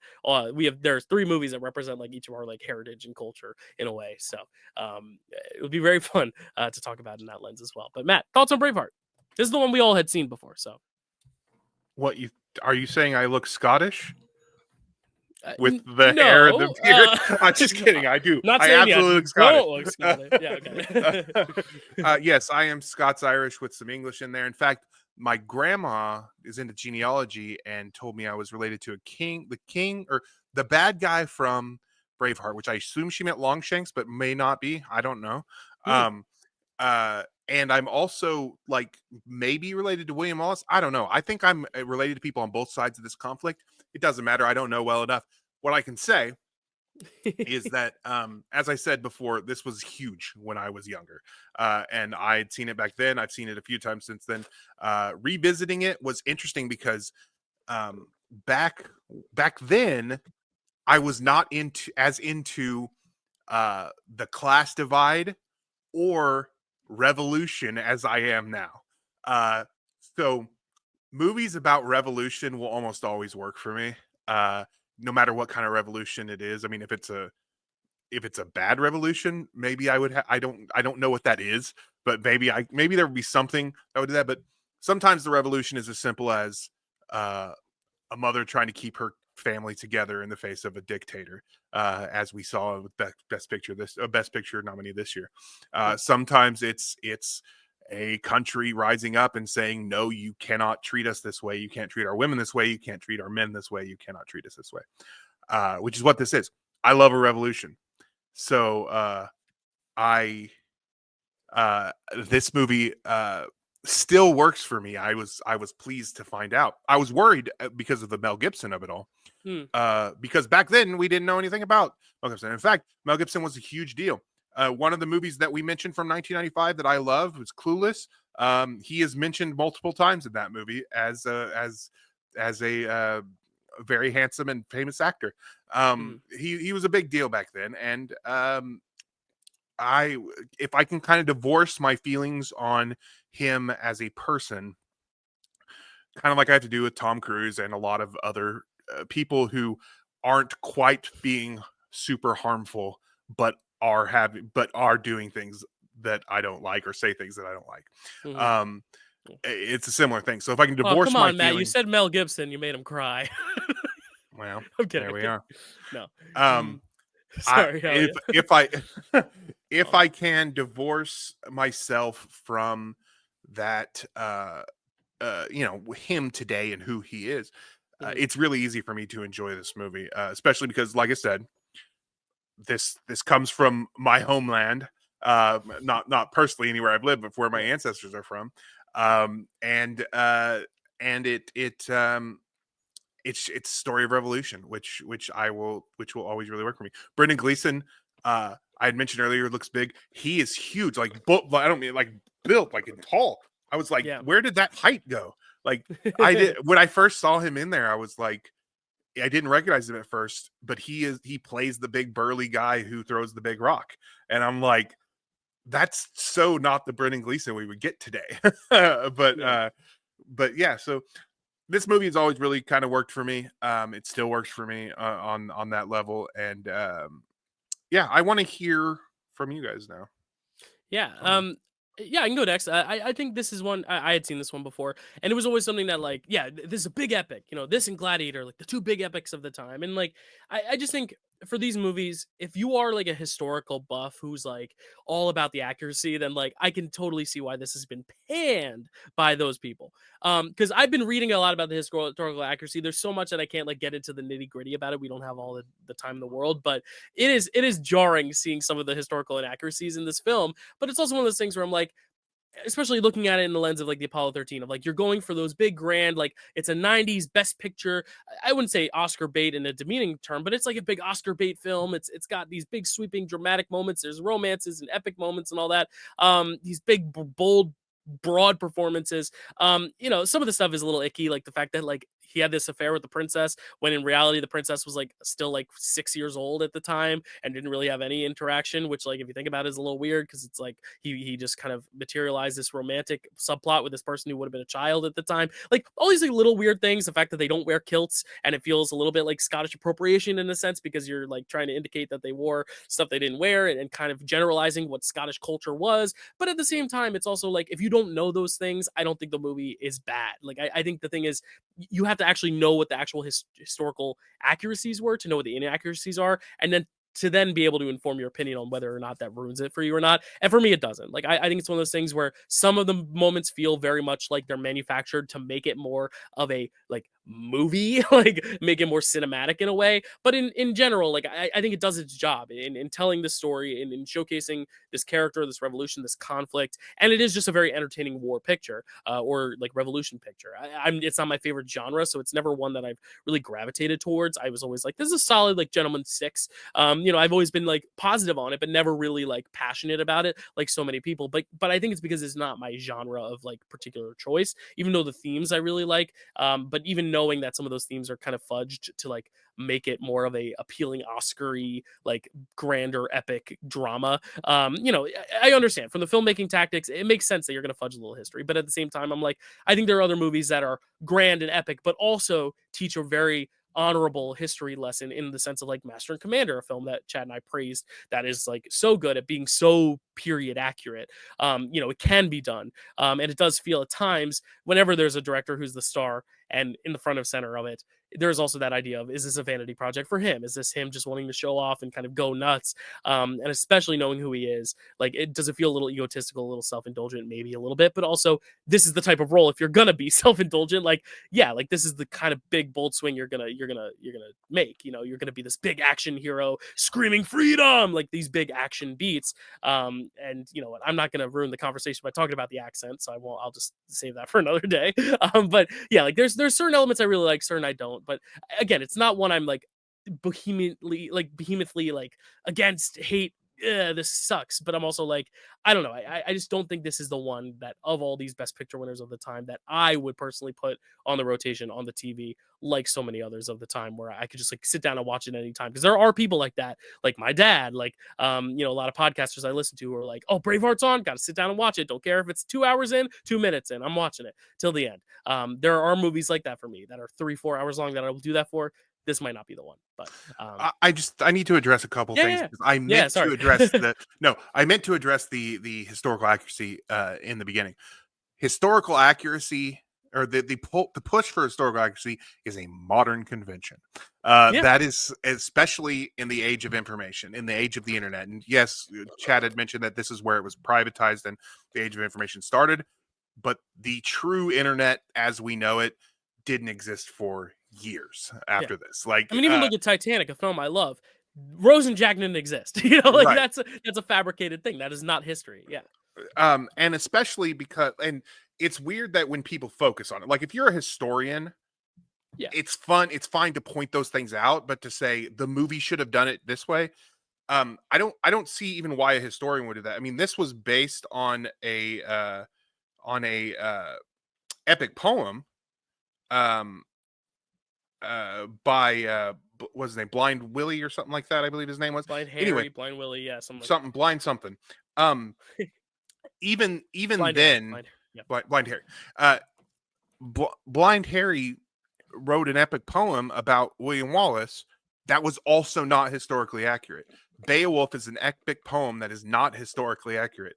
there's 3 movies that represent like each of our like heritage and culture in a way. So it would be very fun to talk about in that lens as well. But Matt, thoughts on Braveheart? This is the one we all had seen before. So Are you saying I look Scottish with the hair and the beard? I'm just kidding. I do. Not I saying absolutely look Scottish. Yeah, okay. Yes, I am Scots-Irish with some English in there. In fact, my grandma is into genealogy and told me I was related to the king or the bad guy from Braveheart, which I assume she meant Longshanks, but may not be. I don't know. And I'm also like maybe related to William Wallace. I don't know. I think I'm related to people on both sides of this conflict. It doesn't matter. I don't know well enough. What I can say is that, as I said before, this was huge when I was younger. And I had seen it back then. I've seen it a few times since then. Revisiting it was interesting because back then, I was not into the class divide or revolution as I am now. So movies about revolution will almost always work for me. No matter what kind of revolution it is. I mean, if it's a bad revolution, maybe I would I don't know what that is, but maybe there would be something that would do that. But sometimes the revolution is as simple as a mother trying to keep her family together in the face of a dictator, as we saw with best picture nominee this year. Sometimes it's a country rising up and saying, no, you cannot treat us this way. You can't treat our women this way. You can't treat our men this way. You cannot treat us this way, which is what this is. I love a revolution. So this movie still works for me. I was pleased to find out. I was worried because of the Mel Gibson of it all. Because back then we didn't know anything about Mel Gibson. In fact, Mel Gibson was a huge deal. One of the movies that we mentioned from 1995 that I love was Clueless. He is mentioned multiple times in that movie as a very handsome and famous actor. He was a big deal back then, and if I can kind of divorce my feelings on him as a person, kind of like I have to do with Tom Cruise and a lot of other people who aren't quite being super harmful, but are doing things that I don't like or say things that I don't like. It's a similar thing. So if I can divorce come on, my Matt, you feelings, said Mel Gibson, you made him cry. well, I'm kidding. there we are. No. Sorry. If I can divorce myself from that him today and who he is, Mhm. it's really easy for me to enjoy this movie, especially because, like I said, this comes from my homeland, not personally anywhere I've lived, but where my Yeah. ancestors are from, um, and uh, and it's story of revolution, which will always really work for me. Brendan Gleeson, I had mentioned earlier, looks big. He is huge, like I don't mean like built, like and tall. I was like, Yeah. where did that height go? Like I did when I first saw him in there, I was like, I didn't recognize him at first, but he plays the big burly guy who throws the big rock, and I'm like, that's so not the Brendan Gleeson we would get today. but Yeah. but yeah, so this movie has always really kind of worked for me. It still works for me on that level, and yeah, I want to hear from you guys now. Yeah. Um, Yeah, I can go next. I think this is one I had seen this one before, and it was always something that like, yeah, this is a big epic. This and Gladiator, like the two big epics of the time, and like I just think for these movies, if you are like a historical buff who's like all about the accuracy, then like I can totally see why this has been panned by those people. Because I've been reading a lot about the historical accuracy. There's so much that I can't like get into the nitty gritty about it. We don't have all the time in the world, but it is jarring seeing some of the historical inaccuracies in this film. But it's also one of those things where I'm like, especially looking at it in the lens of like the Apollo 13 of like you're going for those big grand, like it's a 90s best picture. I wouldn't say Oscar bait in a demeaning term, but it's like a big Oscar bait film. It's got these big sweeping dramatic moments. There's romances and epic moments and all that. These big bold broad performances. Some of the stuff is a little icky, like the fact that like he had this affair with the princess when in reality the princess was like still like 6 years old at the time and didn't really have any interaction, which like if you think about it is a little weird because it's like he just kind of materialized this romantic subplot with this person who would have been a child at the time. Like all these like, little weird things, the fact that they don't wear kilts and it feels a little bit like Scottish appropriation in a sense because you're like trying to indicate that they wore stuff they didn't wear and kind of generalizing what Scottish culture was. But at the same time, it's also like if you don't know those things, I don't think the movie is bad. Like I think the thing is you have to actually know what the actual historical accuracies were to know what the inaccuracies are, and then to then be able to inform your opinion on whether or not that ruins it for you or not. And for me, it doesn't. Like I think it's one of those things where some of the moments feel very much like they're manufactured to make it more of a like movie, like make it more cinematic in a way. But in general, like I think it does its job in telling the story and in showcasing this character, this revolution, this conflict, and it is just a very entertaining war picture or like revolution picture. It's not my favorite genre, so it's never one that I've really gravitated towards. I was always like, this is a solid like Gentleman Six. I've always been like positive on it, but never really like passionate about it, like so many people. But I think it's because it's not my genre of like particular choice, even though the themes I really like. But even knowing that some of those themes are kind of fudged to like make it more of a appealing Oscar-y, like grander epic drama. I understand from the filmmaking tactics, it makes sense that you're gonna fudge a little history, but at the same time, I'm like, I think there are other movies that are grand and epic, but also teach a very honorable history lesson in the sense of like Master and Commander, a film that Chad and I praised that is like so good at being so period accurate. It can be done. And it does feel at times whenever there's a director who's the star and in the front of center of it, there's also that idea of, is this a vanity project for him? Is this him just wanting to show off and kind of go nuts? And especially knowing who he is, like, does it feel a little egotistical, a little self-indulgent, maybe a little bit, but also this is the type of role, if you're going to be self-indulgent, like, yeah, like this is the kind of big bold swing you're gonna make. You're gonna be this big action hero screaming freedom, like these big action beats. And you know what, I'm not gonna ruin the conversation by talking about the accent, so I'll just save that for another day. But yeah, like there's certain elements I really like, certain I don't. But again, it's not one I'm like behemothly like against, hate, this sucks. But I'm also like, I don't know. I just don't think this is the one that of all these best picture winners of the time that I would personally put on the rotation on the TV, like so many others of the time where I could just like sit down and watch it anytime. Because there are people like that, like my dad, like a lot of podcasters I listen to who are like, oh, Braveheart's on, gotta sit down and watch it. Don't care if it's 2 hours in, 2 minutes in, I'm watching it till the end. There are movies like that for me that are 3-4 hours long that I will do that for. This might not be the one, but I need to address a couple things. yeah. I meant Sorry. to address I meant to address the historical accuracy in the beginning. Historical accuracy, or the push for historical accuracy, is a modern convention. Yeah. That is, especially in the age of information, in the age of the internet. And yes, Chad had mentioned that this is where it was privatized and the age of information started. but the true internet as we know it didn't exist for years after this. Like, I mean, even look at Titanic, a film I love. Rose and Jack didn't exist. You know, like Right. that's a fabricated thing. That is not history. Yeah. And especially because, and it's weird that when people focus on it, like if you're a historian, Yeah. it's fine to point those things out, but to say the movie should have done it this way, I don't see even why a historian would do that. I mean, this was based on a epic poem um by what's his name, Blind Willie or something like that, I believe his name was. Blind Harry, Anyway, Blind Willie, yeah, something like something blind something. Um even Blind Harry, then, yeah. Blind Harry. Blind Harry wrote an epic poem about William Wallace that was also not historically accurate. Beowulf is an epic poem that is not historically accurate.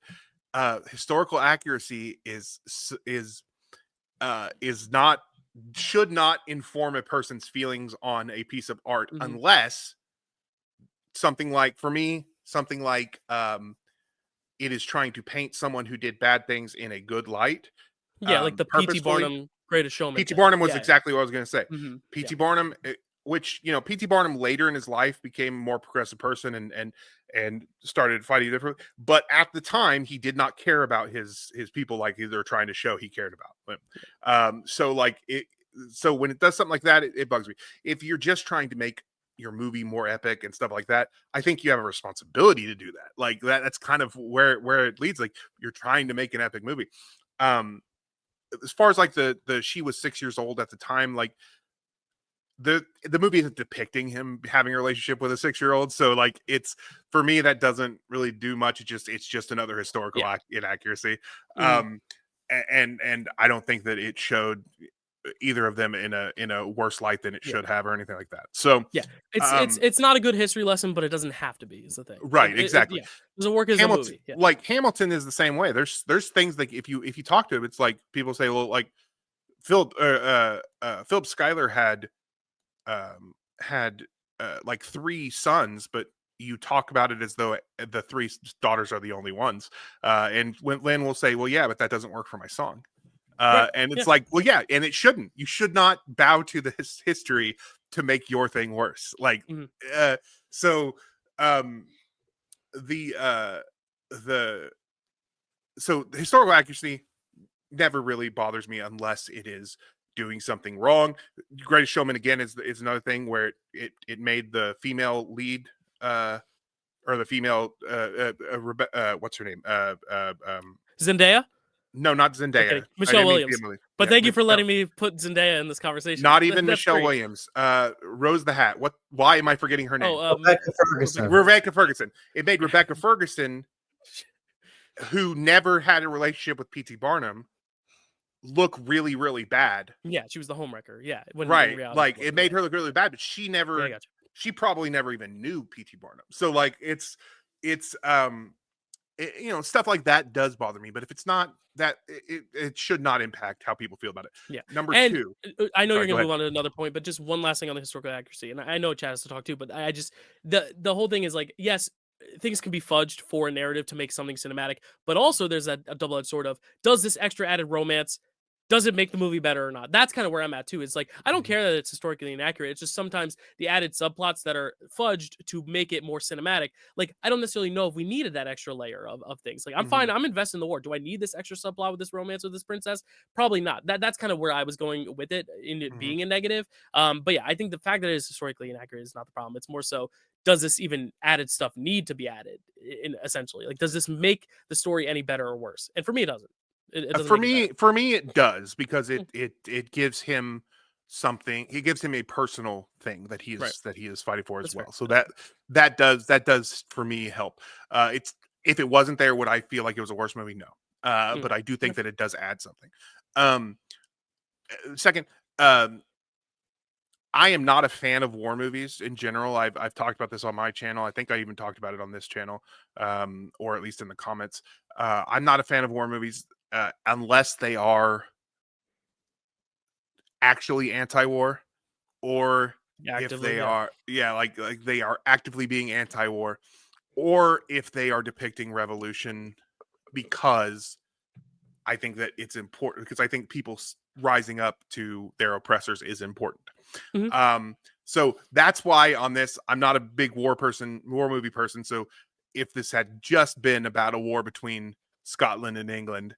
Historical accuracy is not, should not inform a person's feelings on a piece of art unless something like, for me, something like it is trying to paint someone who did bad things in a good light. Yeah, like the P.T. Barnum Greatest Showman. P.T. Barnum was exactly what I was going to say. P.T. Barnum, which, you know, P.T. Barnum later in his life became a more progressive person and started fighting differently. But at the time, he did not care about his people like they're trying to show he cared about. So like it. So when it does something like that, it bugs me. If you're just trying to make your movie more epic and stuff like that, I think you have a responsibility to do that. Like that's kind of where it leads. Like you're trying to make an epic movie. As far as like the she was 6 years old at the time, like the movie isn't depicting him having a relationship with a 6-year-old, so like it's, for me, that doesn't really do much. It's just another historical inaccuracy. And I don't think that it showed either of them in a worse light than it should have or anything like that. So it's not a good history lesson, but it doesn't have to be, is the thing. Right, exactly. Does it work as a movie? Like Hamilton is the same way. There's things like if you talk to him, it's like people say, well, like Philip Schuyler had like 3 sons, but you talk about it as though the 3 daughters are the only ones. And when Lynn will say, well, yeah, but that doesn't work for my song. And it's like, well, yeah, and it shouldn't. You should not bow to the history to make your thing worse. Like, so historical accuracy never really bothers me unless it is doing something wrong. Greatest Showman again is another thing where it made the female lead or the female what's her name Zendaya. No, not Zendaya. Okay. Michelle Williams. But thank you for letting me put Zendaya in this conversation. Not even Michelle Williams. Rose the Hat. Why am I forgetting her name? Rebecca Ferguson. Rebecca Ferguson. It made Rebecca Ferguson, who never had a relationship with P.T. Barnum, look really, really bad. Yeah, she was the homewrecker. Yeah. Right. Like it made her look really bad, but she never, she probably never even knew P.T. Barnum. So like it's you know, stuff like that does bother me, but if it's not that, it should not impact how people feel about it. Yeah. Number 2. I know you're going to move on to another point, but just one last thing on the historical accuracy. And I know Chad has to talk too, but I just, the whole thing is like, yes, things can be fudged for a narrative to make something cinematic, but also there's a double-edged sword of, does this extra added romance, does it make the movie better or not? That's kind of where I'm at too. It's like, I don't care that it's historically inaccurate. It's just sometimes the added subplots that are fudged to make it more cinematic. Like, I don't necessarily know if we needed that extra layer of things. Like, I'm fine. I'm invested in the war. Do I need this extra subplot with this romance with this princess? Probably not. That's kind of where I was going with it, in it being a negative. But yeah, I think the fact that it is historically inaccurate is not the problem. It's more so, does this even added stuff need to be added? Essentially, like, does this make the story any better or worse? And for me, it doesn't. For me, it does, because it gives him something. It gives him a personal thing that he is fighting for as well. So that does for me help. It's, if it wasn't there, would I feel like it was a worse movie? No. But I do think that it does add something. Second, I am not a fan of war movies in general. I've talked about this on my channel. I think I even talked about it on this channel, or at least in the comments. I'm not a fan of war movies unless they are actually anti-war, or if they are, like they are actively being anti-war, or if they are depicting revolution because I think that it's important because I think people rising up to their oppressors is important. So that's why on this, I'm not a big war movie person. So if this had just been about a war between Scotland and England,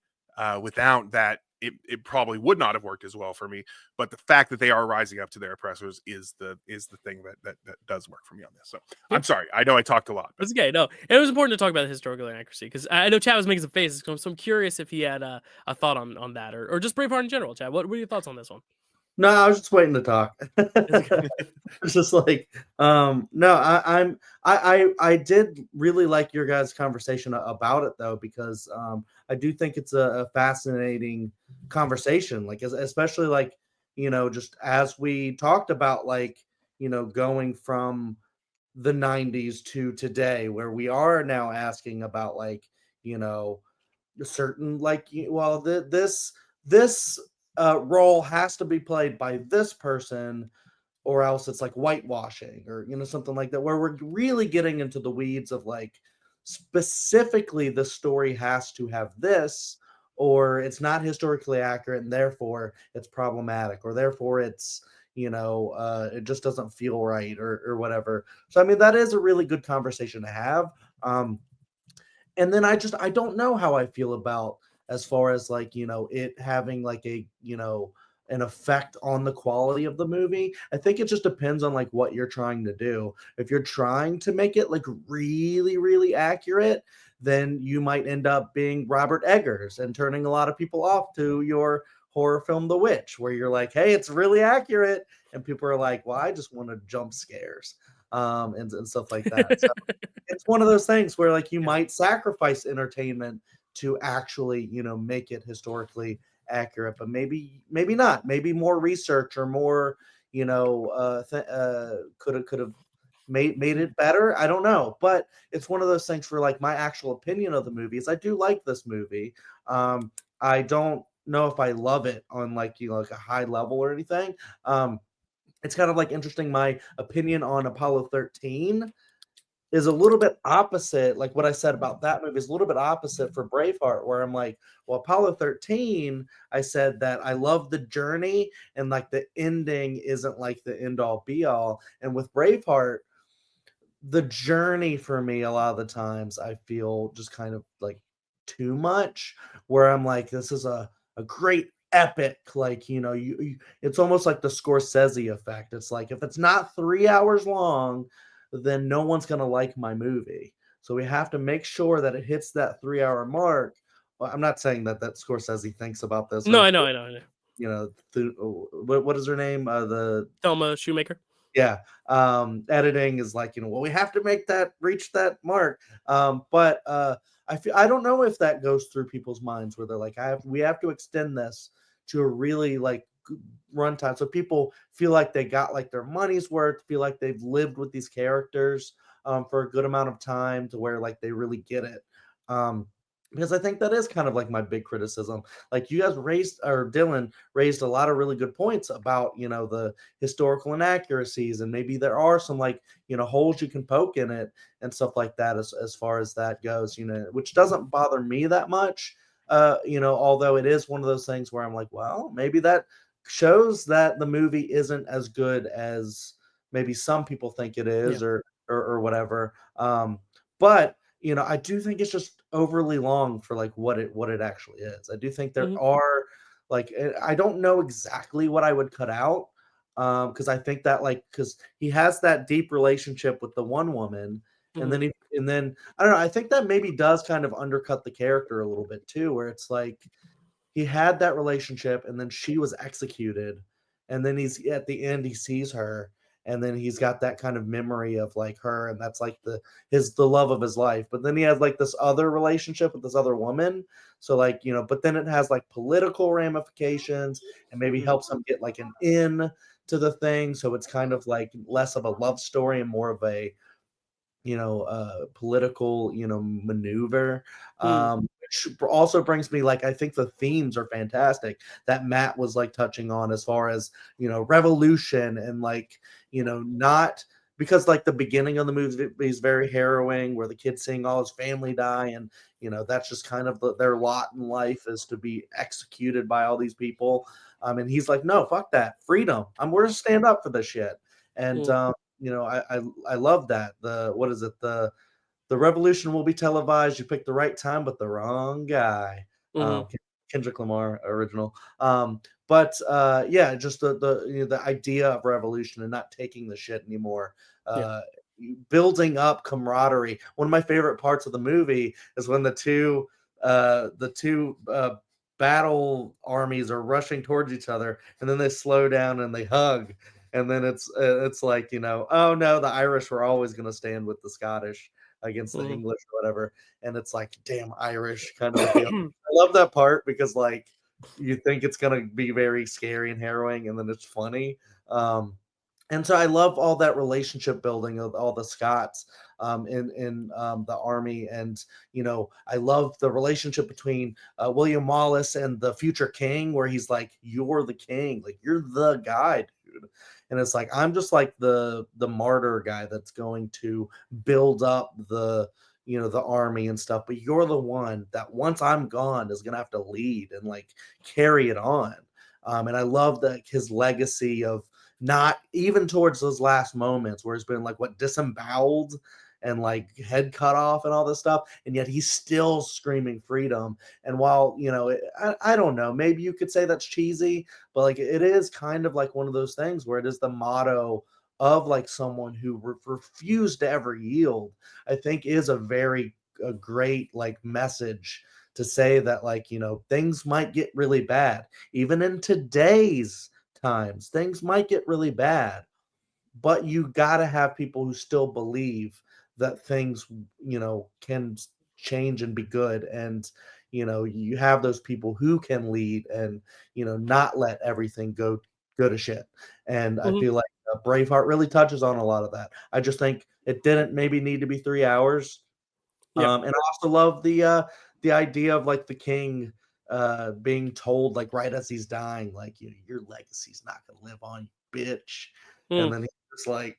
without that, it probably would not have worked as well for me. But the fact that they are rising up to their oppressors is the thing that does work for me on this. So I'm sorry, I know I talked a lot. But... It's okay. No, it was important to talk about the historical inaccuracy because I know Chad was making some faces, so I'm curious if he had a thought on that or just Braveheart in general. Chad, what are your thoughts on this one? No, I was just waiting to talk. It's just like, no, I did really like your guys' conversation about it though, because I do think it's a fascinating conversation, like especially like, just as we talked about, like, going from the 90s to today, where we are now asking about like, certain like, well, this role has to be played by this person, or else it's like whitewashing, or something like that, where we're really getting into the weeds of like, specifically the story has to have this, or it's not historically accurate and therefore it's problematic, or therefore it's it just doesn't feel right, or whatever. So I mean, that is a really good conversation to have. And then I don't know how I feel about, as far as like, it having like a, an effect on the quality of the movie. I think it just depends on like what you're trying to do. If you're trying to make it like really, really accurate, then you might end up being Robert Eggers and turning a lot of people off to your horror film The Witch, where you're like, hey, it's really accurate. And people are like, well, I just want to jump scares and stuff like that. So it's one of those things where like you might sacrifice entertainment to actually, make it historically accurate, but maybe not. Maybe more research or more, could have made it better. I don't know, but it's one of those things for like my actual opinion of the movie is I do like this movie. I don't know if I love it on like, like a high level or anything. It's kind of like interesting. My opinion on Apollo 13 is a little bit opposite. Like what I said about that movie is a little bit opposite for Braveheart, where I'm like, well, Apollo 13, I said that I love the journey and like the ending isn't like the end all be all. And with Braveheart, the journey for me, a lot of the times I feel just kind of like too much, where I'm like, this is a great epic, like, it's almost like the Scorsese effect. It's like, if it's not 3 hours long, then no one's going to like my movie. So we have to make sure that it hits that 3 hour mark. Well, I'm not saying that Scorsese thinks about this. No, I know. What is her name? The Thelma Shoemaker. Yeah. Editing is like, well, we have to reach that mark. But I don't know if that goes through people's minds, where they're like, we have to extend this to a really like runtime, so people feel like they got like their money's worth, feel like they've lived with these characters for a good amount of time, to where like they really get it. Because I think that is kind of like my big criticism. Like you guys Dylan raised a lot of really good points about, the historical inaccuracies, and maybe there are some like, holes you can poke in it and stuff like that, as far as that goes, which doesn't bother me that much. Although it is one of those things where I'm like, well, maybe that shows that the movie isn't as good as maybe some people think it is, or whatever. But I do think it's just overly long for like what it actually is. I do think there are like, I don't know exactly what I would cut out, because I think that like, because he has that deep relationship with the one woman, and then I don't know, I think that maybe does kind of undercut the character a little bit too, where it's like he had that relationship and then she was executed, and then he's at the end, he sees her, and then he's got that kind of memory of like her, and that's like the love of his life. But then he has like this other relationship with this other woman, so like, but then it has like political ramifications, and maybe helps him get like an in to the thing, so it's kind of like less of a love story and more of a political, maneuver. Which also brings me, like, I think the themes are fantastic that Matt was like touching on, as far as, revolution and like, not because like the beginning of the movie is very harrowing, where the kid's seeing all his family die, and that's just kind of their lot in life is to be executed by all these people. And he's like, no, fuck that, freedom. We're gonna stand up for this shit. And I love that. What is it? The revolution will be televised. You picked the right time, but the wrong guy. Kendrick Lamar original. But yeah, just the idea of revolution and not taking the shit anymore. Building up camaraderie. One of my favorite parts of the movie is when the two battle armies are rushing towards each other, and then they slow down and they hug, and then it's like, oh no, the Irish were always going to stand with the Scottish against the English or whatever, and it's like, damn Irish kind of deal. I love that part because like you think it's going to be very scary and harrowing, and then it's funny. And so I love all that relationship building of all the Scots in the army. And, I love the relationship between William Wallace and the future king, where he's like, you're the king, like you're the guy, dude. And it's like, I'm just like the martyr guy that's going to build up the army and stuff. But you're the one that once I'm gone is going to have to lead and like carry it on. And I love that his legacy of not even towards those last moments where it's been like disemboweled and like head cut off and all this stuff, and yet he's still screaming freedom. And while I don't know, maybe you could say that's cheesy, but like it is kind of like one of those things where it is the motto of like someone who refused to ever yield. I think is a great like message to say that like things might get really bad even in today's times. Things might get really bad, but you got to have people who still believe that things can change and be good. And you have those people who can lead and not let everything go to shit. And I feel like Braveheart really touches on a lot of that. I just think it didn't maybe need to be 3 hours. And I also love the idea of like the king being told like right as he's dying, like your legacy's not gonna live on, you bitch. And then he's just like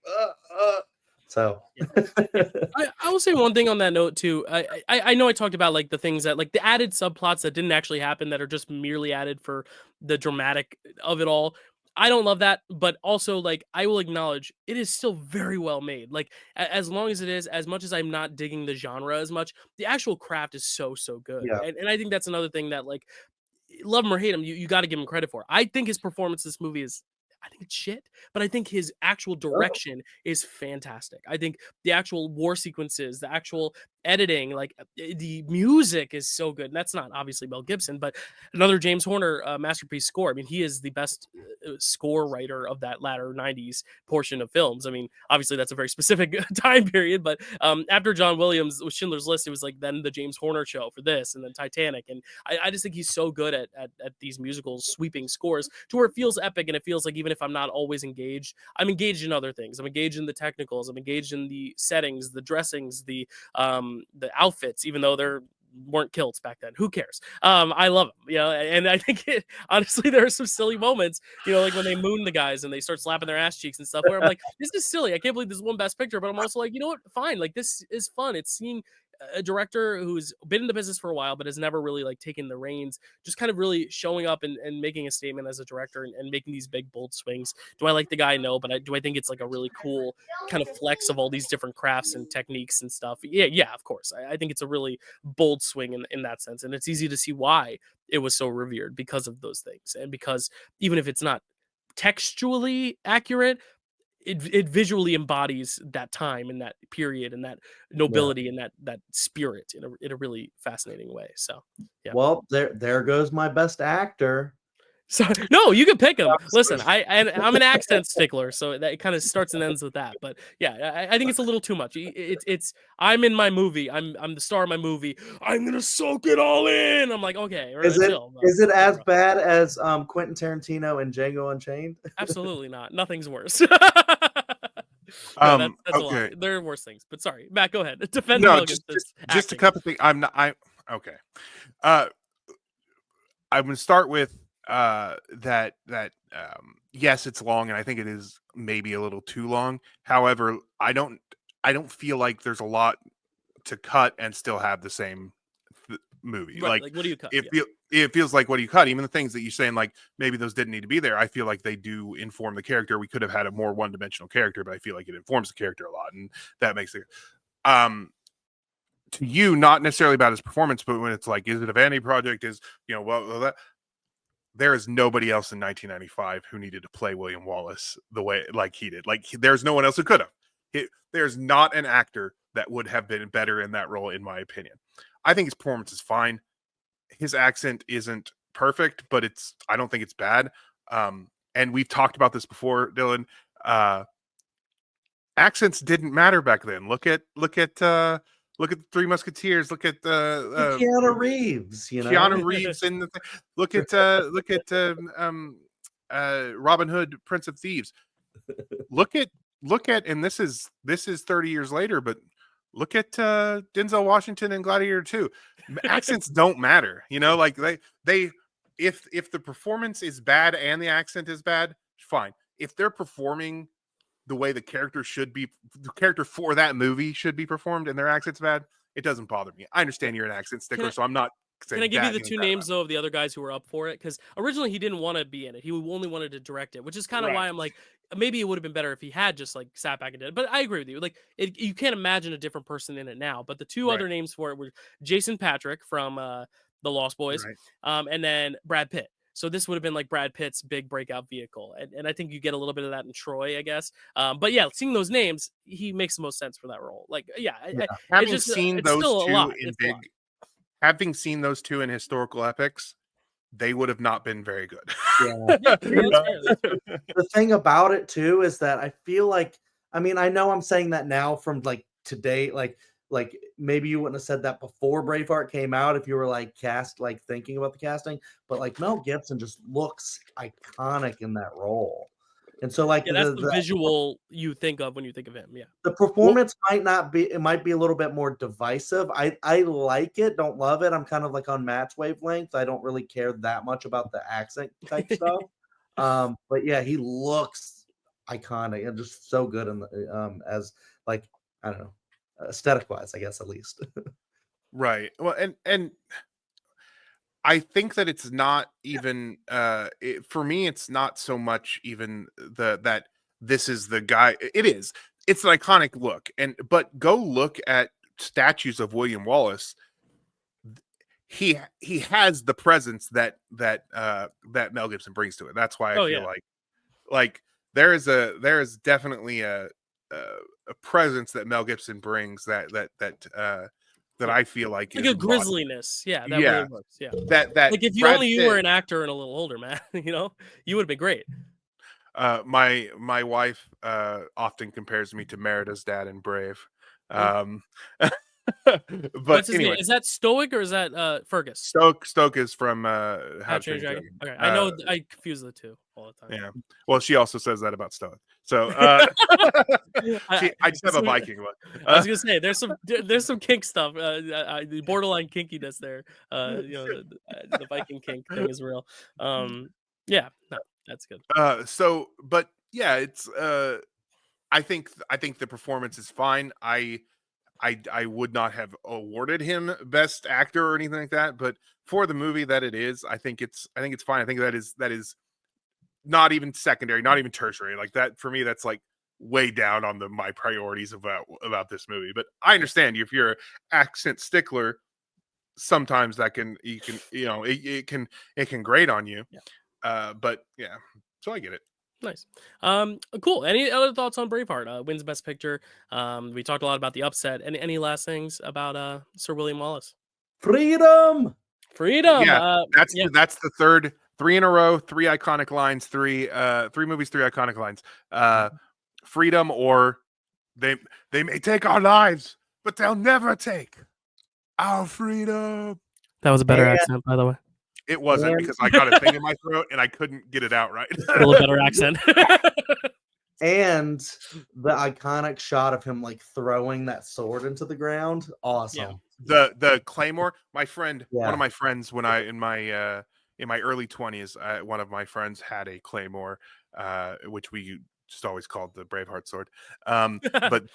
so I will say one thing on that note too. I know I talked about like the things that like the added subplots that didn't actually happen that are just merely added for the dramatic of it all. I don't love that, but also like I will acknowledge it is still very well made. Like as long as it is, as much as I'm not digging the genre as much, the actual craft is so good. yeah. And I think that's another thing that like love him or hate him, you got to give him credit for. I think his performance in this movie is, I think it's shit, but I think his actual direction is fantastic. I think the actual war sequences, the actual editing, like the music is so good. And that's not obviously Mel Gibson, but another James Horner masterpiece score. I mean, he is the best score writer of that latter 90s portion of films. I mean, obviously that's a very specific time period, but after John Williams with Schindler's List, it was like then the James Horner show for this, and then Titanic. And I just think he's so good at these musicals sweeping scores to where it feels epic, and it feels like even if I'm not always engaged, I'm engaged in other things. I'm engaged in the technicals. I'm engaged in the settings, the dressings, the outfits, even though they're weren't kilts back then. Who cares? I love them, and I think honestly there are some silly moments, like when they moon the guys and they start slapping their ass cheeks and stuff, where I'm like, this is silly. I can't believe this is one Best Picture, but I'm also like, you know what? Fine. Like this is fun. It's seeing a director who's been in the business for a while, but has never really like taken the reins, just kind of really showing up and making a statement as a director and making these big, bold swings. Do I like the guy? No, but do I think it's like a really cool kind of flex of all these different crafts and techniques and stuff? Yeah, of course. I think it's a really bold swing in that sense. And it's easy to see why it was so revered because of those things. And because even if it's not textually accurate, it visually embodies that time and that period and that nobility and that spirit in a really fascinating way. So yeah. Well, there goes my Best Actor. So no, you can pick them. Listen, I'm an accent stickler, so that kind of starts and ends with that. But yeah, I think it's a little too much. It's I'm in my movie. I'm the star of my movie. I'm gonna soak it all in. I'm like, okay, is it as bad as Quentin Tarantino and Django Unchained? Absolutely not. Nothing's worse. No, that's a lie. There are worse things. But sorry, Matt, go ahead. Defend no, just a couple things. I'm not. Okay. I'm gonna start with yes, it's long, and I think it is maybe a little too long. However, I don't feel like there's a lot to cut and still have the same movie. Right, Like like what do you cut? it Yeah. it feels like what do you cut? Even the things that you're saying, like maybe those didn't need to be there. I feel like they do inform the character. We could have had a more one-dimensional character, but I feel like it informs the character a lot, and that makes it. To you, not necessarily about his performance, but when it's like, is it a vanity project? Is that there is nobody else in 1995 who needed to play William Wallace the way like he did. Like there's no one else who could have. There's not an actor that would have been better in that role, in my opinion. I think his performance is fine. His accent isn't perfect, but I don't think it's bad. And we've talked about this before, Dylan. Accents didn't matter back then. Look at the Three Musketeers. Look at Keanu Reeves. Keanu Reeves in look at Robin Hood, Prince of Thieves. Look at and this is 30 years later, but look at Denzel Washington and Gladiator 2. Accents don't matter, like they if the performance is bad and the accent is bad, fine. If they're performing the way the character for that movie should be performed and their accent's bad, it doesn't bother me. I understand you're an accent stickler, so I'm not saying. Can I give you the two names though of the other guys who were up for it? Because originally he didn't want to be in it; he only wanted to direct it, which is kind of why I'm like, maybe it would have been better if he had just like sat back and did it. But I agree with you; like, you can't imagine a different person in it now. But the two other names for it were Jason Patric from The Lost Boys, and then Brad Pitt. So this would have been like Brad Pitt's big breakout vehicle. And I think you get a little bit of that in Troy, I guess. But yeah, seeing those names, he makes the most sense for that role. Like, having seen those two in big, having seen those two in historical epics, they would have not been very good. Yeah. The thing about it too is that I feel like, I mean, I know I'm saying that now from like today, like maybe you wouldn't have said that before Braveheart came out if you were like thinking about the casting, but like Mel Gibson just looks iconic in that role. And so like that's the visual you think of when you think of him. Yeah. The performance might be a little bit more divisive. I like it, don't love it. I'm kind of like on Matt's wavelength. I don't really care that much about the accent type stuff. But yeah, he looks iconic and just so good in the as like, I don't know, aesthetic wise, I guess, at least. Right. Well, and I think that it's not even for me, it's not so much even that this is the guy. It's an iconic look, but go look at statues of William Wallace. He has the presence that Mel Gibson brings to it. That's why I feel like there is definitely a presence that Mel Gibson brings that I feel like a grisliness. Yeah, that really works. Yeah. That like if you were an actor and a little older, man, you would have been great. My wife often compares me to Merida's dad in Brave. But what's his name? Is that Stoic or is that Fergus? Stoke is from How to Train Your Dragon. Okay, I know I confuse the two all the time. Yeah. Well, she also says that about Stoic. So I just have a Viking look. I was gonna say there's some kink stuff, borderline kinkiness there. The Viking kink thing is real. Yeah, no, that's good. But yeah, it's I think the performance is fine. I would not have awarded him best actor or anything like that, but for the movie that it is, I think it's fine. I think that is not even secondary, not even tertiary. Like that for me, that's like way down on my priorities about this movie. But I understand if you're an accent stickler, sometimes it can grate on you. Yeah. But yeah, so I get it. Nice. Cool. Any other thoughts on Braveheart? Wins Best Picture. We talked a lot about the upset. Any last things about Sir William Wallace? Freedom. Yeah, that's the third 3 in a row, 3 iconic lines, 3 movies, 3 iconic lines. Freedom, or they may take our lives, but they'll never take our freedom. That was a better accent, by the way. It wasn't, because I got a thing in my throat and I couldn't get it out right. A little better accent. And the iconic shot of him like throwing that sword into the ground. Awesome. Yeah. The claymore. My friend, one of my friends, when I in in my early 20s, one of my friends had a claymore, which we just always called the Braveheart sword. But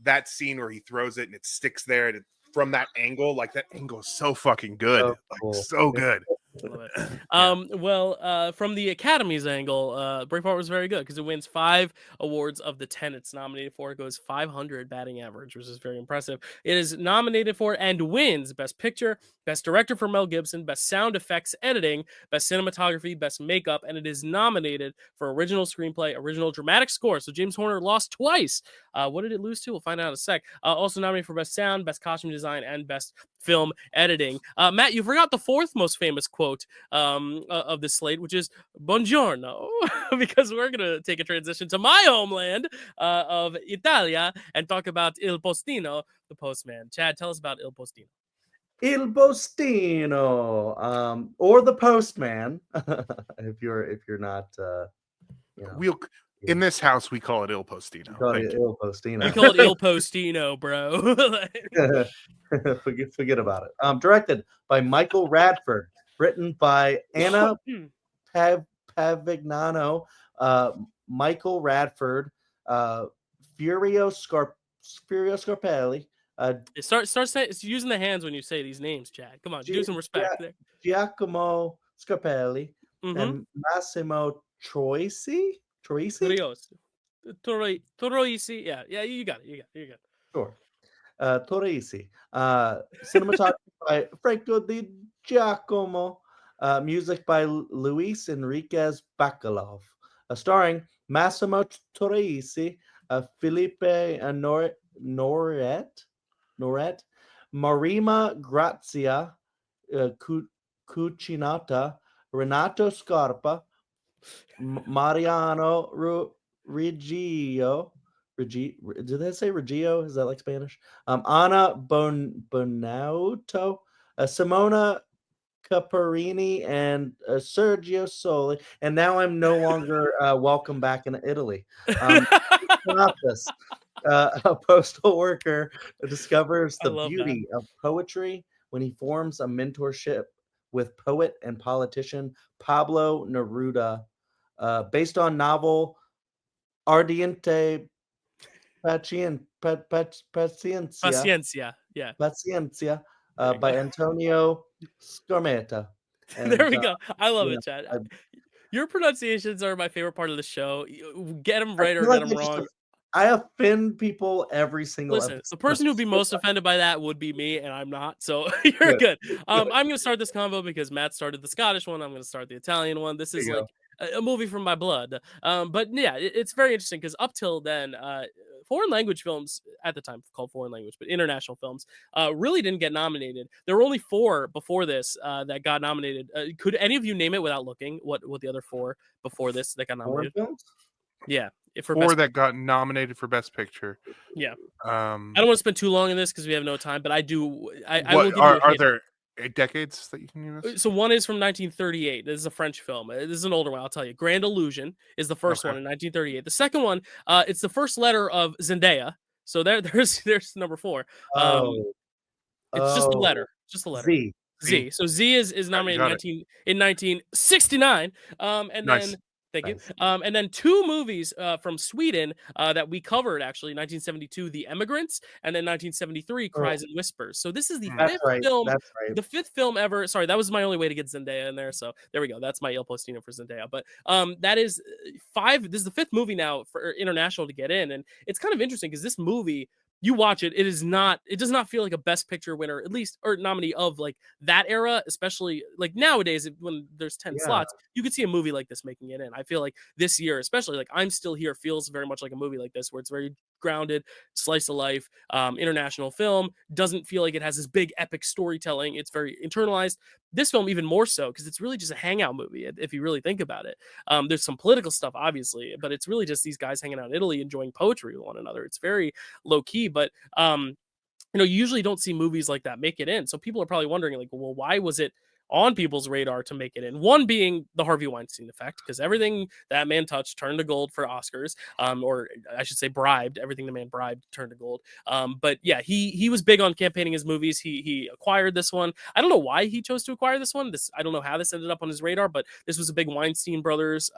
that scene where he throws it and it sticks there, and from that angle, like that angle is so fucking good, So like cool. so good. Love it. Yeah. From the Academy's angle, Braveheart was very good because it wins 5 awards of the 10 it's nominated for. It goes 500 batting average, which is very impressive. It is nominated for and wins Best Picture, Best Director for Mel Gibson, Best Sound Effects Editing, Best Cinematography, Best Makeup, and it is nominated for Original Screenplay, Original Dramatic Score. So James Horner lost twice. What did it lose to? We'll find out in a sec. Also nominated for Best Sound, Best Costume Design, and Best Film Editing. Matt, you forgot the 4th most famous quote of the slate, which is "Buongiorno," because we're gonna take a transition to my homeland of Italia and talk about Il Postino, the postman. Chad, tell us about Il Postino. Il Postino, or the Postman, if you're not, you know, We'll in this house we call it Il Postino. call Thank it you. Il Postino. We call it Il Postino, bro. forget about it. Directed by Michael Radford, written by Anna Pavignano, Michael Radford, Furio Scarpelli, Start using the hands when you say these names, Chad. Come on, do some respect there. Giacomo Scarpelli, Mhm. and Massimo Troisi. Troisi. Yeah, you got it. Sure. Troisi. Cinematography by Franco Di Giacomo. Music by Luis Enriquez Bacalov. Starring Massimo Troisi, Felipe Noret, Marima Grazia Cucinata, Renato Scarpa, Mariano Reggio. Did they say Reggio? Is that like Spanish? Anna Bonauto, Simona Caparini, and Sergio Soli. And now I'm no longer welcome back in Italy. Synopsis. A postal worker discovers I the love that. beauty of poetry when he forms a mentorship with poet and politician Pablo Neruda, based on novel Ardiente Paciencia, Paciencia. Yeah. Paciencia, There you by go. Antonio Scarmeta. There we And go. I love you it, know, Chad. I Your pronunciations are my favorite part of the show. Get them right or feel get like them wrong. I offend people every single Listen, episode. the person who'd be most offended by that would be me, and I'm not. So you're good. I'm going to start this convo because Matt started the Scottish one. I'm going to start the Italian one. This is There you like a movie from my blood. But yeah, it's very interesting because up till then, foreign language films at the time called foreign language, but international films really didn't get nominated. There were only 4 before this that got nominated. Could any of you name it without looking? What the other 4 before this that got Foreign nominated? films? Yeah, for 4 best. that got nominated for Best Picture. Yeah. I Um, don't want to spend too long in this because we have no time, but I do. I will what give you a are hint. there decades that you can give us? So one is from 1938. This is a French film. This is an older one. I'll tell you. Grand Illusion is the first Okay. one in 1938. The second one, it's the first letter of Zendaya. So there's number 4. It's just a letter. Just a letter. Z. Z. So Z is nominated got it. in 1969. And Nice. then thank you. Nice. And then 2 movies from Sweden that we covered actually, 1972, The Emigrants, and then 1973, Cries and Whispers. So this is the That's 5th right. film, That's right. the 5th film ever. Sorry, that was my only way to get Zendaya in there. So there we go. That's my Il Postino for Zendaya. But that is 5. This is the 5th movie now for international to get in, and it's kind of interesting because this movie, you watch it, it does not feel like a best picture winner, at least, or nominee of like that era, especially like nowadays when there's 10 Yeah. slots, you could see a movie like this making it in. I feel like this year, especially like I'm Still Here feels very much like a movie like this, where it's very grounded, slice of life, international film, doesn't feel like it has this big epic storytelling. It's very internalized. This film even more so because it's really just a hangout movie if you really think about it. There's some political stuff obviously, but it's really just these guys hanging out in Italy enjoying poetry with one another. It's very low key, but you usually don't see movies like that make it in. So people are probably wondering like, well, why was it on people's radar to make it in. One being the Harvey Weinstein effect, because everything that man touched turned to gold for Oscars, or I should say bribed. Everything the man bribed turned to gold. But yeah, he was big on campaigning his movies. He acquired this one. I don't know why he chose to acquire this one. I don't know how this ended up on his radar, but this was a big Weinstein brothers,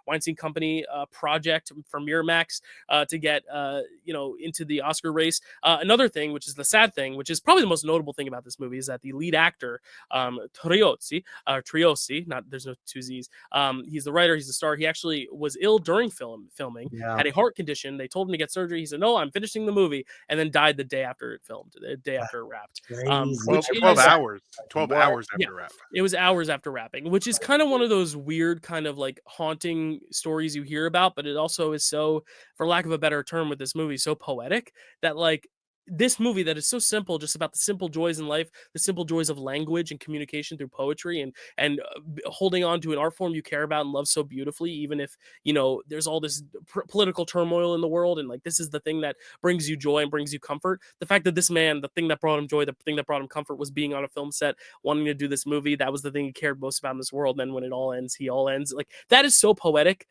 Weinstein Company project for Miramax to get into the Oscar race. Another thing, which is the sad thing, which is probably the most notable thing about this movie, is that the lead actor, Triozzi, not there's no two Z's. He's the writer, he's the star. He actually was ill during filming, had a heart condition. They told him to get surgery. He said, "No, I'm finishing the movie," and then died the day after it filmed, the day after it wrapped. 12 hours. 12 hours after wrap. It was hours after wrapping, which is kind of one of those weird kind of like haunting stories you hear about, but it also is so, for lack of a better term with this movie, so poetic that like this movie that is so simple, just about the simple joys in life, the simple joys of language and communication through poetry, and holding on to an art form you care about and love so beautifully, even if there's all this political turmoil in the world, and like this is the thing that brings you joy and brings you comfort. The fact that this man, the thing that brought him joy, the thing that brought him comfort, was being on a film set, wanting to do this movie. That was the thing he cared most about in this world. And then when it all ends, he all ends. Like that is so poetic,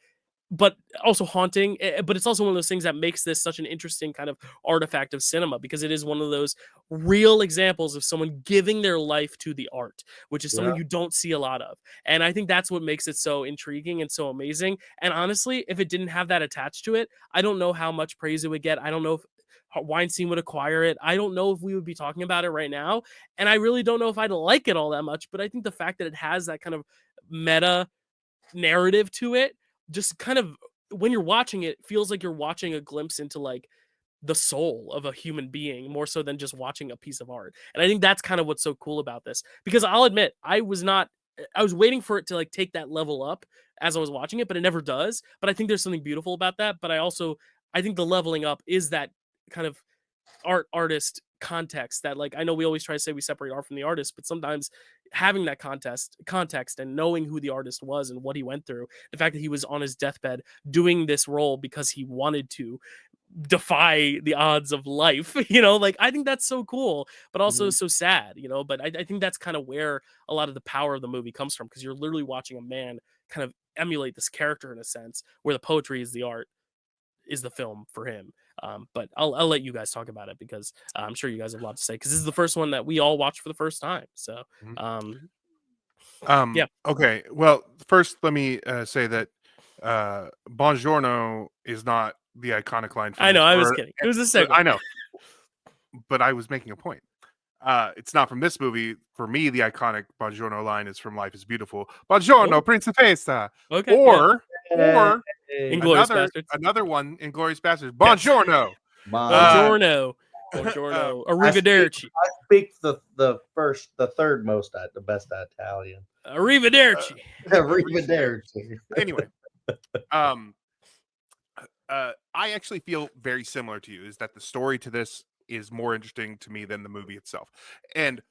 but also haunting. But it's also one of those things that makes this such an interesting kind of artifact of cinema, because it is one of those real examples of someone giving their life to the art, which is something you don't see a lot of. And I think that's what makes it so intriguing and so amazing. And honestly, if it didn't have that attached to it, I don't know how much praise it would get. I don't know if Weinstein would acquire it. I don't know if we would be talking about it right now. And I really don't know if I'd like it all that much. But I think the fact that it has that kind of meta narrative to it, just kind of, when you're watching it, feels like you're watching a glimpse into like the soul of a human being, more so than just watching a piece of art. And I think that's kind of what's so cool about this, because I'll admit I was waiting for it to like take that level up as I was watching it, but it never does. But I think there's something beautiful about that. But I think the leveling up is that kind of artist context that, like, I know we always try to say we separate art from the artist, but sometimes having that context and knowing who the artist was and what he went through, the fact that he was on his deathbed doing this role because he wanted to defy the odds of life, like I think that's so cool, but also so sad, but I think that's kind of where a lot of the power of the movie comes from, because you're literally watching a man kind of emulate this character in a sense, where the poetry is the art, is the film for him. But I'll let you guys talk about it, because I'm sure you guys have a lot to say, because this is the first one that we all watched for the first time. So, yeah. Okay. Well, first, let me say that "Buongiorno" is not the iconic line. I know. I was kidding. It was a segue. I know, but I was making a point. It's not from this movie. For me, the iconic "Buongiorno" line is from Life is Beautiful. "Buongiorno, Principessa." Okay. Or Inglourious Bastards. Another one, Inglourious Bastards. "Buongiorno." Buongiorno. Buongiorno. Arrivederci. I speak the third most, the best Italian. Arrivederci. Arrivederci. Anyway, I actually feel very similar to you. Is that the story to this is more interesting to me than the movie itself? And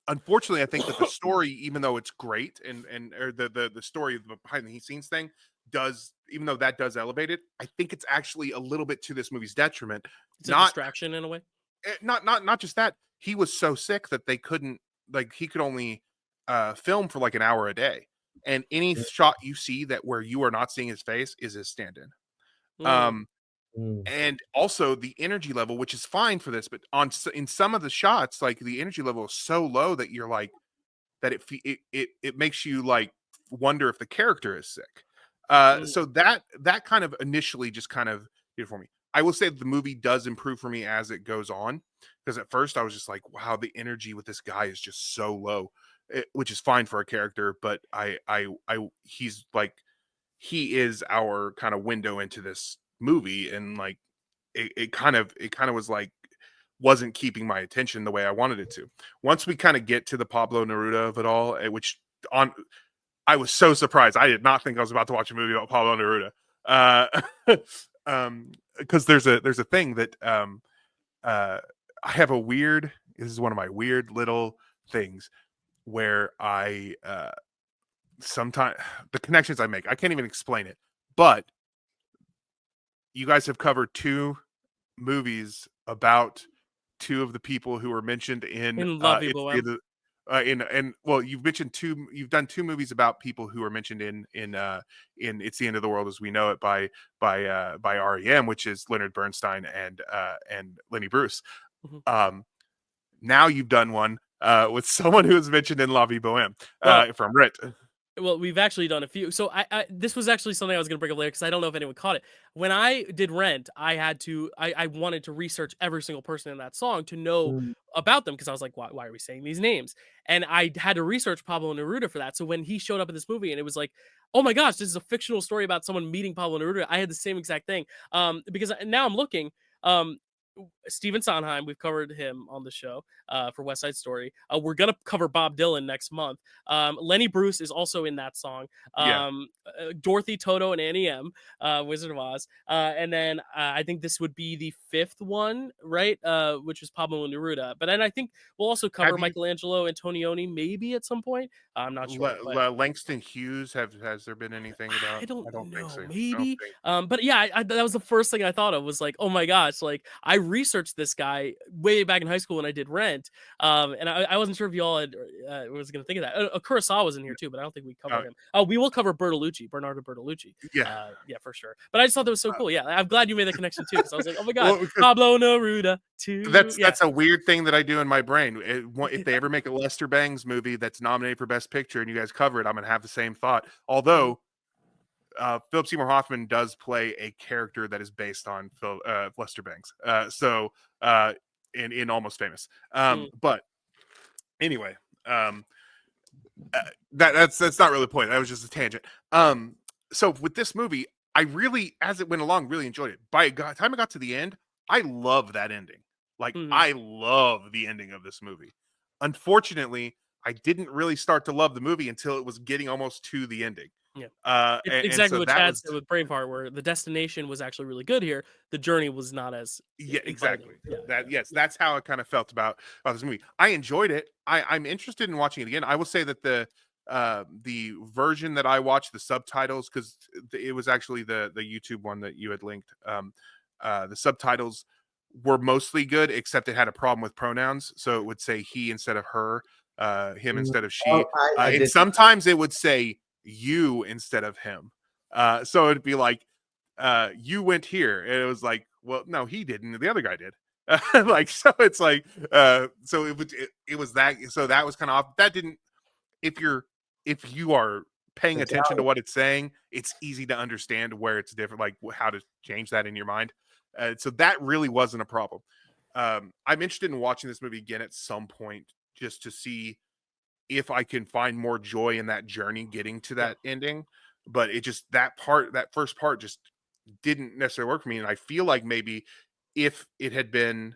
unfortunately, I think that the story, even though it's great, or the story of the behind the scenes thing does, even though that does elevate it, I think it's actually a little bit to this movie's detriment. It's a distraction in a way. Not just that. He was so sick that they couldn't, like, he could only film for like an hour a day, and any shot you see that where you are not seeing his face is his stand-in. And also the energy level, which is fine for this, but in some of the shots, like the energy level is so low that you're like, that it makes you like wonder if the character is sick. So that kind of initially just kind of did it for me. I will say that the movie does improve for me as it goes on, because at first I was just like, wow, the energy with this guy is just so low, which is fine for a character, but he's like, he is our kind of window into this movie, and like it kind of was like, wasn't keeping my attention the way I wanted it to. Once we kind of get to the Pablo Neruda of it all, I was so surprised. I did not think I was about to watch a movie about Pablo Neruda. Because there's a thing that I have a weird. This is one of my weird little things where I sometimes the connections I make, I can't even explain it. But you guys have covered 2 movies about 2 of the people who were mentioned in well, you've done two movies about people who are mentioned in It's the End of the World as We Know It by REM, which is Leonard Bernstein and Lenny Bruce. Mhm. Now you've done one with someone who is mentioned in La Vie Boheme from Rit. Well, we've actually done a few. So this was actually something I was going to bring up later because I don't know if anyone caught it. When I did Rent, I wanted to research every single person in that song to know Mm. about them because I was like, why are we saying these names? And I had to research Pablo Neruda for that. So when he showed up in this movie and it was like, oh my gosh, this is a fictional story about someone meeting Pablo Neruda, I had the same exact thing. Because now I'm looking. Stephen Sondheim, we've covered him on the show for West Side Story. We're gonna cover Bob Dylan next month. Lenny Bruce is also in that song. Yeah. Dorothy, Toto, and Annie M, Wizard of Oz. And then I think this would be the fifth one, right? Which is Pablo Neruda. But then I think we'll also cover Michelangelo Antonioni maybe at some point. I'm not sure. Langston Hughes, has there been anything about? I don't think know, so. maybe. But yeah, that was the first thing I thought of was like, oh my gosh, like I researched this guy way back in high school when I did Rent, and I wasn't sure if y'all was going to think of that. Kurosawa was in here too, but I don't think we covered him. Oh, we will cover Bernardo Bertolucci. Yeah, yeah, for sure. But I just thought that was so cool. Yeah, I'm glad you made the connection too, because I was like, oh my god, Pablo Neruda too. That's a weird thing that I do in my brain. If they ever make a Lester Bangs movie that's nominated for Best Picture and you guys cover it, I'm gonna have the same thought. Although Philip Seymour Hoffman does play a character that is based on Lester Bangs. In Almost Famous. But anyway, that's not really the point. That was just a tangent. So with this movie, I really, as it went along, really enjoyed it. By the time I got to the end, I love that ending. Like, I love the ending of this movie. Unfortunately, I didn't really start to love the movie until it was getting almost to the ending. Yeah. It's exactly so what Chad said with Braveheart, where the destination was actually really good here. The journey was not as exactly. Yeah. Yes, that's how I kind of felt about this movie. I enjoyed it. I'm interested in watching it again. I will say that the version that I watched, the subtitles, because it was actually the YouTube one that you had linked. The subtitles were mostly good, except it had a problem with pronouns, so it would say he instead of her, him instead of she, and sometimes it would say you instead of him. So it'd be like, you went here, and it was like, well, no, he didn't. The other guy did. Like, so it's like, so it was that. So that was kind of off. That didn't. If you are paying attention to what it's saying, it's easy to understand where it's different, like how to change that in your mind. So that really wasn't a problem. I'm interested in watching this movie again at some point just to see if I can find more joy in that journey getting to that ending. But it just, that first part just didn't necessarily work for me. And I feel like maybe if it had been,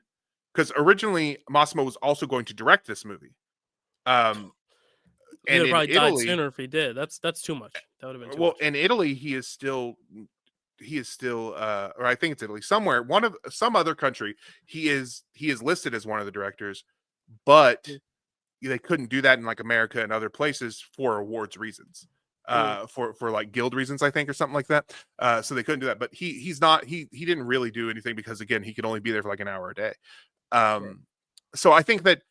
because originally Massimo was also going to direct this movie. He would probably died sooner if he did. That's too much. That would have been too much. In Italy, he is still, or I think it's Italy, somewhere, some other country. He is listed as one of the directors, but they couldn't do that in like America and other places for awards reasons, for like guild reasons, I think, or something like that. So they couldn't do that. But he didn't really do anything because, again, he could only be there for like an hour a day. So I think that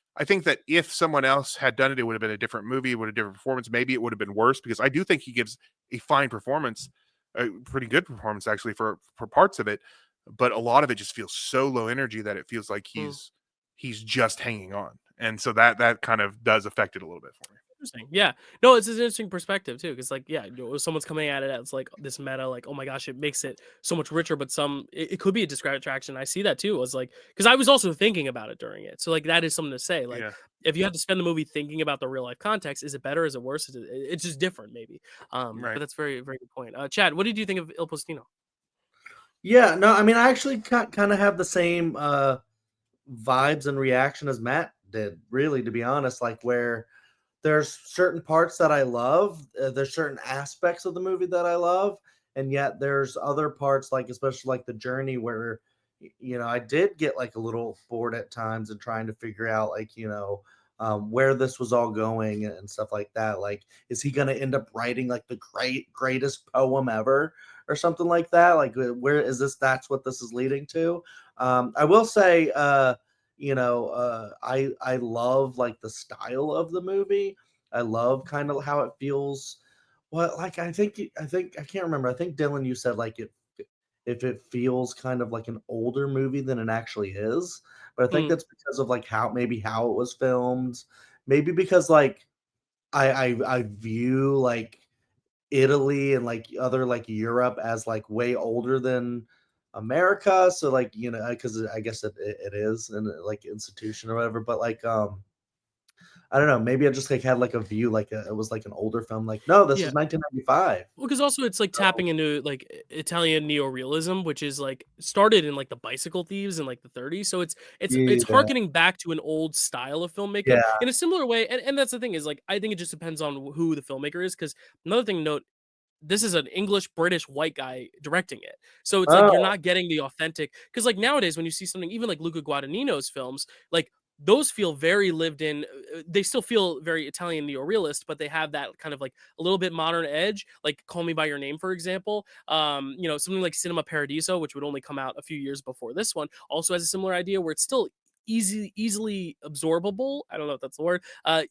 if someone else had done it, it would have been a different movie, it would have been a different performance. Maybe it would have been worse, because I do think he gives a fine performance, a pretty good performance actually for parts of it, but a lot of it just feels so low energy that it feels like he's just hanging on, and so that kind of does affect it a little bit for me. Interesting. Yeah. No, it's an interesting perspective too, because like, yeah, someone's coming at it as like this meta, like, oh my gosh, it makes it so much richer, but it could be a distraction. I see that too. Was like, because I was also thinking about it during it, so like that is something to say. Like, if you have to spend the movie thinking about the real life context, is it better? Is it worse? It's just different, maybe. But that's very, very good point. Chad, what did you think of Il Postino? Yeah, no, I mean, I actually kind of have the same vibes and reaction as Matt did, really, to be honest. Like, where there's certain parts that I love, there's certain aspects of the movie that I love, and yet there's other parts, like especially like the journey, where I did get like a little bored at times and trying to figure out like where this was all going and stuff like that. Like, is he going to end up writing like the greatest poem ever or something like that? Like, where is this? That's what this is leading to. I will say, I love like the style of the movie. I love kind of how it feels. Well, like I can't remember. I think Dylan, you said like if it feels kind of like an older movie than it actually is. But I think Mm. that's because of like how it was filmed. Maybe because like I view like Italy and like other like Europe as like way older than America. So like, because I guess it is an like institution or whatever. But like I don't know, maybe I just like had like a view like it was like an older film. Like, no, this Yeah. is 1995. Well, because also it's like So, tapping into like Italian neorealism, which is like started in like the Bicycle Thieves in like the 30s. So it's yeah, harkening back to an old style of filmmaking yeah. in a similar way. And that's the thing is like I think it just depends on who the filmmaker is. Because another thing to note, this is an English British white guy directing it. So it's like you're Oh, not getting the authentic because like nowadays when you see something even like Luca Guadagnino's films, like those feel very lived in. They still feel very Italian neorealist, but they have that kind of like a little bit modern edge, like Call Me by Your Name, for example. Something like Cinema Paradiso, which would only come out a few years before this one, also has a similar idea where it's still easily absorbable. I don't know if that's the word.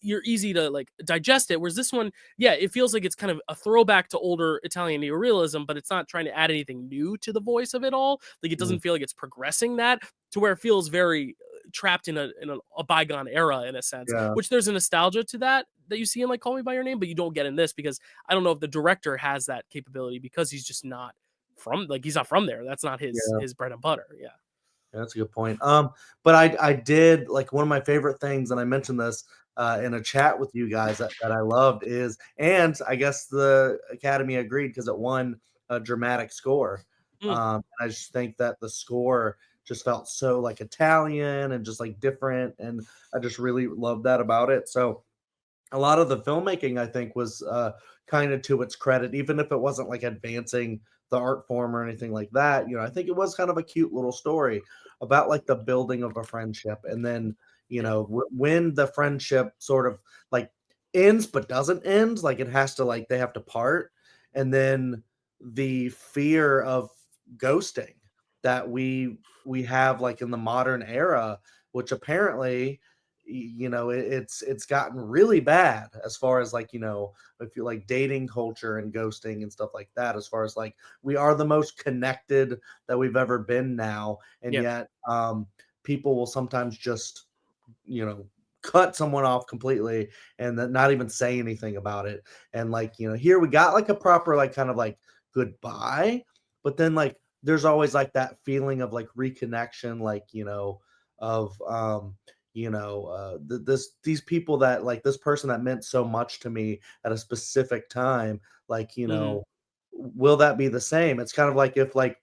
You're easy to like digest it. Whereas this one, yeah, it feels like it's kind of a throwback to older Italian neorealism, but it's not trying to add anything new to the voice of it all. Like it mm, doesn't feel like it's progressing that to where it feels very trapped in a bygone era in a sense. yeah, Which there's a nostalgia to that you see in like Call Me by Your Name, but you don't get in this because I don't know if the director has that capability because he's just not he's not from there. That's not yeah. his bread and butter. Yeah. Yeah, that's a good point. But I did like one of my favorite things, and I mentioned this in a chat with you guys that I loved is, and I guess the Academy agreed because it won a dramatic score. Mm, I just think that the score just felt so like Italian and just like different, and I just really loved that about it. So a lot of the filmmaking I think was kind of to its credit, even if it wasn't like advancing the art form or anything like that. I think it was kind of a cute little story about like the building of a friendship, and then yeah. when the friendship sort of like ends but doesn't end, like it has to like they have to part, and then the fear of ghosting that we have like in the modern era, which apparently it's gotten really bad as far as like if you like dating culture and ghosting and stuff like that, as far as like we are the most connected that we've ever been now, and Yeah. yet people will sometimes just you know cut someone off completely and then not even say anything about it. And like here we got like a proper like kind of like goodbye, but then like there's always like that feeling of like reconnection, like of these people that like this person that meant so much to me at a specific time, like Hmm. will that be the same? It's kind of like if like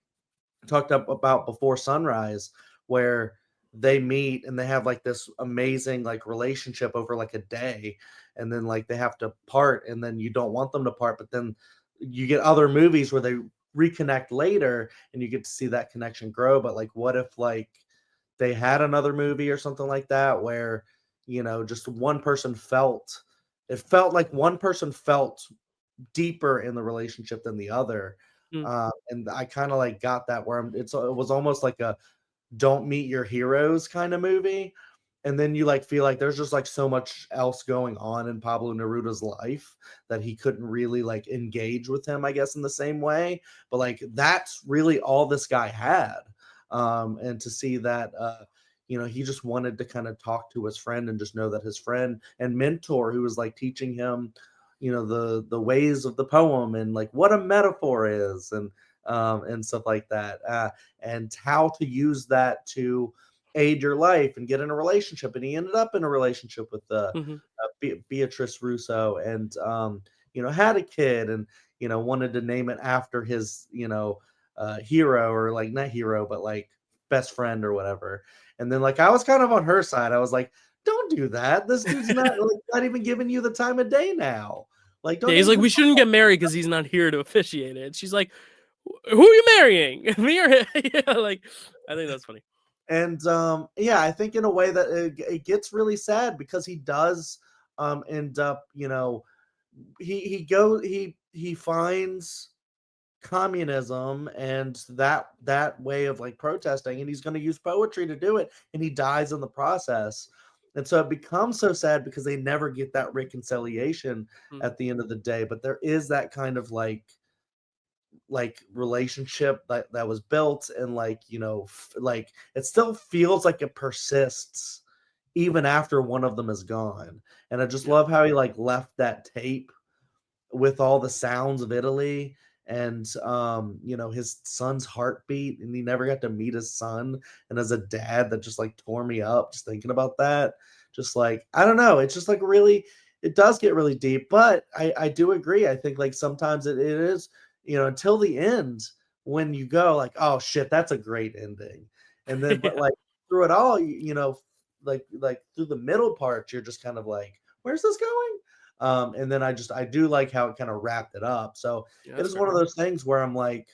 talked up about Before Sunrise, where they meet and they have like this amazing like relationship over like a day, and then like they have to part, and then you don't want them to part, but then you get other movies where they reconnect later and you get to see that connection grow. But like what if like they had another movie or something like that where just one person felt like one person felt deeper in the relationship than the other. Mm, And I kind of like got that where it was almost like a don't meet your heroes kind of movie. And then you like feel like there's just like so much else going on in Pablo Neruda's life that he couldn't really like engage with him, I guess, in the same way. But like that's really all this guy had. And to see that he just wanted to kind of talk to his friend and just know that his friend and mentor who was like teaching him the ways of the poem and like what a metaphor is, and stuff like that, and how to use that to aid your life and get in a relationship. And he ended up in a relationship with mhm. Beatrice Russo, and had a kid, and wanted to name it after his hero, or like not hero but like best friend or whatever. And then like I was kind of on her side. I was like, don't do that. This dude's not even giving you the time of day now. Like, Yeah, don't he's name like, him. we shouldn't get married because he's not here to officiate it. She's like, who are you marrying? Me or him? Yeah, like, I think that's funny. And yeah, I think in a way that it gets really sad because he does end up, he finds communism and that way of like protesting, and he's going to use poetry to do it, and he dies in the process. And so it becomes so sad because they never get that reconciliation Mm. at the end of the day. But there is that kind of like relationship that was built, and like, you know, like it still feels like it persists even after one of them is gone. And I just Yeah. love how he like left that tape with all the sounds of Italy, and you know, his son's heartbeat, and he never got to meet his son. And as a dad, that just like tore me up just thinking about that. Just like, I don't know, it's just like really, it does get really deep. But I do agree. I think like sometimes it is, you know, until the end, when you go like, oh shit, that's a great ending. And then but Yeah. like through it all, you know, like through the middle part, you're just kind of like, where's this going? And then I do like how it kind of wrapped it up. So Yeah, it that's is one of fair. those things where I'm like,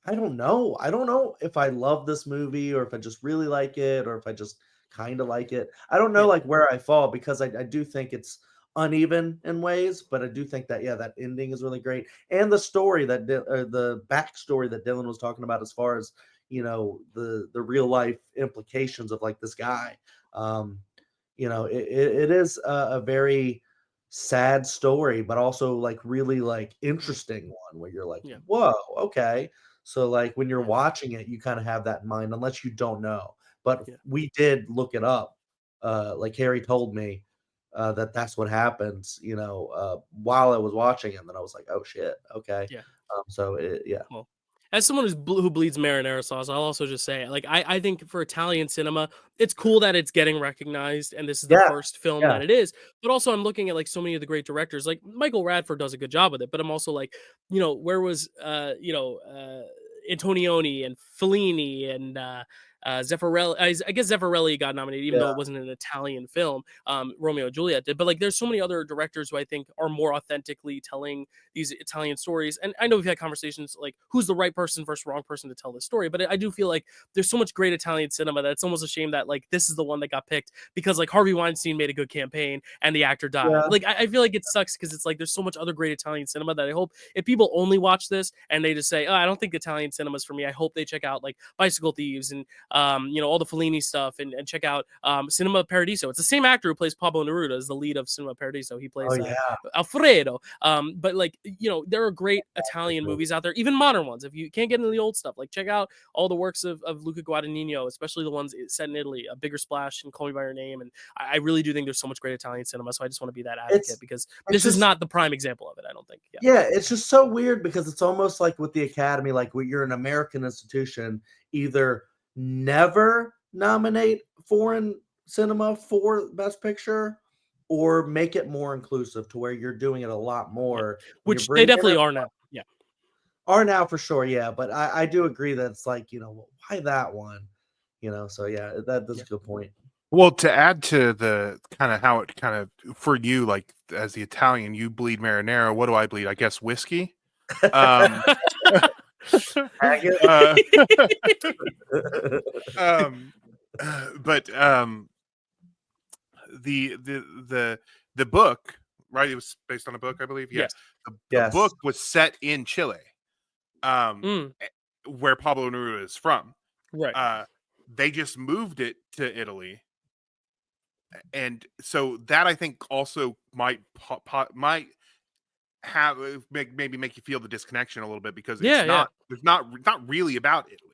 I don't know. I don't know if I love this movie, or if I just really like it, or if I just kind of like it. I don't know Yeah. like where I fall, because I do think it's uneven in ways, but I do think that, yeah, that ending is really great. And the story that the backstory that Dylan was talking about, as far as, you know, the real life implications of like this guy. Um, you know, it is a very sad story, but also like really like interesting one, where you're like, Yeah. whoa, okay. So like when you're Yeah. watching it, you kind of have that in mind, unless you don't know. But Yeah. we did look it up. Like Harry told me that that's what happens, you know, while I was watching it. And then I was like, oh shit, okay. Yeah. Yeah, Well, as someone who bleeds marinara sauce, I'll also just say, like, I think for Italian cinema, it's cool that it's getting recognized, and this is the yeah, first film yeah, that it is. But also, I'm looking at like so many of the great directors, like Michael Radford does a good job with it. But I'm also like, you know, where was Antonioni and Fellini and Zeffirelli? I guess Zeffirelli got nominated, even though yeah, it wasn't an Italian film. Romeo and Juliet did, but like, there's so many other directors who I think are more authentically telling these Italian stories. And I know we've had conversations like who's the right person versus wrong person to tell this story, but I do feel like there's so much great Italian cinema that it's almost a shame that like this is the one that got picked because like Harvey Weinstein made a good campaign and the actor died. yeah. Like I feel like it sucks because it's like there's so much other great Italian cinema that I hope if people only watch this and they just say, oh, I don't think Italian cinema's for me, I hope they check out like Bicycle Thieves and all the Fellini stuff, and check out Cinema Paradiso. It's the same actor who plays Pablo Neruda as the lead of Cinema Paradiso. He Oh plays yeah. Alfredo. But like, there are great Italian movies out there, even modern ones. If you can't get into the old stuff, like check out all the works of Luca Guadagnino, especially the ones set in Italy, A Bigger Splash and Call Me by Your Name. And I really do think there's so much great Italian cinema. So I just want to be that advocate It's because it's this is just not the prime example of it, I don't think. Yeah. Yeah, it's just so weird, because it's almost like with the Academy, like when you're an American institution, either never nominate foreign cinema for Best Picture, or make it more inclusive to where you're doing it a lot Yeah. more. And you're Which they bringing definitely in are now. Yeah. are now for sure, yeah. But I do agree that it's like, you know, well, why that one? You know, so yeah, that's Yeah. a good point. Well, to add to the kind of how it kind of for you, like as the Italian, you bleed marinara. What do I bleed? I guess whiskey. Um, Haggis. uh, um, but the book, right? It was based on a book, I believe. Yeah, Yes. the Yes. book was set in Chile, Mm, where Pablo Neruda is from. right. Uh, they just moved it to Italy, and so that I think also might have maybe make you feel the disconnection a little bit, because Yeah. Yeah. it's not really about Italy.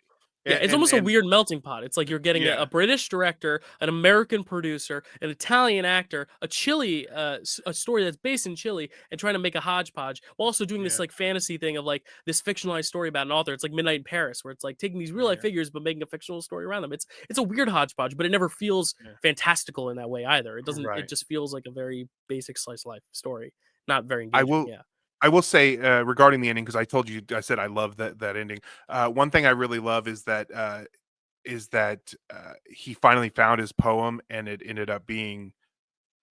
Yeah, it's almost a And weird melting pot. It's like you're getting a yeah, British director, an American producer, an Italian actor, a Chile, a story that's based in Chile, and trying to make a hodgepodge while also doing this yeah, like fantasy thing of like this fictionalized story about an author. It's like Midnight in Paris, where it's like taking these real life yeah, figures but making a fictional story around them. It's a weird hodgepodge, but it never feels yeah. fantastical in that way either. It doesn't. It Right. just feels like a very basic slice of life story, not very I engaging. will Yeah. I will say, regarding the ending, because I said I love that ending. One thing I really love is that he finally found his poem, and it ended up being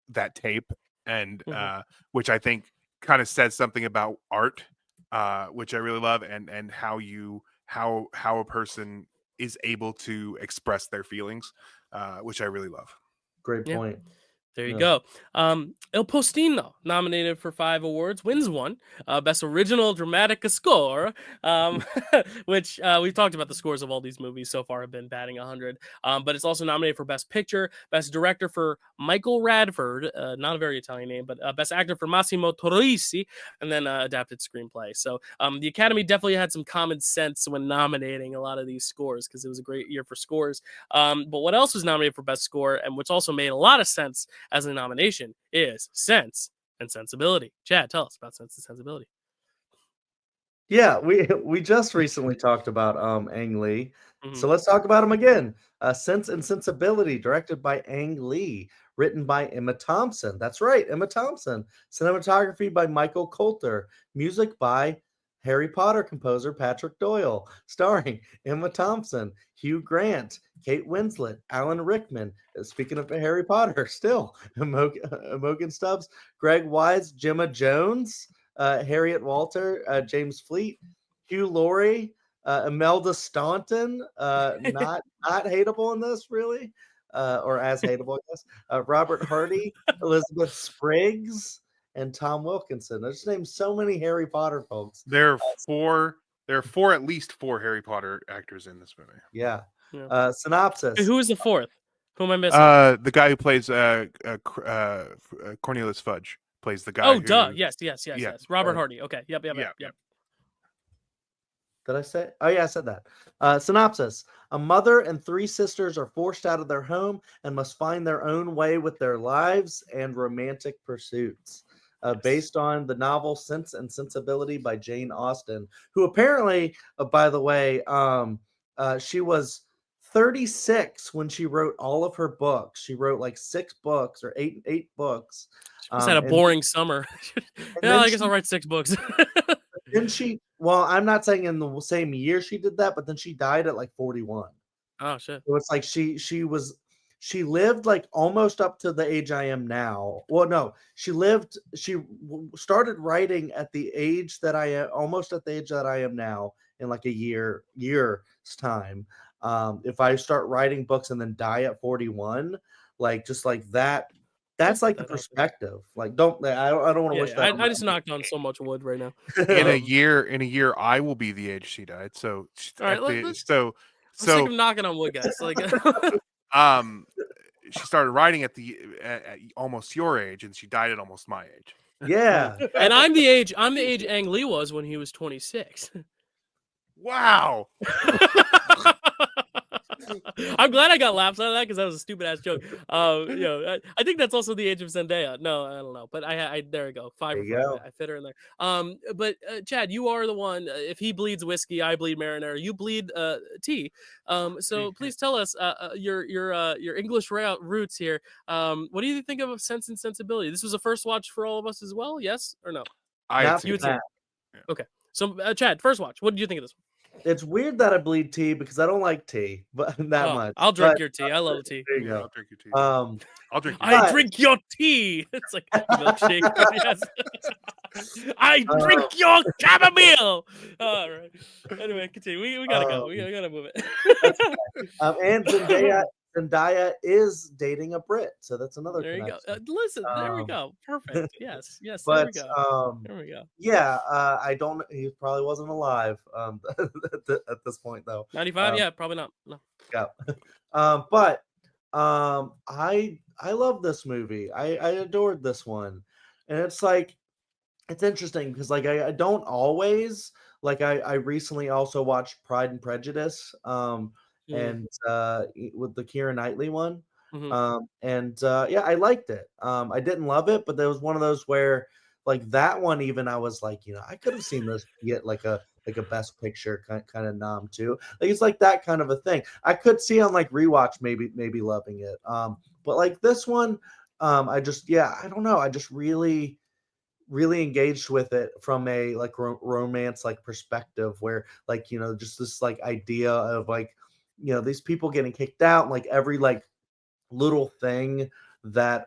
that tape, and Hmm. which I think kind of says something about art, which I really love, and how a person is able to express their feelings, which I really love. Great Yeah. point. There you Yeah. go. Il Postino, nominated for 5 awards, wins one. Best Original Dramatic Score, which we've talked about the scores of all these movies so far have been batting 100. But it's also nominated for Best Picture, Best Director for Michael Radford, not a very Italian name, but Best Actor for Massimo Torrisi, and then Adapted Screenplay. So the Academy definitely had some common sense when nominating a lot of these scores because it was a great year for scores. But what else was nominated for Best Score, and which also made a lot of sense as a nomination, is Sense and Sensibility. Chad, tell us about Sense and Sensibility. Yeah, we just recently talked about Ang Lee, so Mhm. let's talk about him again. Sense and Sensibility, directed by Ang Lee, written by Emma Thompson. That's right, Emma Thompson. Cinematography by Michael Coulter. Music by Harry Potter composer Patrick Doyle. Starring Emma Thompson, Hugh Grant, Kate Winslet, Alan Rickman. Speaking of Harry Potter, still Imogen Stubbs, Greg Wise, Gemma Jones. Harriet Walter, James Fleet, Hugh Laurie, Imelda Staunton, not hateable in this really, or as hateable, I guess. Robert Hardy, Elizabeth Spriggs, and Tom Wilkinson. I just named so many Harry Potter folks. There are at least four Harry Potter actors in this movie. Yeah. Yeah. Synopsis. Who is the fourth? Who am I missing? The guy who plays Cornelius Fudge plays the guy. Oh, who, duh. Yes. Robert Right. Hardy. Okay. Yep. Yeah. Did I say? Oh, yeah, I said that. Synopsis. A mother and 3 sisters are forced out of their home and must find their own way with their lives and romantic pursuits. Based on the novel Sense and Sensibility by Jane Austen, who apparently, by the way, she was 36 when she wrote all of her books. She wrote like 6 books or eight books. She just had a boring summer. then I guess I'll write 6 books. Well, I'm not saying in the same year she did that, but then she died at like 41. Oh, shit. So it's like she lived like almost up to the age I am now. Well, no, she started writing at the age that I am, almost at the age that I am now, in like a year's time. If I start writing books and then die at 41, like just like that, that's like the perspective. Like, I don't want to wish that. I just knocked on so much wood right now. In a year, I will be the age she died. So, All right, I'm sick of knocking on wood, guys. Like, she started writing at almost your age, and she died at almost my age. Yeah. And I'm the age Ang Lee was when he was 26. Wow. I'm glad I got laughs out of that because that was a stupid ass joke. I think that's also the age of Zendaya. No, I don't know, but I there we go. 5 There or you 5. go. I fit her in there. But Chad, you are the one. If he bleeds whiskey, I bleed marinara. You bleed tea. So please tell us your English roots here. What do you think of Sense and Sensibility? This was a first watch for all of us as well. Yes or no? You too. Okay. So Chad, first watch. What did you think of this one? It's weird that I bleed tea because I don't like tea, but that much. I'll drink your tea. I love tea. There you go. I'll drink your tea. I'll drink. I drink your tea. It's like milkshake. Yes. I drink your chamomile. All right. Anyway, continue. We gotta go. We gotta move it. And Zendaya is dating a Brit, so that's another. There you go. connection. Listen, there we go. Perfect. Yes. But there we go. There we go. yeah, I don't. He probably wasn't alive at this point, though. 95. Yeah, probably not. No. Yeah. But I love this movie. I adored this one, and it's like it's interesting because like I don't always like. I recently also watched Pride and Prejudice. And with the Keira Knightley one. Yeah, I liked it. I didn't love it, but there was one of those where like that one, even I was like, I could have seen this get like a best picture kind of nom too. Like it's like that kind of a thing. I could see on like rewatch maybe loving it. But like this one, I don't know. I just really engaged with it from a like romance like perspective where like just this like idea of like these people getting kicked out, like every like little thing that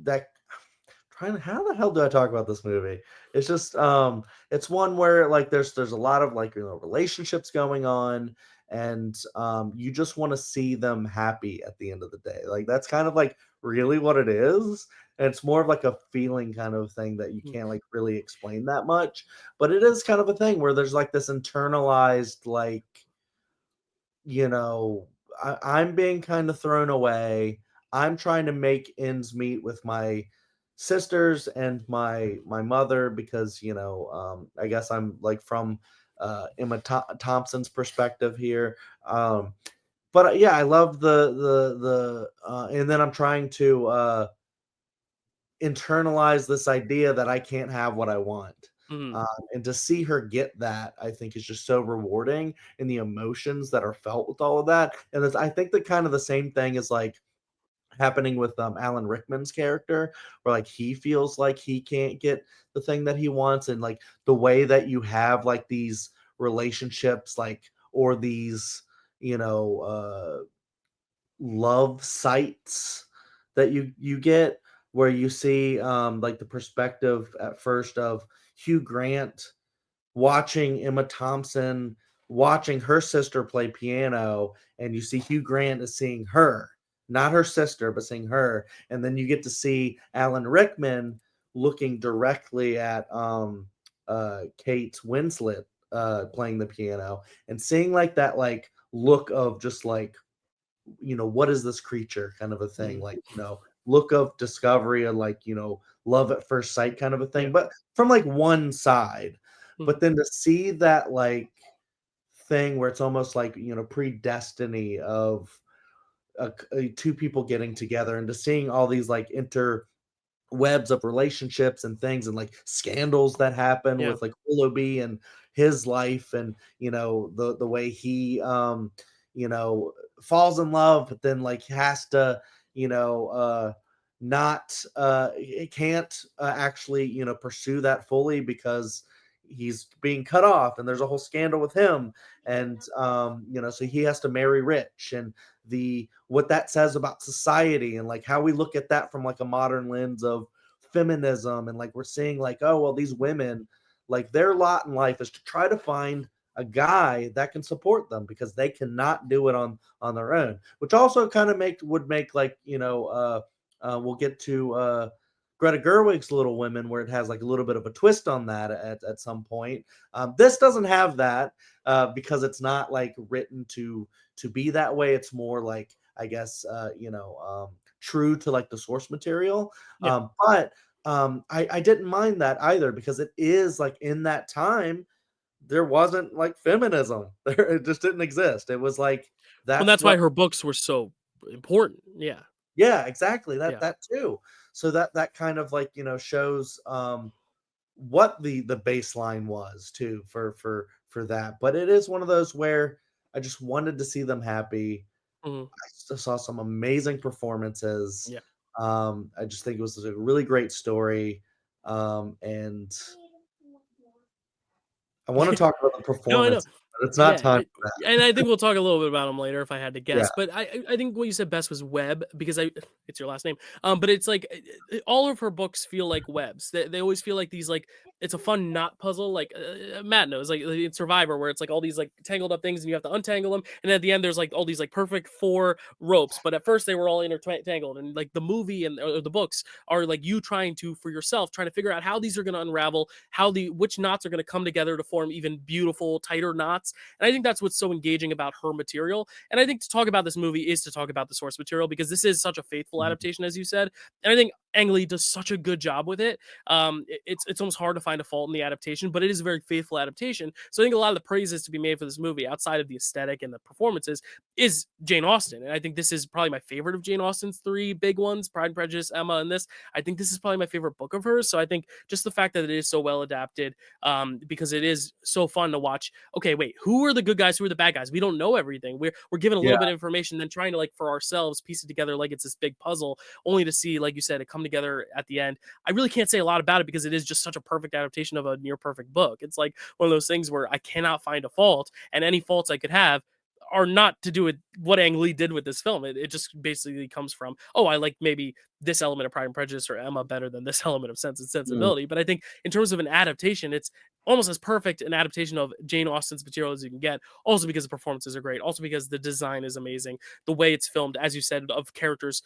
that how the hell do I talk about this movie? It's just it's one where like there's a lot of like relationships going on, and you just want to see them happy at the end of the day. Like that's kind of like really what it is. And it's more of like a feeling kind of thing that you can't like really explain that much, but it is kind of a thing where there's like this internalized like, you know, I'm being kind of thrown away. I'm trying to make ends meet with my sisters and my mother because I guess I'm like from Emma Thompson's perspective here. But yeah, I love the and then I'm trying to internalize this idea that I can't have what I want. Mhm. And to see her get that, I think is just so rewarding, and the emotions that are felt with all of that. And I think that kind of the same thing is like happening with Alan Rickman's character, where like he feels like he can't get the thing that he wants, and like the way that you have like these relationships, like or these you know love sites that you get where you see like the perspective at first of Hugh Grant watching Emma Thompson watching her sister play piano, and you see Hugh Grant is seeing her, not her sister, but seeing her, and then you get to see Alan Rickman looking directly at Kate Winslet playing the piano, and seeing like that like look of just like what is this creature kind of a thing, Mhm. like look of discovery and like love at first sight kind of a thing, Yeah. but from like one side. But Mhm. then to see that like thing where it's almost like predestiny of two people getting together, and to seeing all these like webs of relationships and things and like scandals that happen Yeah. with like Willoughby and his life, and the way he you know falls in love, but then like has to you know not he can't actually pursue that fully because he's being cut off, and there's a whole scandal with him, and so he has to marry rich, and the what that says about society, and like how we look at that from like a modern lens of feminism, and like we're seeing like, oh well, these women, like their lot in life is to try to find a guy that can support them because they cannot do it on their own, which also kind of would make like we'll get to Greta Gerwig's Little Women, where it has like a little bit of a twist on that at some point. This doesn't have that because it's not like written to be that way. It's more like, I guess, true to like the source material. Yeah. I didn't mind that either because it is like in that time there wasn't like feminism. There it just didn't exist. It was like Well, that's that's why what. her books were so important. Yeah. Yeah, exactly. That Yeah. that too. So that kind of like shows what the baseline was too for that. But it is one of those where I just wanted to see them happy. Mhm. I saw some amazing performances. Yeah. I just think it was a really great story. And I want to talk about the No, I know. performance, but it's not Yeah, time for that. and I think we'll talk a little bit about him later if I had to Yeah. guess. But I think what you said best was Webb because it's your last name. But it's like all of her books feel like webs. They always feel like these like it's a fun knot puzzle. Like Matt knows like in Survivor where it's like all these like tangled up things and you have to untangle them. And at the end there's like all these like perfect 4 ropes. But at first they were all intertangled. And like the movie and or the books are like you trying to for yourself trying to figure out how these are going to unravel, how which knots are going to come together to form even beautiful tighter knots. And I think that's what's so engaging about her material. And I think to talk about this movie is to talk about the source material because this is such a faithful Mhm. adaptation, as you said. And I think Ang Lee does such a good job with it. It's almost hard to find a fault in the adaptation, but it is a very faithful adaptation. So I think a lot of the praises to be made for this movie, outside of the aesthetic and the performances, is Jane Austen. And I think this is probably my favorite of Jane Austen's 3 big ones: Pride and Prejudice, Emma, and this. I think this is probably my favorite book of hers. So I think just the fact that it is so well adapted, because it is so fun to watch. Okay, wait, who are the good guys? Who are the bad guys? We don't know everything. We're given a Yeah. little bit of information, then trying to like for ourselves piece it together like it's this big puzzle, only to see, like you said, it come together at the end. I really can't say a lot about it because it is just such a perfect adaptation of a near perfect book. It's like one of those things where I cannot find a fault, and any faults I could have are not to do with what Ang Lee did with this film. It just basically comes from, oh, I like maybe this element of Pride and Prejudice or Emma better than this element of Sense and Mm. Sensibility. But I think in terms of an adaptation, almost as perfect an adaptation of Jane Austen's material as you can get. Also because the performances are great. Also because the design is amazing. The way it's filmed, as you said, of characters,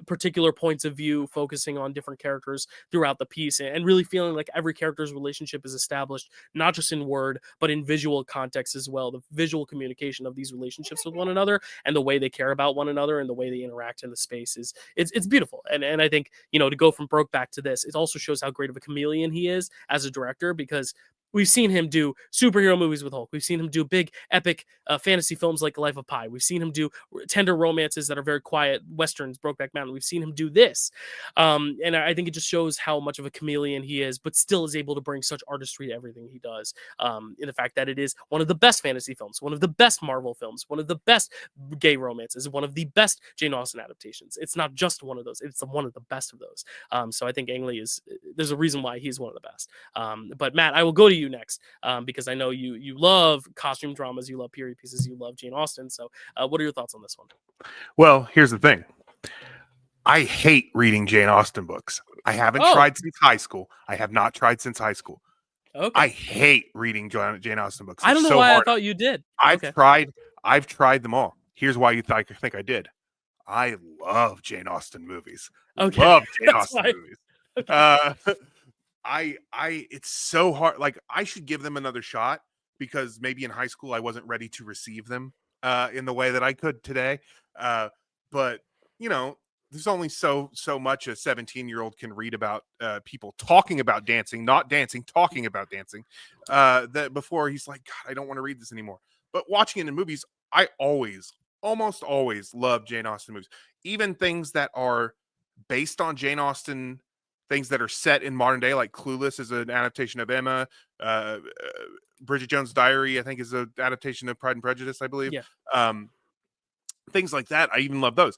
particular points of view, focusing on different characters throughout the piece, and really feeling like every character's relationship is established, not just in word, but in visual context as well. The visual communication of these relationships with one another and the way they care about one another and the way they interact in the space is it's beautiful. And I think, to go from Brokeback to this, it also shows how great of a chameleon he is as a director, because we've seen him do superhero movies with Hulk. We've seen him do big, epic fantasy films like Life of Pi. We've seen him do tender romances that are very quiet, westerns, Brokeback Mountain. We've seen him do this. And I think it just shows how much of a chameleon he is, but still is able to bring such artistry to everything he does. In the fact that it is one of the best fantasy films, one of the best Marvel films, one of the best gay romances, one of the best Jane Austen adaptations. It's not just one of those, it's one of the best of those. So I think Ang Lee there's a reason why he's one of the best. But Matt, I will go to you next, because I know you love costume dramas, you love period pieces, you love Jane Austen. So what are your thoughts on this one? Well, here's the thing. I hate reading Jane Austen books. I haven't tried since high school. I have not tried since high school. Okay. I hate reading Jane Austen books. I don't know why hard. I thought you did. I've tried them all. Here's why you think I did. I love Jane Austen movies. Okay. Love Jane Austen movies. Okay. It's so hard. Like, I should give them another shot, because maybe in high school I wasn't ready to receive them in the way that I could today. But there's only so much a 17-year-old can read about people talking about dancing, not dancing, talking about dancing, that before he's like, God, I don't want to read this anymore. But watching it in movies, I almost always love Jane Austen movies. Even things that are based on Jane Austen, things that are set in modern day, like Clueless is an adaptation of Emma. Bridget Jones' Diary, I think, is an adaptation of Pride and Prejudice, I believe. Yeah. Things like that, I even love those.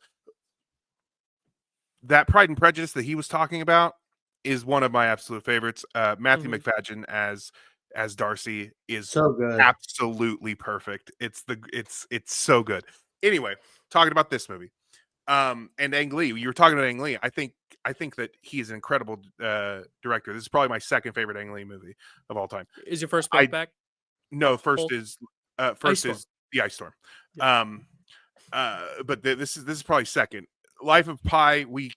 That Pride and Prejudice that he was talking about is one of my absolute favorites. Matthew McFadden as Darcy is so good, absolutely perfect. It's so good. Anyway, talking about this movie, and Ang Lee. You were talking about Ang Lee. I think that he's an incredible director. This is probably my second favorite Ang Lee movie of all time. Is your first Brokeback? No, first is The Ice Storm. Yeah. But this is probably second. Life of Pi, we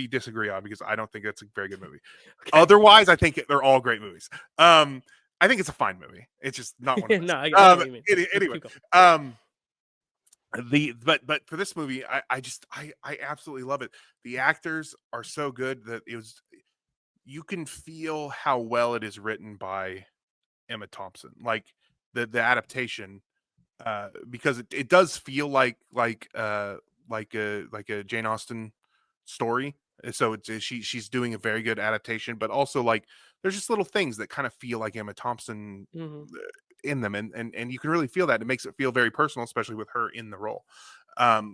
disagree on, because I don't think that's a very good movie. Okay. Otherwise, I think they're all great movies. I think it's a fine movie. It's just not one of those. No, I get what you mean. Anyway, but for this movie, I absolutely love it. The actors are so good that you can feel how well it is written by Emma Thompson, like the adaptation, because it does feel like a Jane Austen story. So she's doing a very good adaptation, but also, like, there's just little things that kind of feel like Emma Thompson in them, and you can really feel that. It makes it feel very personal, especially with her in the role,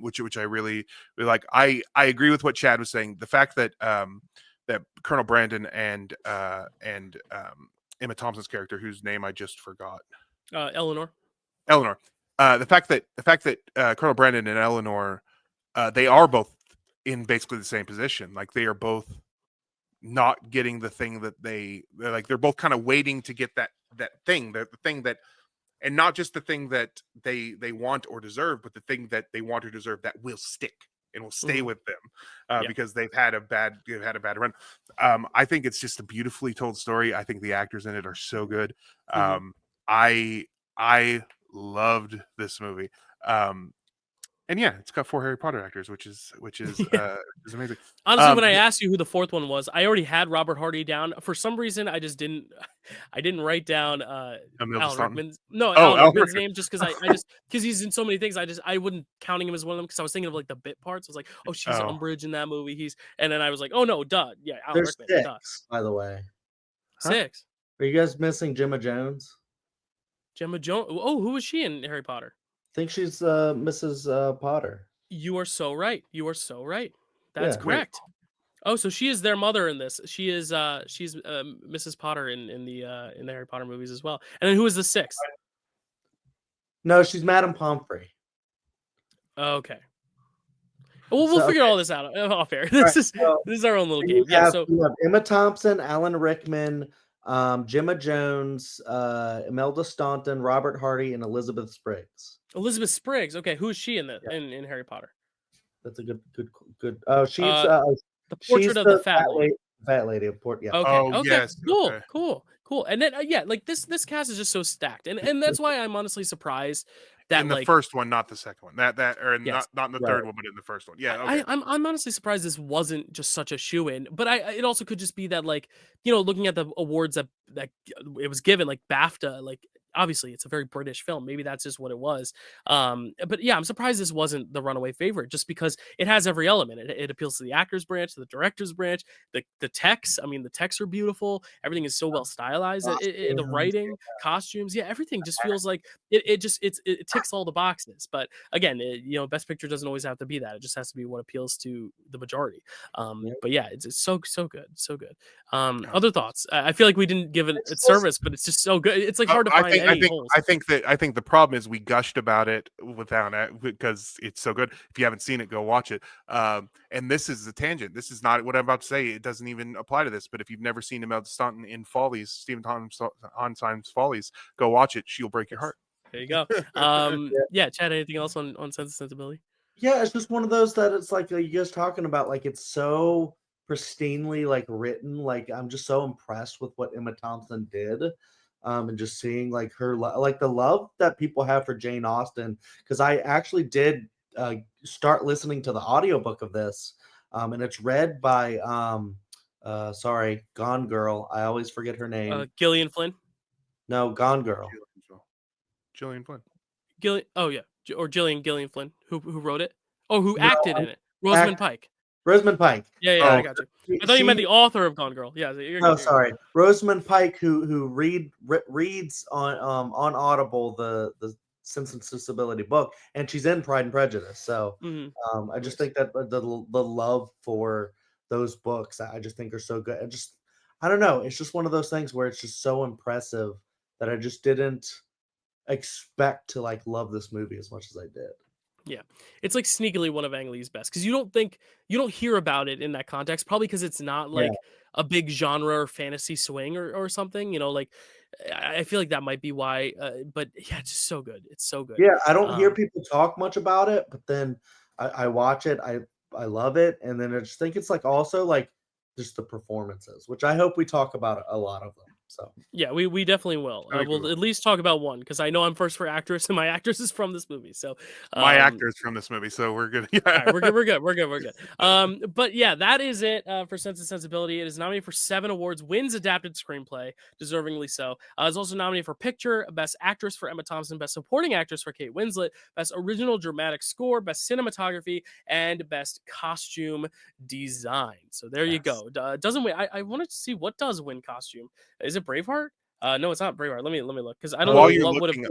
which I really, really like. I agree with what Chad was saying. The fact that that Colonel Brandon and Emma Thompson's character, whose name I just forgot, Eleanor. The fact that Colonel Brandon and Eleanor, they are both in basically the same position. Like, they are both not getting the thing that they're both kind of waiting to get that thing, the thing that, and not just the thing that they want or deserve, but the thing that they want or deserve that will stick and will stay with them, because they've had a bad run. I think it's just a beautifully told story. I think the actors in it are so good. I loved this movie. And yeah, it's got 4 Harry Potter actors, which is amazing. Honestly, when I asked you who the fourth one was, I already had Robert Hardy down. For some reason, I just didn't write down Alan Rickman's name, just because because he's in so many things. I wouldn't counting him as one of them, because I was thinking of like the bit parts. I was like, oh, she's Umbridge in that movie. And then I was like, oh no, duh, yeah, Alan There's Rickman. 6, by the way. 6. Are you guys missing Gemma Jones? Gemma Jones. Oh, who was she in Harry Potter? I think she's Mrs. Potter. You are so right. That's correct. Oh, so she is their mother in this. She is she's Mrs. Potter in the Harry Potter movies as well. And then who is the 6th? No, she's Madame Pomfrey. Okay. Well, we'll figure all this out off air. This is our own little game. You have Emma Thompson, Alan Rickman, Gemma Jones, Imelda Staunton, Robert Hardy, and Elizabeth Spriggs. Elizabeth Spriggs. Okay, who is she in in Harry Potter? That's a good. Oh, The she's Portrait of the the Fat Lady. fat lady of Port. Yeah. Okay. Oh Okay. yes. Cool. Okay. Cool. And then yeah, like this cast is just so stacked, and that's why I'm honestly surprised that In the like first one, not the second one. That or yes, not in the Right. third one, but in the first one. Yeah. Okay. I'm honestly surprised this wasn't just such a shoe in, but it also could just be that like looking at the awards that it was given like BAFTA, like obviously it's a very British film, maybe that's just what it was. But yeah, I'm surprised this wasn't the runaway favorite just because it has every element. It appeals to the actors branch, to the directors branch, the texts. I mean, the texts are beautiful. Everything is so well stylized. The Costumes, writing, costumes, yeah, everything just feels like it ticks all the boxes. But again, best picture doesn't always have to be that. It just has to be what appeals to the majority. Yeah. But yeah, it's so good, so good. Yeah. Other thoughts? I feel like we didn't give it its service, but it's just so good. It's like hard to find any holes. I think the problem is we gushed about it without it because it's so good. If you haven't seen it, go watch it. And this is a tangent. This is not what I'm about to say. It doesn't even apply to this. But if you've never seen Imelda Staunton in Follies, Stephen Sondheim's Follies, go watch it. She'll break your heart. There you go. Yeah, Chad, anything else on Sense and Sensibility? Yeah, it's just one of those that it's like you guys talking about. Like it's so pristinely like written. Like I'm just so impressed with what Emma Thompson did. And just seeing like her like the love that people have for Jane Austen, because I actually did start listening to the audiobook of this, and it's read by sorry, Gone Girl. I always forget her name. Gillian Flynn. No, Gone Girl. Gillian Flynn. Oh yeah, or Gillian Flynn, who wrote it. Oh, who No, acted in it? Rosamund Pike. Rosamund Pike. Yeah, Oh, I got you. I thought you meant the author of Gone Girl. Yeah. No, sorry, Rosamund Pike, who reads on Audible the Sense and Sensibility book, and she's in Pride and Prejudice. So I just think that the love for those books, I just think are so good. And just I don't know, it's just one of those things where it's just so impressive that I just didn't expect to like love this movie as much as I did. Yeah, it's like sneakily one of Ang Lee's best because you don't hear about it in that context, probably because it's not like a big genre or fantasy swing or something. Like I feel like that might be why. But yeah, it's just so good. It's so good. Yeah, I don't hear people talk much about it, but then I watch it. I love it, and then I just think it's like also like just the performances, which I hope we talk about a lot of them. So yeah, we definitely will. We'll at least talk about one because I know I'm first for actress, and my actress is from this movie. So my actor is from this movie, so we're good. Yeah, all right, we're good. But yeah, that is it for Sense and Sensibility. It is nominated for 7 awards, wins adapted screenplay, deservingly so. It's also nominated for picture, best actress for Emma Thompson, best supporting actress for Kate Winslet, best original dramatic score, best cinematography, and best costume design. So there you go. Doesn't win. I wanted to see what does win costume. Is it Braveheart? No, it's not Braveheart. Let me look because I don't know what would have.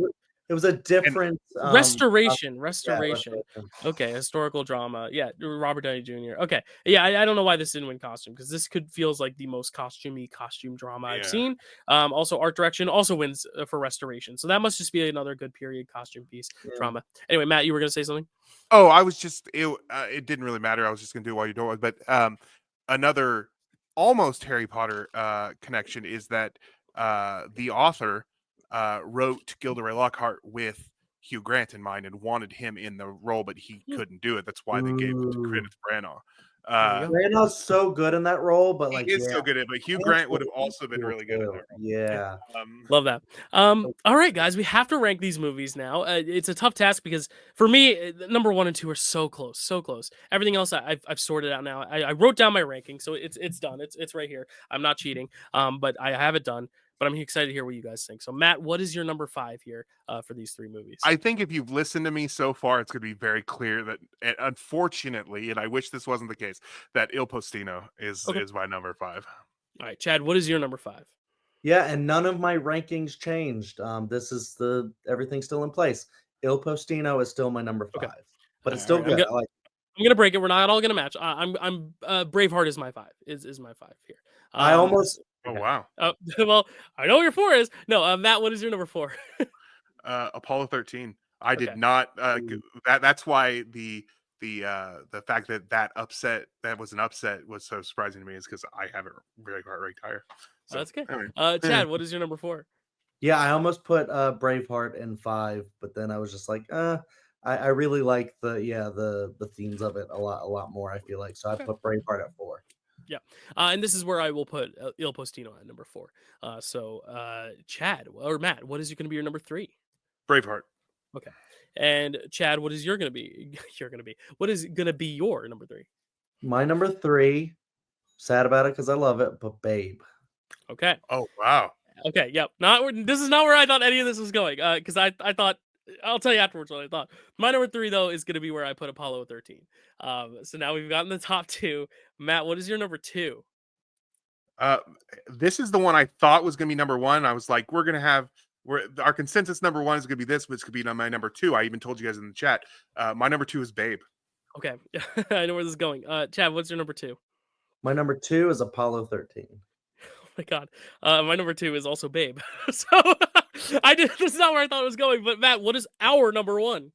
It was a different restoration. Yeah, Okay, historical drama. Yeah, Robert Downey Jr. Okay, yeah, I don't know why this didn't win costume because this feels like the most costume drama I've seen. Also, art direction also wins for restoration, so that must just be another good period costume piece drama. Anyway, Matt, you were gonna say something? Oh, I was just it didn't really matter. I was just gonna do it while you're doing it. But another almost Harry Potter connection is that the author wrote Gilderoy Lockhart with Hugh Grant in mind and wanted him in the role, but he couldn't do it. That's why they gave it to Kenneth Branagh. Branagh's so good in that role, but like he is so good at it. But Hugh Grant would have also been really good in that role. Yeah, love that. All right, guys, we have to rank these movies now. It's a tough task because for me, number 1 and 2 are so close. Everything else I've sorted out now. I wrote down my ranking, so it's done. It's right here. I'm not cheating. But I have it done. But I'm excited to hear what you guys think. So, Matt, what is your number 5 here for these 3 movies? I think if you've listened to me so far, it's going to be very clear that, unfortunately, and I wish this wasn't the case, that Il Postino is my number 5. All right, Chad, what is your number 5? Yeah, and none of my rankings changed. This is everything's still in place. Il Postino is still my number 5, but it's still good. I'm gonna break it. We're not all gonna match. I'm Braveheart is my 5. Is my 5 here. I almost. Oh wow. Well, I know what your 4 is. No, Matt, what is your number 4? Apollo 13. I did not. That's why the the fact that was an upset was so surprising to me is because I have it very hard ranked higher. So That's good. anyway. Chad, what is your number 4? Yeah, I almost put Braveheart in 5, but then I was just like, I really like the themes of it a lot more. I feel like, so I put Braveheart at 4. Yeah, and this is where I will put Il Postino at number 4. Chad or Matt, what is going to be your number 3? Braveheart. Okay, and Chad, what is your going to be? What is going to be your number 3? My number 3, sad about it because I love it, but Babe. Okay. Oh wow. Okay. Yep. This is not where I thought any of this was going. Because I thought, I'll tell you afterwards what I thought. My number 3 though is going to be where I put Apollo 13. So now we've gotten the top 2. Matt, what is your number 2? This is the one I thought was going to be number 1. I was like, our consensus number 1 is going to be this, but it's going to be my number 2. I even told you guys in the chat. My number 2 is Babe. Okay, I know where this is going. Chad, what's your number 2? My number 2 is Apollo 13. Oh my god, my number 2 is also Babe. So this is not where I thought it was going. But Matt, what is our number 1?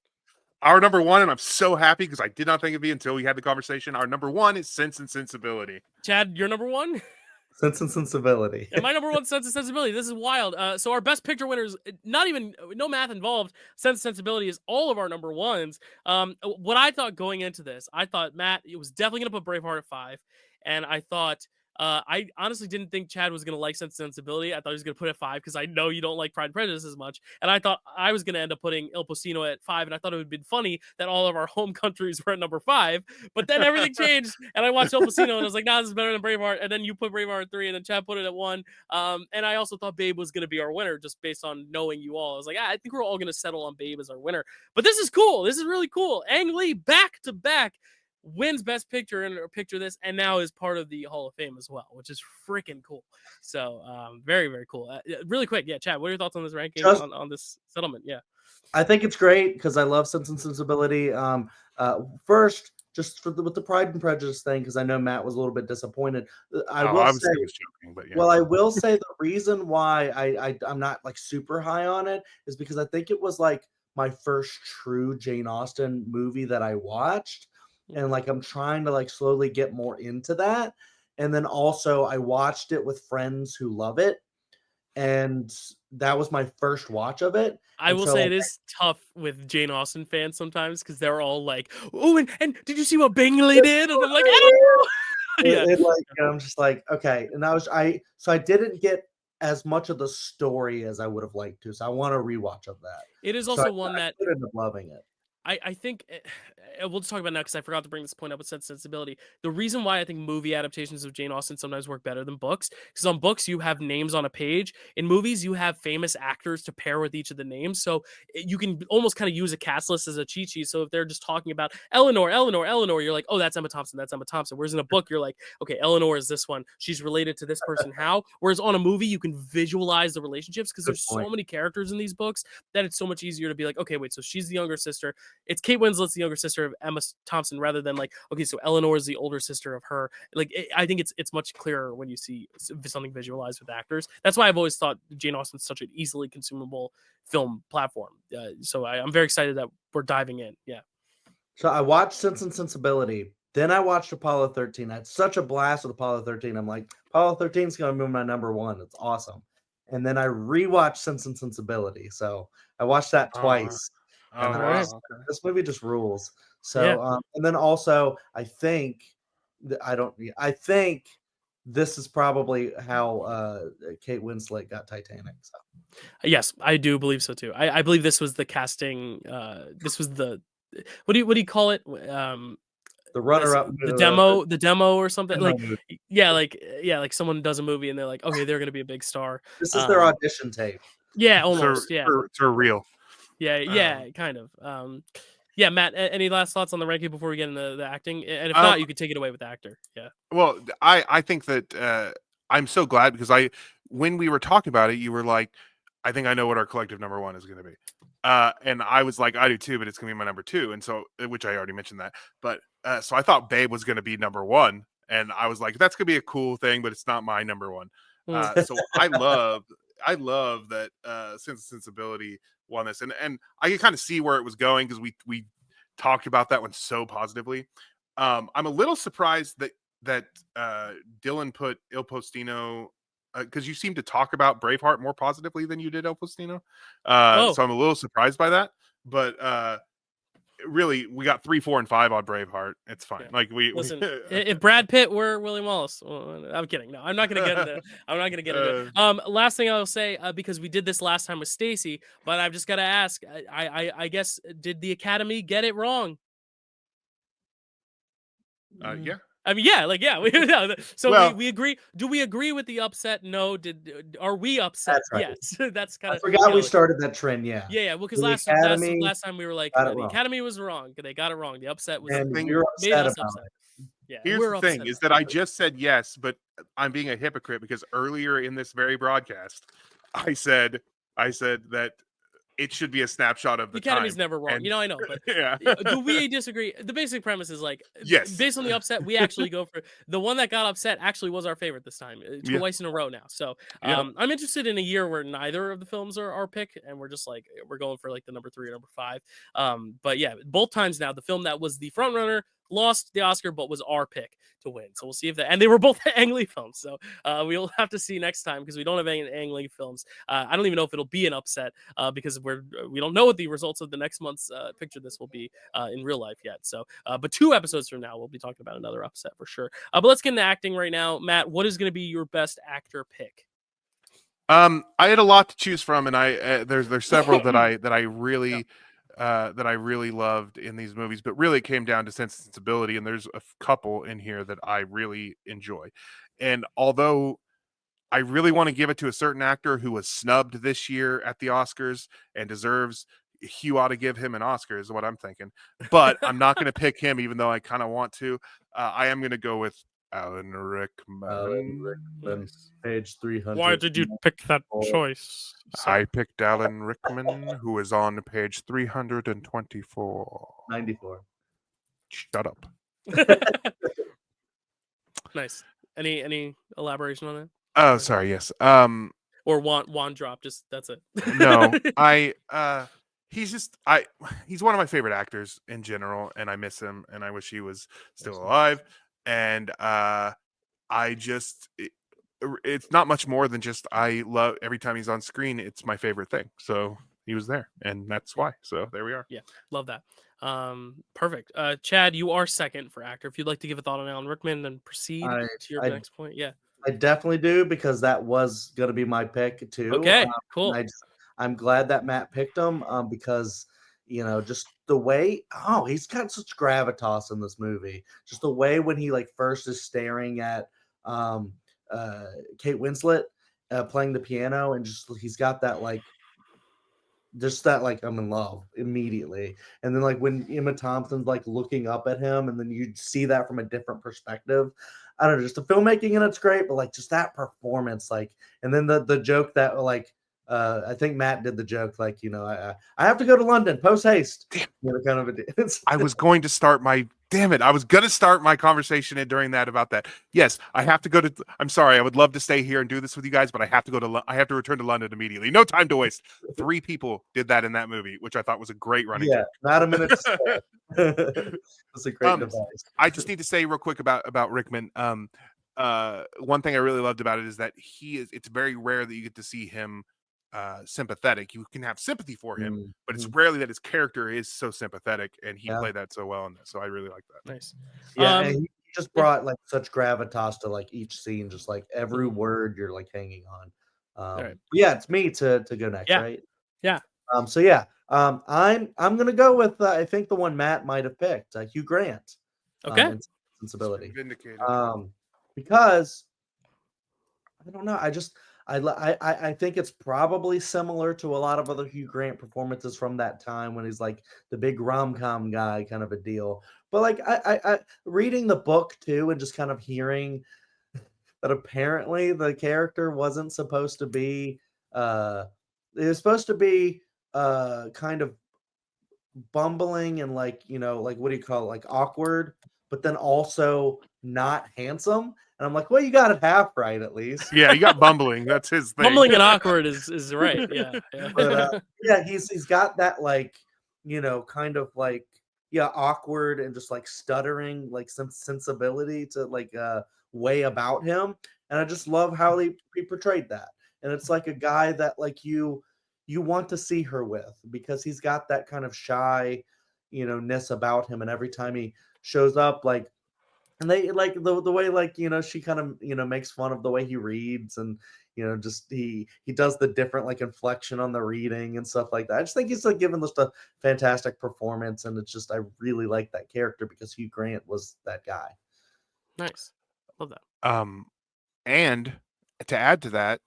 Our number 1, and I'm so happy because I did not think it'd be until we had the conversation. Our number 1 is Sense and Sensibility. Chad, your number 1? Sense and Sensibility. And my number 1, Sense and Sensibility. This is wild. So our best picture winners, no math involved. Sense and Sensibility is all of our number 1s. What I thought going into this, I thought Matt, it was definitely gonna put Braveheart at 5, and I thought. I honestly didn't think Chad was going to like Sense and Sensibility. I thought he was going to put it at 5 because I know you don't like Pride and Prejudice as much. And I thought I was going to end up putting Il Postino at 5. And I thought it would have been funny that all of our home countries were at number 5. But then everything changed. And I watched Il Postino and I was like, nah, this is better than Braveheart. And then you put Braveheart at 3 and then Chad put it at 1. And I also thought Babe was going to be our winner just based on knowing you all. I was like, I think we're all going to settle on Babe as our winner. But this is cool. This is really cool. Ang Lee back to back wins Best Picture and Picture This, and now is part of the Hall of Fame as well, which is freaking cool. So very, very cool. Really quick, Chad, what are your thoughts on this ranking, on this settlement? Yeah, I think it's great because I love Sense and Sensibility. First, just with the Pride and Prejudice thing, because I know Matt was a little bit disappointed. I was joking, but yeah. Well, I will say the reason why I'm not like super high on it is because I think it was like my first true Jane Austen movie that I watched. And like I'm trying to like slowly get more into that. And then also I watched it with friends who love it. And that was my first watch of it. I will say it is tough with Jane Austen fans sometimes because they're all like, oh, and did you see what Bingley did? And I'm like, I don't know. Yeah. I'm just like, okay. And I didn't get as much of the story as I would have liked to. So I want a rewatch of that. It is also one that I ended up loving it. I think we'll just talk about it now because I forgot to bring this point up with Sense and Sensibility. The reason why I think movie adaptations of Jane Austen sometimes work better than books, because on books you have names on a page. In movies you have famous actors to pair with each of the names, so you can almost kind of use a cast list as a cheat sheet. So if they're just talking about Eleanor, you're like, oh, that's Emma Thompson. Whereas in a book you're like, okay, Eleanor is this one. She's related to this person. How? Whereas on a movie you can visualize the relationships because there's so many characters in these books that it's so much easier to be like, okay, wait, so she's the younger sister. It's Kate Winslet's the younger sister of Emma Thompson, rather than like, okay, so Eleanor is the older sister of her. Like, I think it's much clearer when you see something visualized with actors. That's why I've always thought Jane Austen's such an easily consumable film platform. So I'm very excited that we're diving in. Yeah. So I watched Sense and Sensibility. Then I watched Apollo 13. I had such a blast with Apollo 13. I'm like, Apollo 13 is going to be my number 1. It's awesome. And then I rewatched Sense and Sensibility. So I watched that twice. This movie just rules. So, Yeah. And then also, I think this is probably how Kate Winslet got Titanic. So. Yes, I do believe so too. I believe this was the casting. This was the what do you call it? The runner-up, the demo or something. Like someone does a movie and they're like, okay, they're gonna be a big star. This is their audition tape. Yeah, almost. It's real. Yeah, kind of. Yeah, Matt, any last thoughts on the ranking before we get into the acting? And if not, you could take it away with the actor. Yeah. Well, I think that I'm so glad because when we were talking about it, you were like, I think I know what our collective number 1 is going to be. And I was like, I do too, but it's going to be my number 2. And so, which I already mentioned that. But so I thought Babe was going to be number 1. And I was like, that's going to be a cool thing, but it's not my number 1. So I love that Sense and Sensibility won this, and I can kind of see where it was going because we talked about that one so positively. I'm a little surprised that Dylan put Il Postino, because you seem to talk about Braveheart more positively than you did El Postino. So I'm a little surprised by that. But really, we got 3, 4, and 5 on Braveheart. It's fine. Yeah. Like Listen, if Brad Pitt were William Wallace, well, I'm kidding. No, I'm not gonna get into. I'm not gonna get into it. Last thing I'll say, because we did this last time with Stacy, but I've just got to ask. I guess, did the Academy get it wrong? Yeah. I mean, yeah, yeah. So Well, we agree. Do we agree with the upset? No. Are we upset? That's right. Yes. That's kind I of. forgot we started that trend. Yeah. Yeah. Well, because The last Academy time we were like, got it the wrong. Academy was wrong. They got it wrong. The upset was. And thing- you're made upset us about upset. it. Yeah. Here's we're the thing: upset is about that I just said yes, but I'm being a hypocrite because earlier in this very broadcast, I said that it should be a snapshot of the the Academy's time. never wrong. And- I know, but yeah. do we disagree? The basic premise is like, Yes. based on the upset, we actually go for the one that got upset. Actually, was our favorite this time, Yeah. twice in a row now. So Yeah. I'm interested in a year where neither of the films are our pick, and we're just like we're going for like the number 3 or number 5. But yeah, both times now, the film that was the front runner lost the Oscar, but was our pick to win. So we'll see if and they were both Ang Lee films. So we'll have to see next time because we don't have any Ang Lee films. I don't even know if it'll be an upset because we don't know what the results of the next month's picture this will be in real life yet. So, but 2 episodes from now, we'll be talking about another upset for sure. But let's get into acting right now. Matt, what is going to be your best actor pick? I had a lot to choose from, and there's several that I really loved in these movies, but really it came down to Sensibility, and there's a couple in here that I really enjoy. And although I really want to give it to a certain actor who was snubbed this year at the Oscars and deserves, Hugh ought to give him an Oscar is what I'm thinking, but I'm not going to pick him even though I kind of want to. I am going to go with Alan Rickman. Page 300. Why did you pick that choice? I picked Alan Rickman, who is on page 324. 94. Shut up. Nice. Any elaboration on that? Oh, sorry. Yes. Or wand drop? Just that's it. No. He's one of my favorite actors in general, and I miss him, and I wish he was still alive. And it's not much more than just I love every time he's on screen. It's my favorite thing. So he was there, and that's why. So there we are. Yeah, love that. Perfect. Chad, you are second for actor. If you'd like to give a thought on Alan Rickman, then proceed to your next point. Yeah, I definitely do because that was going to be my pick too. Okay, cool. I'm glad that Matt picked him because just the way he's got such gravitas in this movie. Just the way when he like first is staring at Kate Winslet playing the piano, and just he's got that like I'm in love immediately. And then like when Emma Thompson's like looking up at him, and then you see that from a different perspective. I don't know, just the filmmaking and it's great, but like just that performance, like, and then the joke that like I think Matt did the joke, like, I have to go to London post haste. Kind of I was going to start my conversation during that about that. Yes, I have to go to. I'm sorry, I would love to stay here and do this with you guys, but I have to go to. I have to return to London immediately. No time to waste. 3 people did that in that movie, which I thought was a great running. Yeah, not a minute. It's a great device. I just need to say real quick about Rickman. One thing I really loved about it is that it's very rare that you get to see him sympathetic. You can have sympathy for him, but it's rarely that his character is so sympathetic, and he played that so well in this. So I really like that. Nice. Yeah, and he just brought like such gravitas to like each scene, just like every word you're like hanging on. Right. Yeah, it's me to go next, right? Yeah. So yeah, I'm gonna go with I think the one Matt might have picked, Hugh Grant. Okay. Sensibility. Vindicated. Because I don't know, I think it's probably similar to a lot of other Hugh Grant performances from that time when he's like the big rom-com guy kind of a deal. But like I reading the book too, and just kind of hearing that apparently the character wasn't supposed to be it was supposed to be kind of bumbling and like like what do you call it, like awkward, but then also not handsome. And I'm like, well, you got it half right at least. Yeah, you got bumbling. That's his thing. Bumbling and awkward is right. Yeah. But yeah, he's got that like kind of like awkward and just like stuttering, like some sensibility to like way about him. And I just love how he portrayed that. And it's like a guy that like you want to see her with because he's got that kind of shy, ness about him. And every time he shows up, like, and they like the way, like, she kind of, makes fun of the way he reads, and just he does the different like inflection on the reading and stuff like that. I just think he's like given just a fantastic performance, and it's just I really like that character because Hugh Grant was that guy. Nice, love that. And to add to that,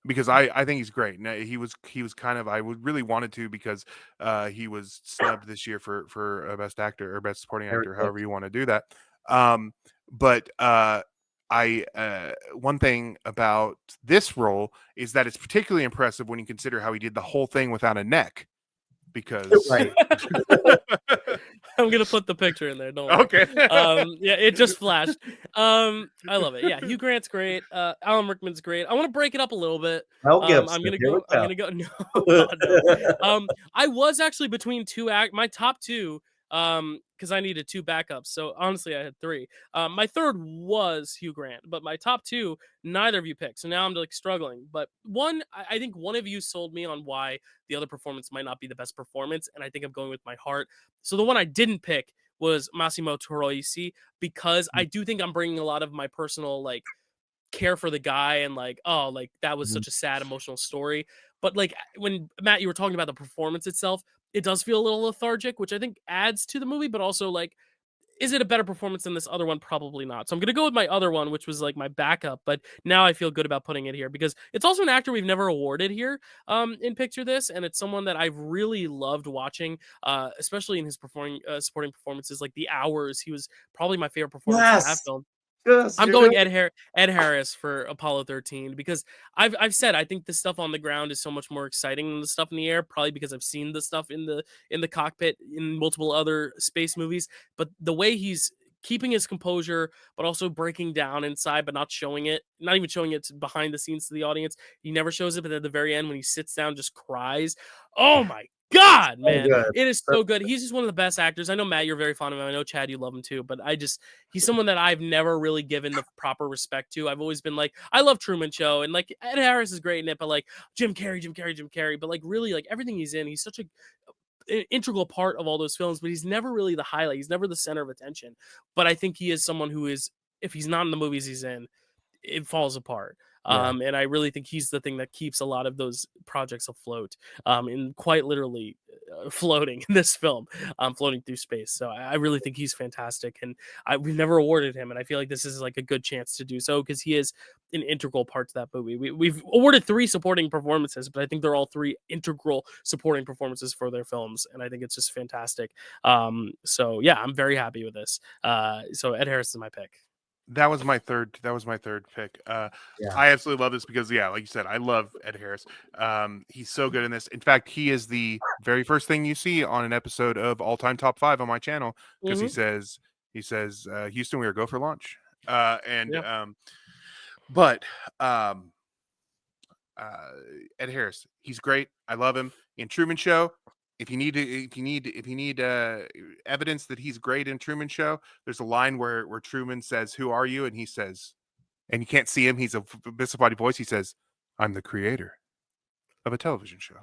because I think he's great. Now, he was kind of, I would really wanted to, because he was snubbed this year for a best actor or best supporting actor, however you want to do that. But one thing about this role is that it's particularly impressive when you consider how he did the whole thing without a neck. Because Right. I'm gonna put the picture in there. Don't worry. Okay. Yeah, it just flashed. I love it. Yeah, Hugh Grant's great. Alan Rickman's great. I want to break it up a little bit. Mel I'm Gibson. gonna Here go. we I'm go. gonna go. No, God, no. I was actually between my top two. Because I needed two backups. So honestly, I had three. My third was Hugh Grant, but my top two, neither of you picked. So now I'm like struggling. But one, I think one of you sold me on why the other performance might not be the best performance, and I think I'm going with my heart. So the one I didn't pick was Massimo Troisi, because I do think I'm bringing a lot of my personal like care for the guy, and like, oh, like that was such a sad emotional story. But like when Matt, you were talking about the performance itself, it does feel a little lethargic, which I think adds to the movie, but also like, is it a better performance than this other one? Probably not. So I'm gonna go with my other one, which was like my backup, but now I feel good about putting it here because it's also an actor we've never awarded here in Picture This, and it's someone that I've really loved watching, especially in his supporting performances, like The Hours. He was probably my favorite performance in that Yes. film. Yes, I'm you're going doing- Ed Harris for Apollo 13 because I've said I think the stuff on the ground is so much more exciting than the stuff in the air, probably because I've seen the stuff in the cockpit in multiple other space movies. But the way he's keeping his composure, but also breaking down inside, but not showing it, not even showing it behind the scenes to the audience. He never shows it, but at the very end when he sits down, just cries. Oh my God, man. good. It is so good. He's just one of the best actors. I know, Matt, you're very fond of him. I know, Chad, you love him too, but he's someone that I've never really given the proper respect to. I've always been like, I love Truman Show, and like Ed Harris is great in it, but like Jim Carrey, but like really like everything he's in, he's such an integral part of all those films, but he's never really the highlight. He's never the center of attention. But I think he is someone who is, if he's not in the movies he's in, it falls apart. Yeah. And I really think he's the thing that keeps a lot of those projects afloat, and quite literally floating in this film, floating through space. So I really think he's fantastic, and we've never awarded him, and I feel like this is like a good chance to do so because he is an integral part to that movie. We've awarded 3 supporting performances, but I think they're all 3 integral supporting performances for their films, and I think it's just fantastic. So yeah, I'm very happy with this. So Ed Harris is my pick. That was my third pick. Yeah. I absolutely love this because, yeah, like you said, I love Ed Harris. He's so good in this. In fact, he is the very first thing you see on an episode of All Time Top 5 on my channel because he says, Houston, we are go for lunch. Ed Harris, he's great. I love him. In Truman Show, if you need evidence that he's great in Truman Show, there's a line where Truman says, "Who are you?" and he says, and you can't see him, he's a disembodied voice. He says, "I'm the creator of a television show."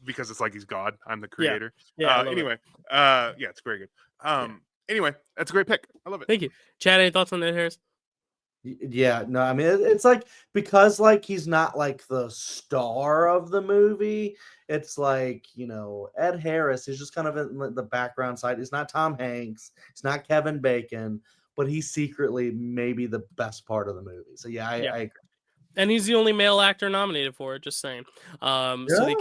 Because it's like he's God. I'm the creator. Yeah. Anyway, yeah, it's very good. Anyway, that's a great pick. I love it. Thank you, Chad. Any thoughts on Ed Harris? Yeah, no, I mean it's like because like he's not like the star of the movie. It's like Ed Harris is just kind of in the background side. He's not Tom Hanks. He's not Kevin Bacon, but he's secretly maybe the best part of the movie. So yeah, I agree. And he's the only male actor nominated for it. Just saying. So the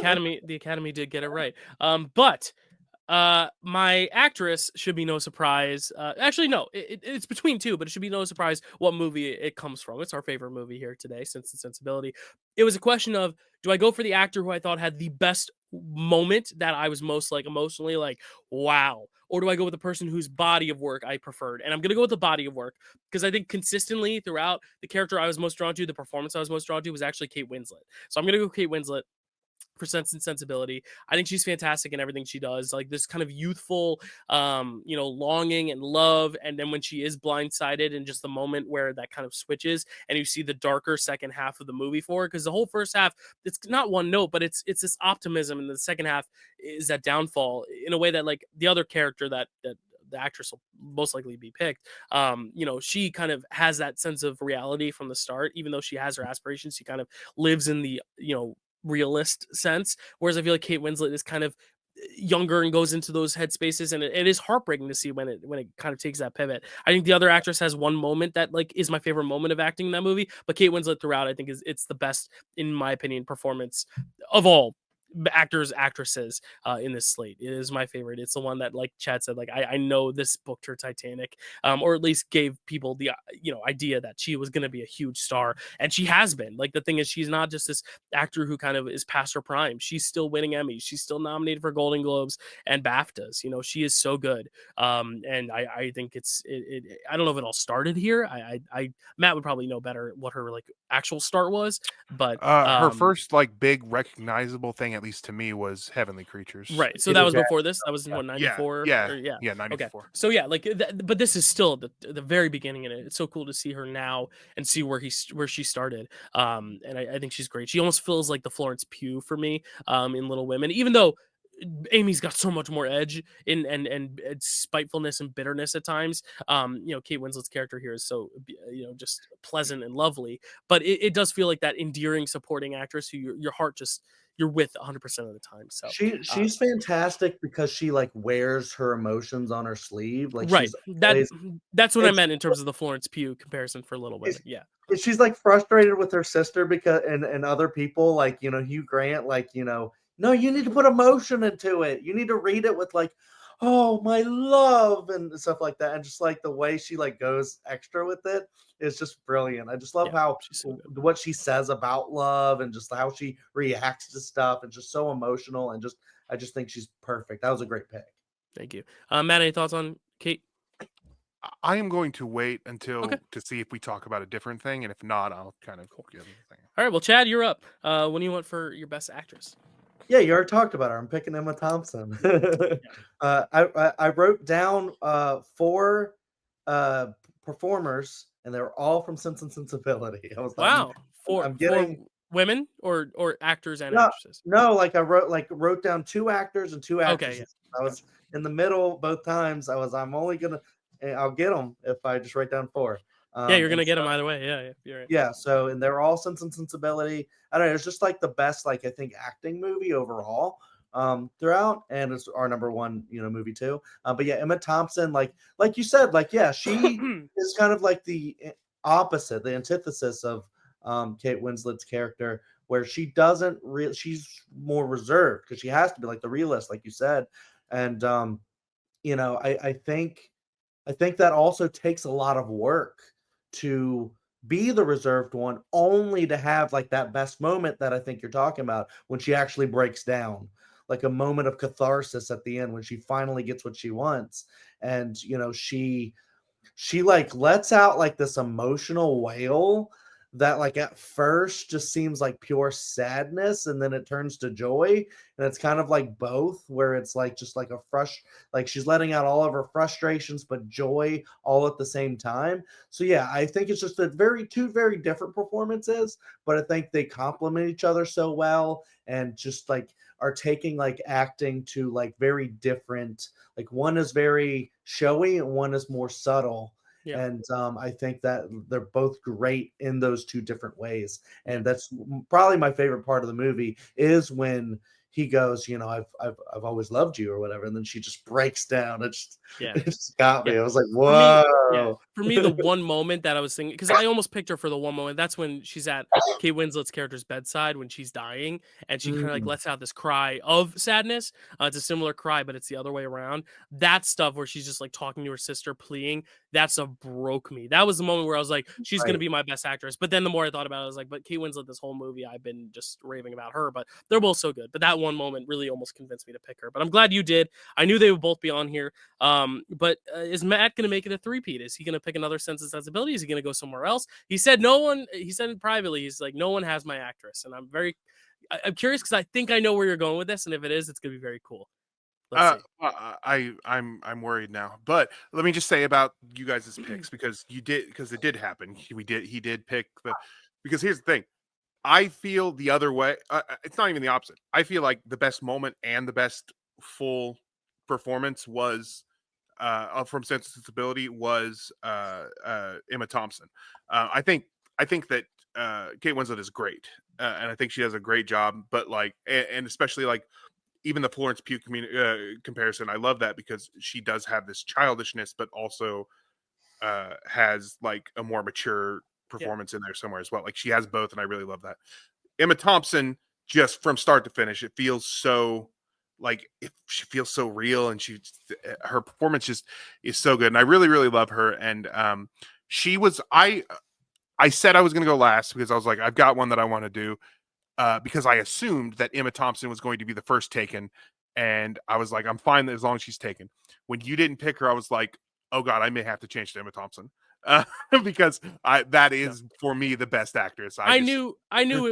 Academy did get it right. But my actress should be no surprise. Actually, no, it's between two, but it should be no surprise what movie it comes from. It's our favorite movie here today, since the Sensibility. It was a question of, do I go for the actor who I thought had the best moment that I was most like emotionally like, wow, or do I go with the person whose body of work I preferred? And I'm gonna go with the body of work because I think consistently throughout, the character I was most drawn to, the performance I was most drawn to was actually Kate Winslet. So I'm gonna go Kate Winslet for Sense and Sensibility. I think she's fantastic in everything she does. Like this kind of youthful, longing and love. And then when she is blindsided, and just the moment where that kind of switches, and you see the darker second half of the movie for her, because the whole first half, it's not one note, but it's this optimism, and the second half is that downfall in a way that like the other character that the actress will most likely be picked. She kind of has that sense of reality from the start, even though she has her aspirations. She kind of lives in the realist sense, whereas I feel like Kate Winslet is kind of younger and goes into those headspaces, and it is heartbreaking to see when it kind of takes that pivot. I think the other actress has one moment that like is my favorite moment of acting in that movie, but Kate Winslet throughout I think it's the best, in my opinion, performance of all actors, actresses in this slate. It is my favorite. It's the one that, like Chad said, like I know this booked her Titanic, or at least gave people the idea that she was going to be a huge star, and she has been. Like the thing is, she's not just this actor who kind of is past her prime. She's still winning Emmys. She's still nominated for Golden Globes and BAFTAs. She is so good. And I think I don't know if it all started here. I Matt would probably know better what her like actual start was, but her first like big recognizable thing, at least to me, was Heavenly Creatures. Right. So that was before this. That was in what, 94? Yeah. Yeah. Yeah. 94. Okay. So yeah, like, but this is still the very beginning in it. It's so cool to see her now and see where she started. And I think she's great. She almost feels like the Florence Pugh for me, in Little Women, even though Amy's got so much more edge and spitefulness and bitterness at times. Kate Winslet's character here is so just pleasant and lovely, but it does feel like that endearing supporting actress who your heart just you're with 100% of the time. So she's fantastic because she like wears her emotions on her sleeve. Like right, that's what I it's- meant in terms of the Florence Pugh comparison for Little Women. Yeah, she's like frustrated with her sister because and other people like Hugh Grant, like no, you need to put emotion into it. You need to read it with like, oh my love and stuff like that. And just like the way she like goes extra with it is just brilliant. I just love how what she says about love and just how she reacts to stuff and just so emotional and I just think she's perfect. That was a great pick. Thank you. Matt, any thoughts on Kate? I am going to wait until to see if we talk about a different thing, and if not, I'll kind of give the thing. All right, well, Chad, you're up. What do you want for your best actress? Yeah, you already talked about her. I'm picking Emma Thompson. I wrote down 4 performers, and they were all from Sense and Sensibility. I was wow, four women or actors and actresses. No, like I wrote down 2 actors and 2 actresses. Okay, I was in the middle both times. I'm only gonna I'll get them if I just write down 4. You're gonna get them either way. Yeah, you're right. Yeah, so and they're all Sense and Sensibility. I don't know. It's just like the best, like I think, acting movie overall throughout, and it's our number 1, movie too. But yeah, Emma Thompson, like you said, like she is kind of like the opposite, the antithesis of Kate Winslet's character, where she doesn't she's more reserved because she has to be like the realist, like you said, and I think that also takes a lot of work to be the reserved one, only to have like that best moment that I think you're talking about when she actually breaks down, like a moment of catharsis at the end when she finally gets what she wants. And she like lets out like this emotional wail that like at first just seems like pure sadness, and then it turns to joy, and it's kind of like both, where it's like just like like she's letting out all of her frustrations but joy all at the same time. So yeah, I think it's just two very different performances, but I think they complement each other so well, and just like are taking like acting to like very different, like one is very showy and one is more subtle. Yeah. And I think that they're both great in those 2 different ways. And that's probably my favorite part of the movie is when he goes, I've always loved you or whatever. And then she just breaks down. It just got me. I was like, whoa. For me, the one moment that I was thinking, because I almost picked her for the one moment, that's when she's at Kate Winslet's character's bedside when she's dying, and she kind of like lets out this cry of sadness. It's a similar cry, but it's the other way around. That stuff where she's just like talking to her sister, pleading, that stuff broke me. That was the moment where I was like, she's going to be my best actress. But then the more I thought about it, I was like, but Kate Winslet, this whole movie, I've been just raving about her, but they're both so good. But that one moment really almost convinced me to pick her. But I'm glad you did. I knew they would both be on here. But is Matt going to make it a three-peat? Is he going to pick another Sense and Sensibility? Is he going to go somewhere else? He said no one. He said it privately. He's like, no one has my actress, and I'm curious because I think I know where you're going with this, and if it is, it's going to be very cool. Let's see. I'm worried now, but let me just say about you guys' picks because it did happen. He did pick because here's the thing. I feel the other way. It's not even the opposite. I feel like the best moment and the best full performance was from Sensibility was Emma Thompson. I think that Kate Winslet is great, and I think she does a great job. But like, and especially like even the Florence Pugh comparison, I love that because she does have this childishness, but also has like a more mature performance in there somewhere as well. Like she has both, and I really love that. Emma Thompson, just from start to finish, it feels so like she feels so real, and her performance just is so good, and I really really love her. And she was I said I was going to go last because I was like I've got one that I want to do. Because I assumed that Emma Thompson was going to be the first taken, and I was like, I'm fine as long as she's taken. When you didn't pick her, I was like, oh god, I may have to change to Emma Thompson because that is for me the best actress. I knew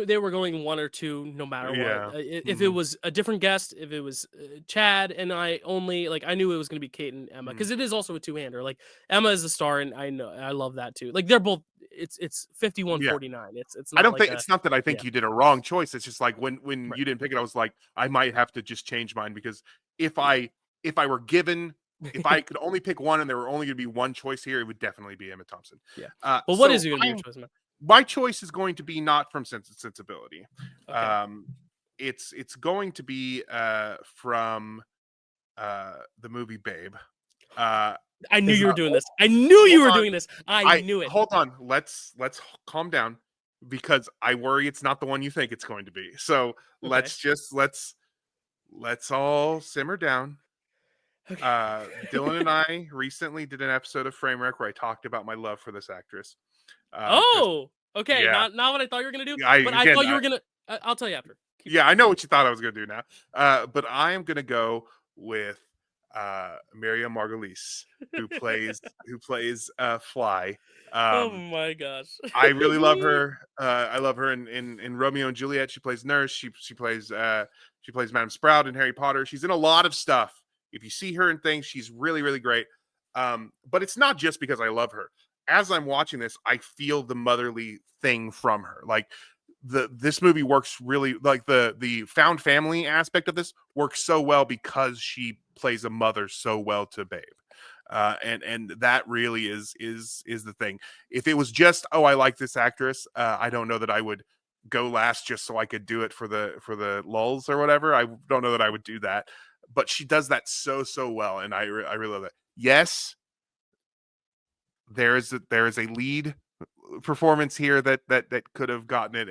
they were going one or two no matter what. If it was a different guest, if it was Chad and I only, like I knew it was going to be Kate and Emma because it is also a two-hander. Like Emma is a star, and I know I love that too. Like they're both. It's 51-49. It's not. I don't think it's not that I think you did a wrong choice. It's just like when you didn't pick it, I was like, I might have to just change mine because if I were given. If I could only pick one and there were only going to be one choice here, it would definitely be Emma Thompson. Yeah. Well, what is going to be your choice, man? My choice is going to be not from Sensibility. Okay. It's going to be from the movie Babe. I knew you were doing this. I knew you were doing this. I knew it. Hold on. Let's calm down because I worry it's not the one you think it's going to be. So let's all simmer down. Okay. Dylan and I recently did an episode of Framewreck where I talked about my love for this actress. Okay. Yeah. Not what I thought you were gonna do. I thought you were gonna. I'll tell you after. I know what you thought I was gonna do now. But I am gonna go with Miriam Margolyes, who plays Fly. Oh my gosh! I really love her. I love her in Romeo and Juliet. She plays Nurse. She plays Madame Sprout in Harry Potter. She's in a lot of stuff. If you see her in things, she's really, really great. But it's not just because I love her. As I'm watching this, I feel the motherly thing from her. Like this movie works really, like the found family aspect of this works so well because she plays a mother so well to Babe. And that really is the thing. If it was just, oh, I like this actress, I don't know that I would go last just so I could do it for the lulz or whatever. I don't know that I would do that. But she does that so well, and I really love it. Yes, there is a lead performance here that could have gotten it,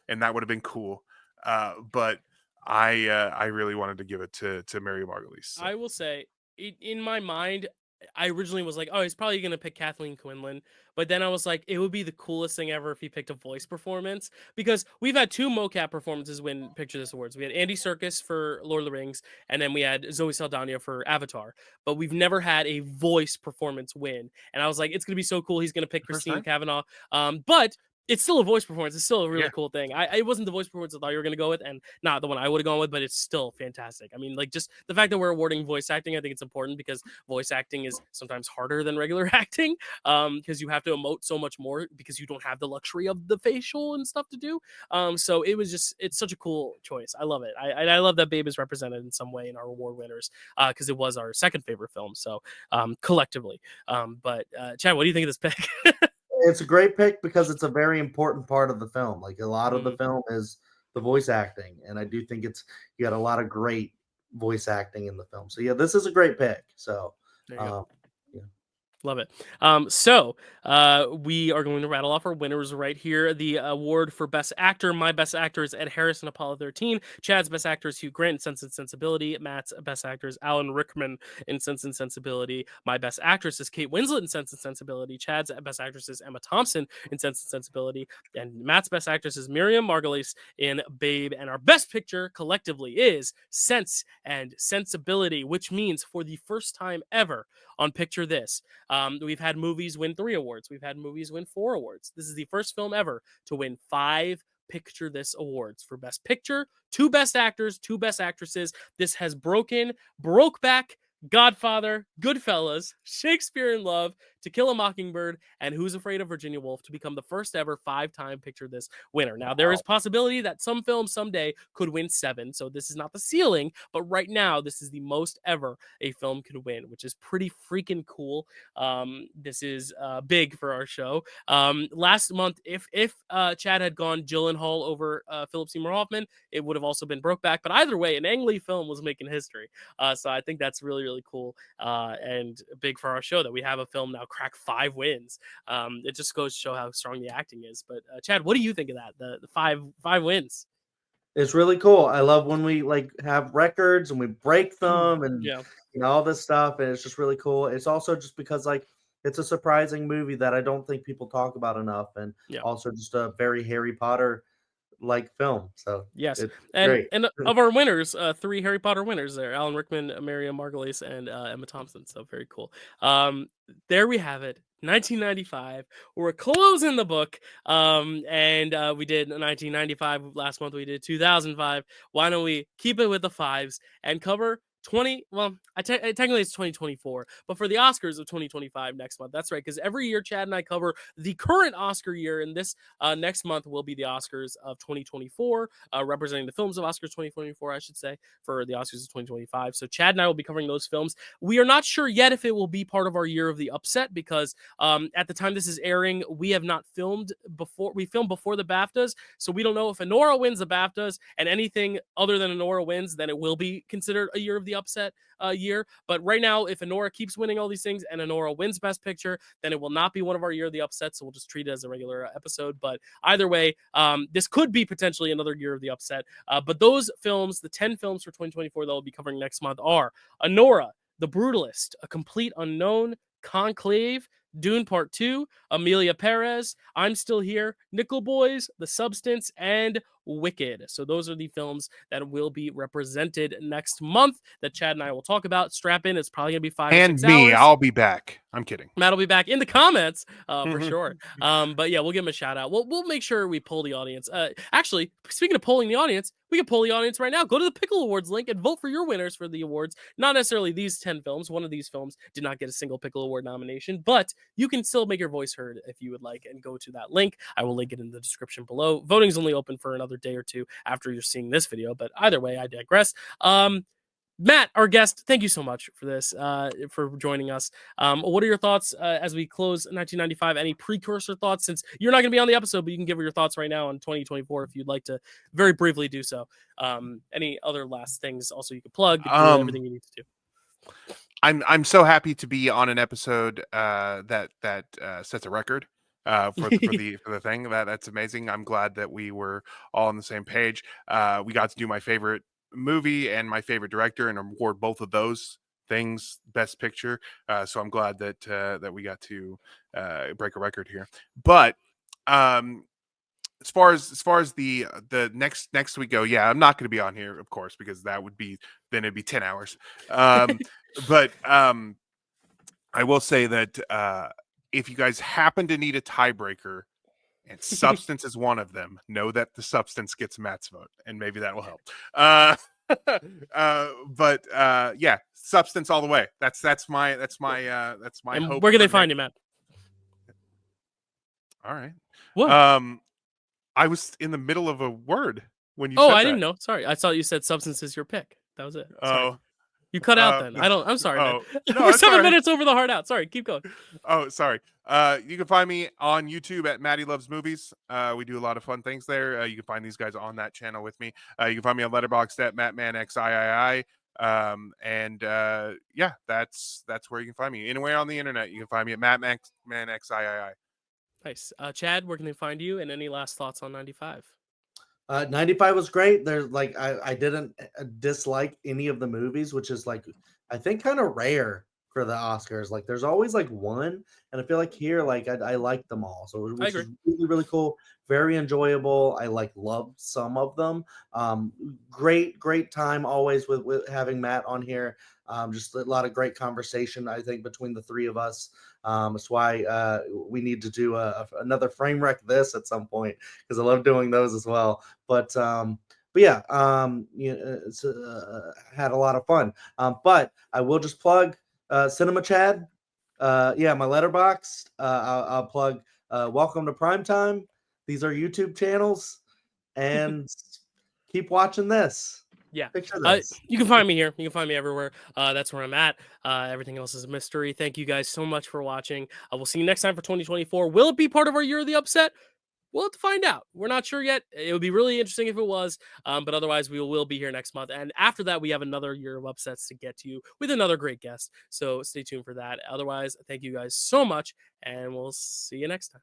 and that would have been cool. But I really wanted to give it to Miriam Margolyes. So. I will say, in my mind, I originally was like, oh, he's probably going to pick Kathleen Quinlan. But then I was like, it would be the coolest thing ever if he picked a voice performance. Because we've had two mocap performances win Picture This Awards. We had Andy Serkis for Lord of the Rings, and then we had Zoe Saldana for Avatar. But we've never had a voice performance win. And I was like, it's going to be so cool. He's going to pick Christine Cavanaugh. But it's still a voice performance. It's still a really cool thing. It wasn't the voice performance I thought you were going to go with, and not the one I would have gone with, but it's still fantastic. I mean, like, just the fact that we're awarding voice acting, I think it's important because voice acting is sometimes harder than regular acting because you have to emote so much more because you don't have the luxury of the facial and stuff to do. So it's such a cool choice. I love it. I love that Babe is represented in some way in our award winners because it was our second favorite film. So collectively. But Chad, what do you think of this pick? It's a great pick because it's a very important part of the film. Like a lot of the film is the voice acting, and I do think you got a lot of great voice acting in the film. So yeah, this is a great pick. So there you go. Yeah. Love it. So we are going to rattle off our winners right here. The award for Best Actor. My Best Actor is Ed Harris in Apollo 13. Chad's Best Actor is Hugh Grant in Sense and Sensibility. Matt's Best Actor is Alan Rickman in Sense and Sensibility. My Best Actress is Kate Winslet in Sense and Sensibility. Chad's Best Actress is Emma Thompson in Sense and Sensibility. And Matt's Best Actress is Miriam Margolyes in Babe. And our Best Picture collectively is Sense and Sensibility, which means for the first time ever on Picture This, we've had movies win 3 awards. We've had movies win 4 awards. This is the first film ever to win 5 Picture This awards for Best Picture, 2 Best Actors, 2 Best Actresses. This has broke back Godfather, Goodfellas, Shakespeare in Love, To Kill a Mockingbird, and Who's Afraid of Virginia Woolf to become the first ever 5-time Picture This winner. Now, there is possibility that some films someday could win 7, so this is not the ceiling, but right now, this is the most ever a film could win, which is pretty freaking cool. This is big for our show. Last month, if Chad had gone Gyllenhaal over Philip Seymour Hoffman, it would have also been Brokeback, but either way, an Ang Lee film was making history. So I think that's really, really cool and big for our show that we have a film now crack 5 wins. It just goes to show how strong the acting is. But Chad, what do you think of that? The five wins. It's really cool. I love when we like have records and we break them and Yeah. you know all this stuff, and it's just really cool. It's also just because like it's a surprising movie that I don't think people talk about enough, and Yeah. also just a very Harry Potter like film. So Yes, it's and great. and of our winners, 3 Harry Potter winners there: Alan Rickman, Miriam Margolyes, and Emma Thompson. So very cool. There we have it. 1995. We're closing the book. And we did 1995 last month. We did 2005. Why don't we keep it with the 5s and cover 20? Well, technically it's 2024, but for the Oscars of 2025 next month. That's right, because every year Chad and I cover the current Oscar year, and this next month will be the Oscars of 2024, representing the films of Oscars 2024, I should say, for the Oscars of 2025. So Chad and I will be covering those films. We are not sure yet if it will be part of our year of the upset, because at the time this is airing, we have not filmed before. We filmed before the BAFTAs, so we don't know if Anora wins the BAFTAs, and anything other than Anora wins, then it will be considered a year of the upset year. But right now, if Anora keeps winning all these things and Anora wins Best Picture, then it will not be one of our year of the upset, so we'll just treat it as a regular episode. But either way, this could be potentially another year of the upset. But those films, the 10 films for 2024 that we'll be covering next month, are Anora, The Brutalist, A Complete Unknown, Conclave, Dune Part 2, Amelia Perez, I'm Still Here, Nickel Boys, The Substance, and Wicked. So those are the films that will be represented next month that Chad and I will talk about. Strap in. It's probably going to be 5 or 6 And me, hours. I'll be back. I'm kidding. Matt will be back in the comments for sure. But yeah, we'll give him a shout out. We'll make sure we poll the audience. Actually, speaking of polling the audience, we can poll the audience right now. Go to the Pickle Awards link and vote for your winners for the awards. Not necessarily these 10 films. One of these films did not get a single Pickle Award nomination, but you can still make your voice heard if you would like, and go to that link. I will link it in the description below. Voting's only open for another day or 2 after you're seeing this video, but either way, I digress. Matt, our guest, thank you so much for this, for joining us. What are your thoughts as we close 1995? Any precursor thoughts? Since you're not going to be on the episode, but you can give your thoughts right now on 2024 if you'd like to very briefly do so. Any other last things also you could plug, do everything you need to do. I'm so happy to be on an episode that sets a record for the thing. That's amazing. I'm glad that we were all on the same page. We got to do my favorite movie and my favorite director and award both of those things Best Picture. So I'm glad that we got to break a record here. But as far as the next week go, yeah, I'm not going to be on here, of course, because it'd be 10 hours. But I will say that if you guys happen to need a tiebreaker, and Substance is one of them, know that the Substance gets Matt's vote, and maybe that will help. But yeah, Substance all the way. That's my And hope. where can they find you, Matt? All right. What? I was in the middle of a word when you. Oh, said I that. didn't know. Sorry, I thought you said Substance is your pick. That was it. Sorry. Oh. You cut out then. I'm sorry, man. No, We're it's 7 all right. minutes over the hard out. Sorry, keep going. Oh, sorry. You can find me on YouTube at Matty Loves Movies. We do a lot of fun things there. You can find these guys on that channel with me. You can find me on Letterboxd at MattManXIII. Yeah, that's where you can find me. Anywhere on the internet, you can find me at MattManXIII. Nice. Chad, where can they find you? And any last thoughts on 95? 95 was great. There's like I didn't dislike any of the movies, which is like I think kind of rare for the Oscars. Like there's always like one, and I feel like here like I like them all. So which is really really cool, very enjoyable. I like loved some of them. Great time always with having Matt on here. Just a lot of great conversation I think between the three of us. That's why we need to do another Framewreck this at some point because I love doing those as well. But yeah, it's had a lot of fun. But I will just plug Cinema Chad. Yeah, my letterbox. I'll plug Welcome to Primetime. These are YouTube channels, and keep watching this. Yeah. Picture this. You can find me here. You can find me everywhere. That's where I'm at. Everything else is a mystery. Thank you guys so much for watching. We'll see you next time for 2024. Will it be part of our Year of the Upset? We'll have to find out. We're not sure yet. It would be really interesting if it was, but otherwise we will be here next month. And after that, we have another Year of Upsets to get to you with another great guest. So stay tuned for that. Otherwise, thank you guys so much, and we'll see you next time.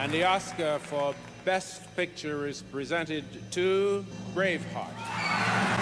And the Oscar for Best Picture is presented to Braveheart.